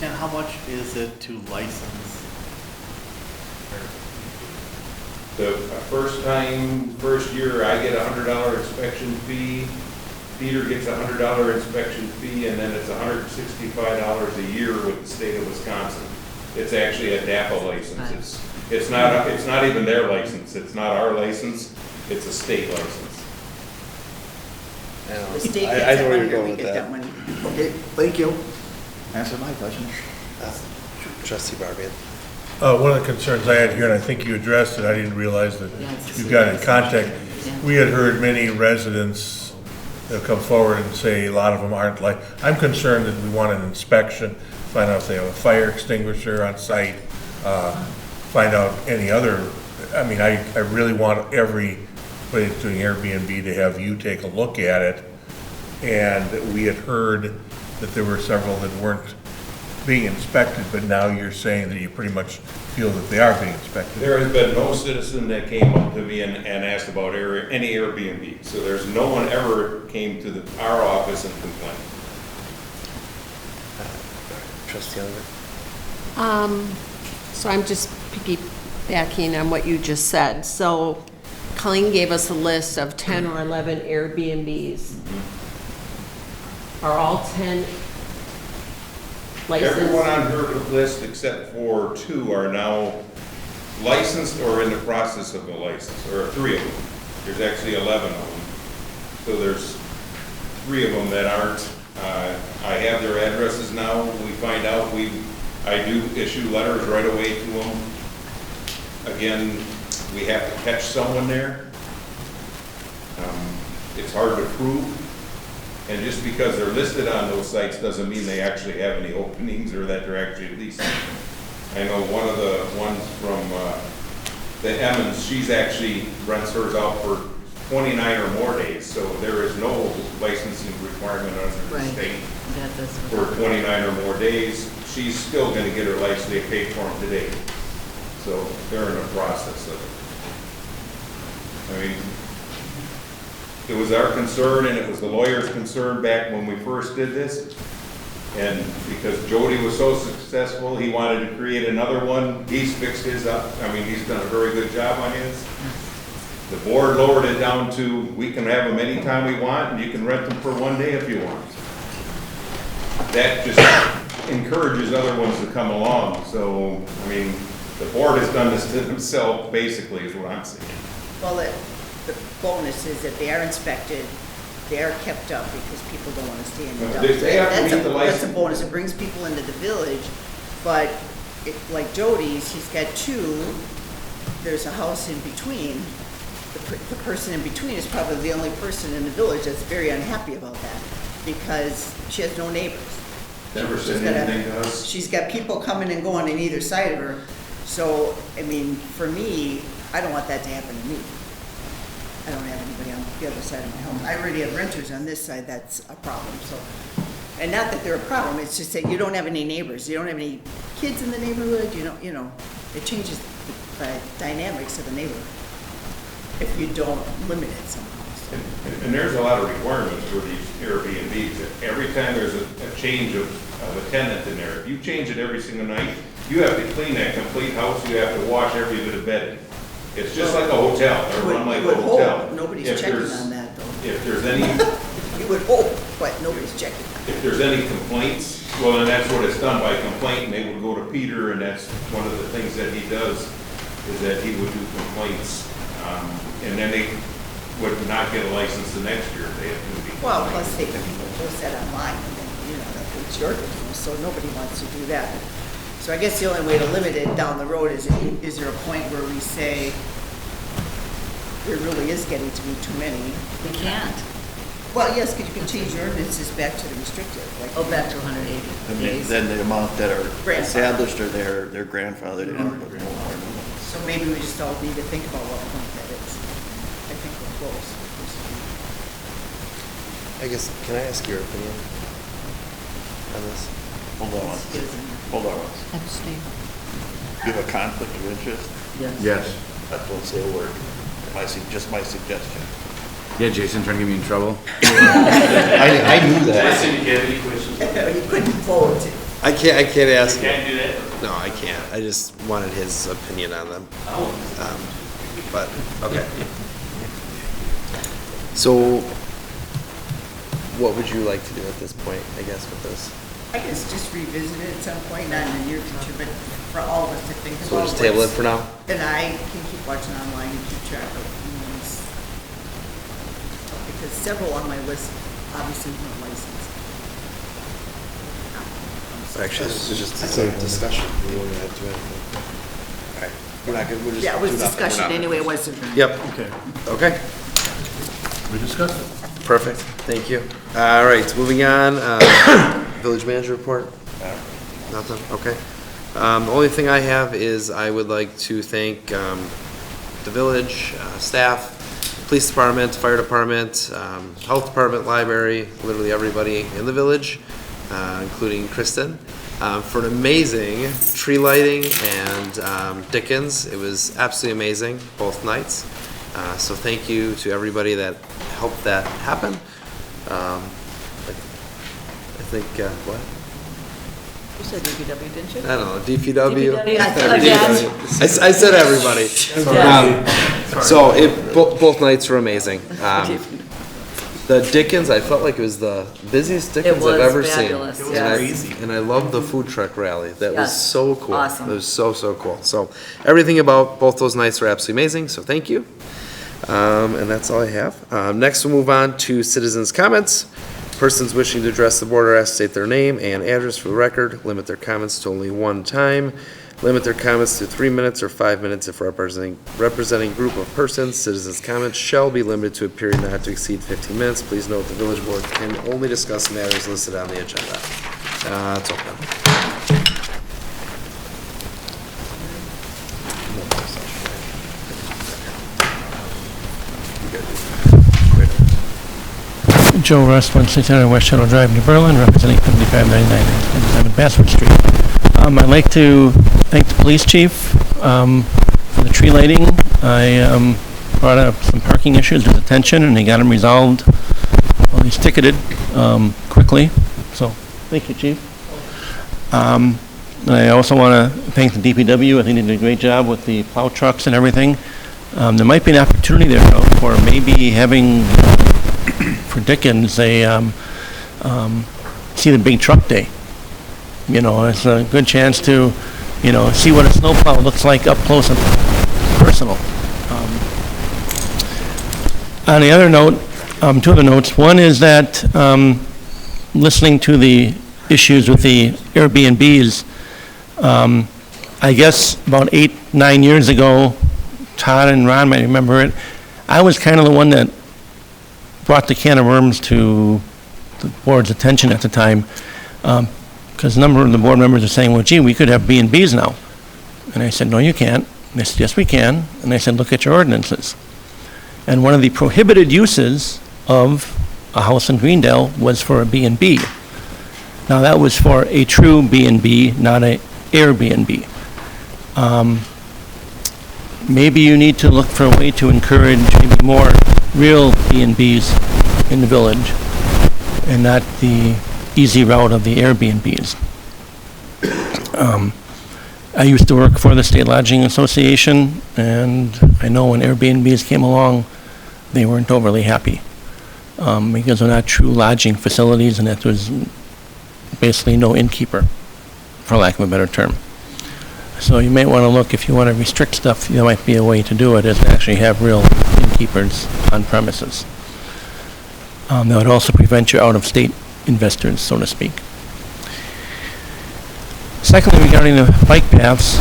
And how much is it to license? The first year, I get a $100 inspection fee. Peter gets a $100 inspection fee, and then it's $165 a year with the state of Wisconsin. It's actually a DAPA license. It's not even their license. It's not our license. It's a state license. The state gets that money or we get that money? Okay, thank you. Answer my question. Trustee Barbian. One of the concerns I had here, and I think you addressed it, I didn't realize that you got in contact. We had heard many residents that come forward and say a lot of them aren't like, I'm concerned that we want an inspection, find out if they have a fire extinguisher on site, find out any other, I mean, I really want everybody that's doing Airbnb to have you take a look at it. And we had heard that there were several that weren't being inspected, but now you're saying that you pretty much feel that they are being inspected. There has been no citizen that came up to me and asked about any Airbnb. So there's no one ever came to our office and complained. Trustee Young. So I'm just piggybacking on what you just said. So Colleen gave us a list of 10 or 11 Airbnbs. Are all 10 licensed? Everyone on her list except for 2 are now licensed or in the process of a license, or 3 of them. There's actually 11 of them. So there's 3 of them that aren't. I have their addresses now. We find out, I do issue letters right away to them. Again, we have to catch someone there. It's hard to prove. And just because they're listed on those sites doesn't mean they actually have any openings or that they're actually leasing. I know one of the ones from the Emmons, she's actually rents hers out for 29 or more days, so there is no licensing requirement under the state for 29 or more days. She's still going to get her license, they paid for them today. So they're in the process of it. I mean, it was our concern and it was the lawyer's concern back when we first did this. And because Jody was so successful, he wanted to create another one. He's fixed his up. I mean, he's done a very good job on his. The board lowered it down to, we can have them anytime we want and you can rent them for 1 day if you want. That just encourages other ones to come along. So, I mean, the board has done this to themselves, basically, is what I'm saying. Well, the bonus is that they are inspected, they are kept up because people don't want to stay in the No, dumps. they have to meet the That's license. a bonus, it brings people into the village, but like Jody's, he's got 2, there's a house in between. The person in between is probably the only person in the village that's very unhappy about that because she has no neighbors. Never said anything to us. She's got people coming and going on either side of her. So, I mean, for me, I don't want that to happen to me. I don't have anybody on the other side of my home. I already have renters on this side, that's a problem, so. And not that they're a problem, it's just that you don't have any neighbors, you don't have any kids in the neighborhood, you know, it changes the dynamics of the neighborhood if you don't limit it somehow. And there's a lot of requirements for these Airbnbs. Every time there's a change of a tenant in there, if you change it every single night, you have to clean that complete house, you have to wash every bit of bedding. It's just like a hotel, they're run like a hotel. Nobody's If checking there's- on that, though. If there's any, You would hope, but nobody's checking. if there's any complaints, well, then that's what it's done by complaint, and they would go to Peter, and that's one of the things that he does, is that he would do complaints, and then they would not get a license the next year if they had to be. Well, plus they people post that online, and then, it's your business, so nobody wants to do that. So I guess the only way to limit it down the road is there a point where we say, there really is getting to be too many? We can't. Well, yes, because you can change your ordinances back to the restrictive. Oh, back to 180 days. Then the amount that are Grandfathered. established are their grandfathered in. but no more. So maybe we just all need to think about what point that is. I think we're close. I guess, can I ask your opinion on this? Hold on. Hold on. Abstain. You have a conflict of interest? Yes. I won't say a word. Just my suggestion. Yeah, Jason trying to get me in trouble. I knew that. You couldn't vote. I can't ask. You can't do that? No, I can't. I just wanted his opinion on them. But, okay. So, what would you like to do at this point, I guess, with this? I guess just revisit it at some point, not in the near future, but for all of us to think about. So we'll just table it for now? Then I can keep watching online and keep track of things. Because several on my list obviously weren't licensed. Actually, this is just a discussion. We won't have to do anything. All right. We're not good. We're just. Yeah, it was do nothing. We're discussion not- anyway, it wasn't. Yep. Okay. Okay. We discussed it. Perfect. Thank you. All right, moving on. Village manager report? Nothing? Okay. The only thing I have is I would like to thank the village, staff, police department, fire department, health department, library, literally everybody in the village. including Kristen, for an amazing tree lighting and Dickens. It was absolutely amazing, both nights. So thank you to everybody that helped that happen. I think, what? You said DPW, didn't you? I don't know, DPW. DPW. I said everybody. So both nights were amazing. The Dickens, I felt like it was the busiest Dickens It was I've ever fabulous, seen. yes. And I loved the food truck rally. That was Yes. so cool. Awesome. It was so cool. So everything about both those nights were absolutely amazing, so thank you. And that's all I have. Next, we'll move on to citizens' comments. Persons wishing to address the board are asked to state their name and address for the record. Limit their comments to only one time. Limit their comments to 3 minutes or 5 minutes if representing a group of persons. Citizens' comments shall be limited to a period not to exceed 15 minutes. Please note the village board can only discuss matters listed on the agenda. It's open. Joe Russ, 169 West Shuttle Drive, New Berlin, representing 5599 Bassford Street. I'd like to thank the police chief for the tree lighting. I brought up some parking issues to his attention, and he got them resolved. Well, he's ticketed quickly, so thank you, chief. I also want to thank the DPW. I think they did a great job with the plow trucks and everything. There might be an opportunity there, though, for maybe having for Dickens, they see the big truck day. You know, it's a good chance to, see what a snowplow looks like up close and personal. On the other note, two other notes. One is that listening to the issues with the Airbnbs, I guess about 8-9 years ago, Todd and Ron might remember it, I was kind of the one that brought the can of worms to the board's attention at the time, because a number of the board members are saying, well, gee, we could have B&Bs now. And I said, no, you can't. And they said, yes, we can. And I said, look at your ordinances. And one of the prohibited uses of a house in Greendale was for a B&B. Now, that was for a true B&B, not an Airbnb. Maybe you need to look for a way to encourage maybe more real B&Bs in the village and not the easy route of the Airbnbs. I used to work for the State Lodging Association, and I know when Airbnbs came along, they weren't overly happy because they're not true lodging facilities, and that there's basically no innkeeper, for lack of a better term. So you may want to look, if you want to restrict stuff, there might be a way to do it, is to actually have real innkeepers on premises. That would also prevent your out-of-state investors, so to speak. Secondly, regarding the bike paths,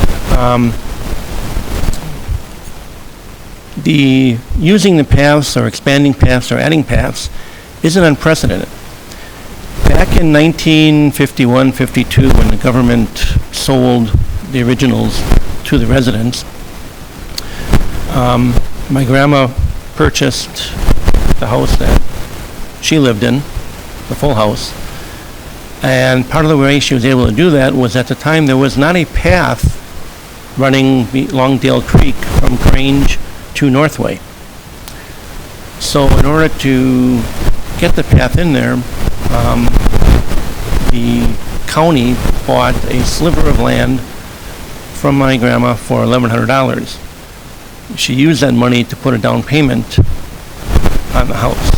using the paths or expanding paths or adding paths isn't unprecedented. Back in 1951-52, when the government sold the originals to the residents, my grandma purchased the house that she lived in, the full house, and part of the way she was able to do that was at the time there was not a path running Longdale Creek from Grange to Northway. So in order to get the path in there, the county bought a sliver of land from my grandma for $1,100. She used that money to put a down payment on the house.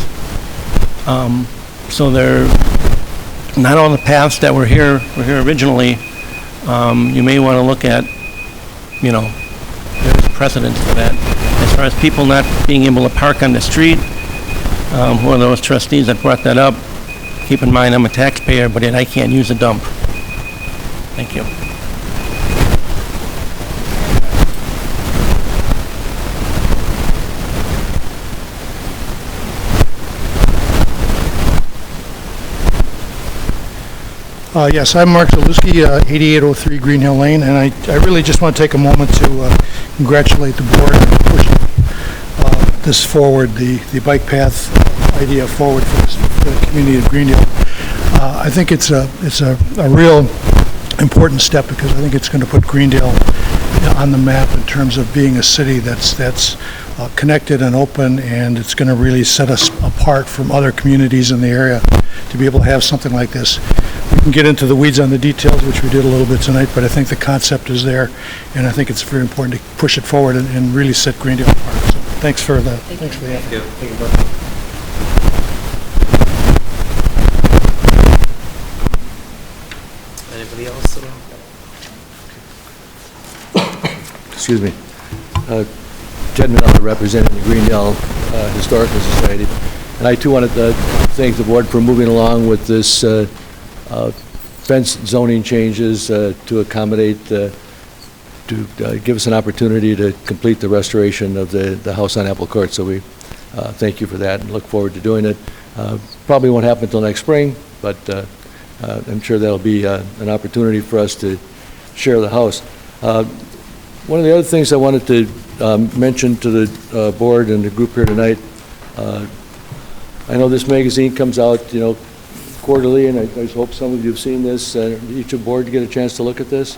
So not all the paths that were here originally. You may want to look at, there's precedence for that. As far as people not being able to park on the street, one of those trustees that brought that up, keep in mind I'm a taxpayer, but yet I can't use a dump. Thank you. Yes, I'm Mark Zaluski, 8803 Green Hill Lane, and I really just want to take a moment to congratulate the board on pushing this forward, the bike path idea forward for the community of Green Hill. I think it's a real important step because I think it's going to put Greendale on the map in terms of being a city that's connected and open, and it's going to really set us apart from other communities in the area to be able to have something like this. We can get into the weeds on the details, which we did a little bit tonight, but I think the concept is there, and I think it's very important to push it forward and really set Greendale apart. So thanks for the effort. Thank you. Thank you, Brian. Anybody else at all? Excuse me. Ted Minella, representing the Greendale Historical Society. And I too wanted to thank the board for moving along with this fence zoning changes to accommodate, to give us an opportunity to complete the restoration of the house on Apple Court. So we thank you for that and look forward to doing it. Probably won't happen until next spring, but I'm sure that'll be an opportunity for us to share the house. One of the other things I wanted to mention to the board and the group here tonight, I know this magazine comes out, quarterly, and I hope some of you have seen this. Each of board get a chance to look at this.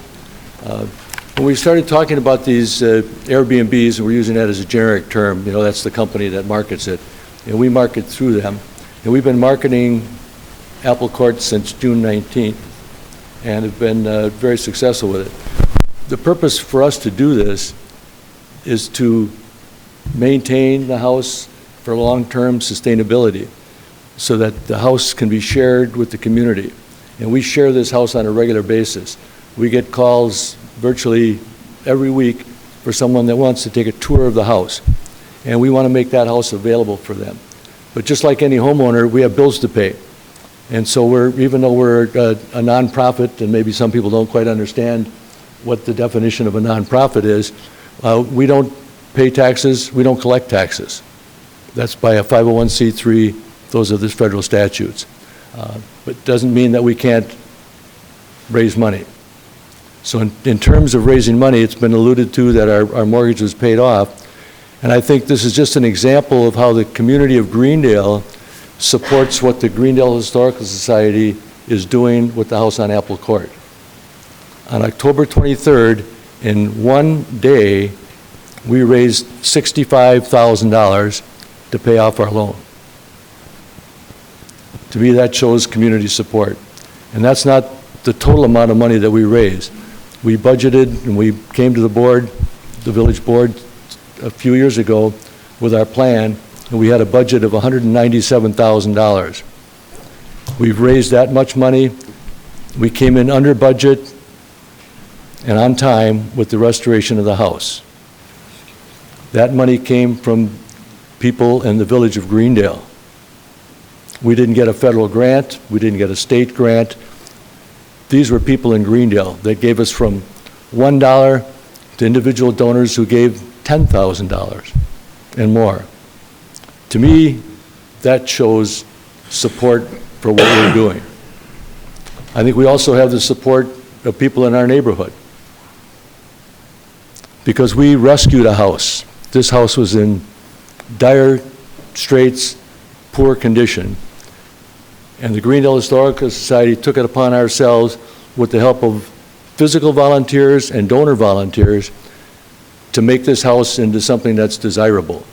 When we started talking about these Airbnbs, and we're using that as a generic term, that's the company that markets it, and we market through them. And we've been marketing Apple Court since June 19th, and have been very successful with it. The purpose for us to do this is to maintain the house for long-term sustainability so that the house can be shared with the community. And we share this house on a regular basis. We get calls virtually every week for someone that wants to take a tour of the house. And we want to make that house available for them. But just like any homeowner, we have bills to pay. And so even though we're a nonprofit, and maybe some people don't quite understand what the definition of a nonprofit is, we don't pay taxes, we don't collect taxes. That's by a 501c3, those are the federal statutes. But it doesn't mean that we can't raise money. So in terms of raising money, it's been alluded to that our mortgage was paid off. And I think this is just an example of how the community of Greendale supports what the Greendale Historical Society is doing with the house on Apple Court. On October 23rd, in one day, we raised $65,000 to pay off our loan. To me, that shows community support. And that's not the total amount of money that we raised. We budgeted and we came to the board, the village board, a few years ago with our plan, and we had a budget of $197,000. We've raised that much money. We came in under budget and on time with the restoration of the house. That money came from people in the village of Greendale. We didn't get a federal grant. We didn't get a state grant. These were people in Greendale that gave us from $1 to individual donors who gave $10,000 and more. To me, that shows support for what we're doing. I think we also have the support of people in our neighborhood, because we rescued a house. This house was in dire straits, poor condition, and the Greendale Historical Society took it upon ourselves with the help of physical volunteers and donor volunteers to make this house into something that's desirable.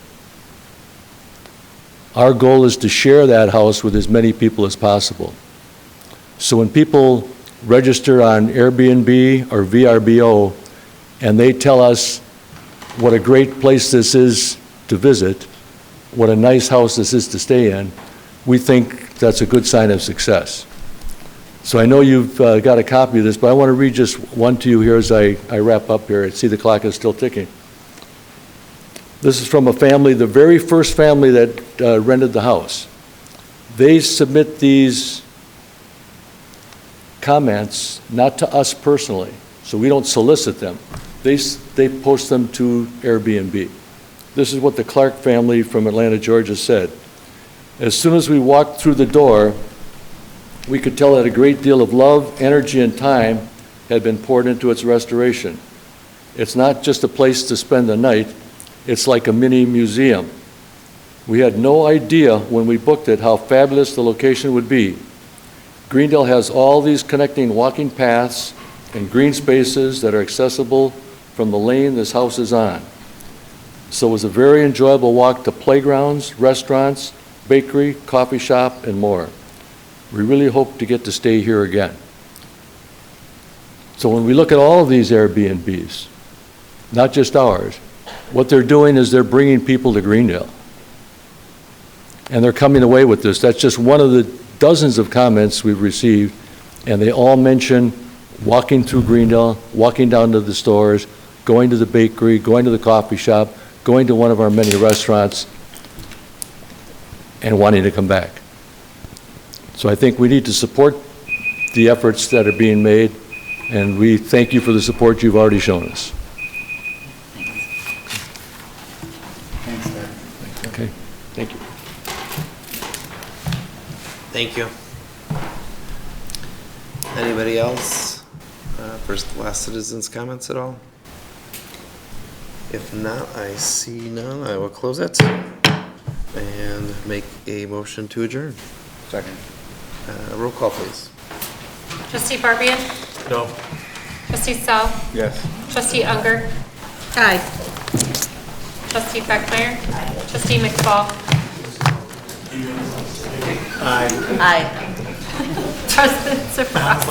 Our goal is to share that house with as many people as possible. So when people register on Airbnb or VRBO and they tell us what a great place this is to visit, what a nice house this is to stay in, we think that's a good sign of success. So I know you've got a copy of this, but I want to read just one to you here as I wrap up here. I see the clock is still ticking. This is from a family, the very first family that rented the house. They submit these comments not to us personally, so we don't solicit them. They post them to Airbnb. This is what the Clark family from Atlanta, Georgia said. As soon as we walked through the door, we could tell that a great deal of love, energy, and time had been poured into its restoration. It's not just a place to spend the night, it's like a mini museum. We had no idea when we booked it how fabulous the location would be. Greendale has all these connecting walking paths and green spaces that are accessible from the lane this house is on. So it was a very enjoyable walk to playgrounds, restaurants, bakery, coffee shop, and more. We really hope to get to stay here again. So when we look at all of these Airbnbs, not just ours, what they're doing is they're bringing people to Greendale. And they're coming away with this. That's just one of the dozens of comments we've received, and they all mention walking through Greendale, walking down to the stores, going to the bakery, going to the coffee shop, going to one of our many restaurants, and wanting to come back. So I think we need to support the efforts that are being made, and we thank you for the support you've already shown us. Thanks, Dad. Okay, thank you. Thank you. Anybody else? First, last citizens' comments at all? If not, I see none. I will close it and make a motion to adjourn. Second. Roll call, please. Trustee Barbian? No. Trustee Sell? Yes. Trustee Unger? Aye. Trustee Beckmeyer? Trustee McFall? Aye. President Surprise.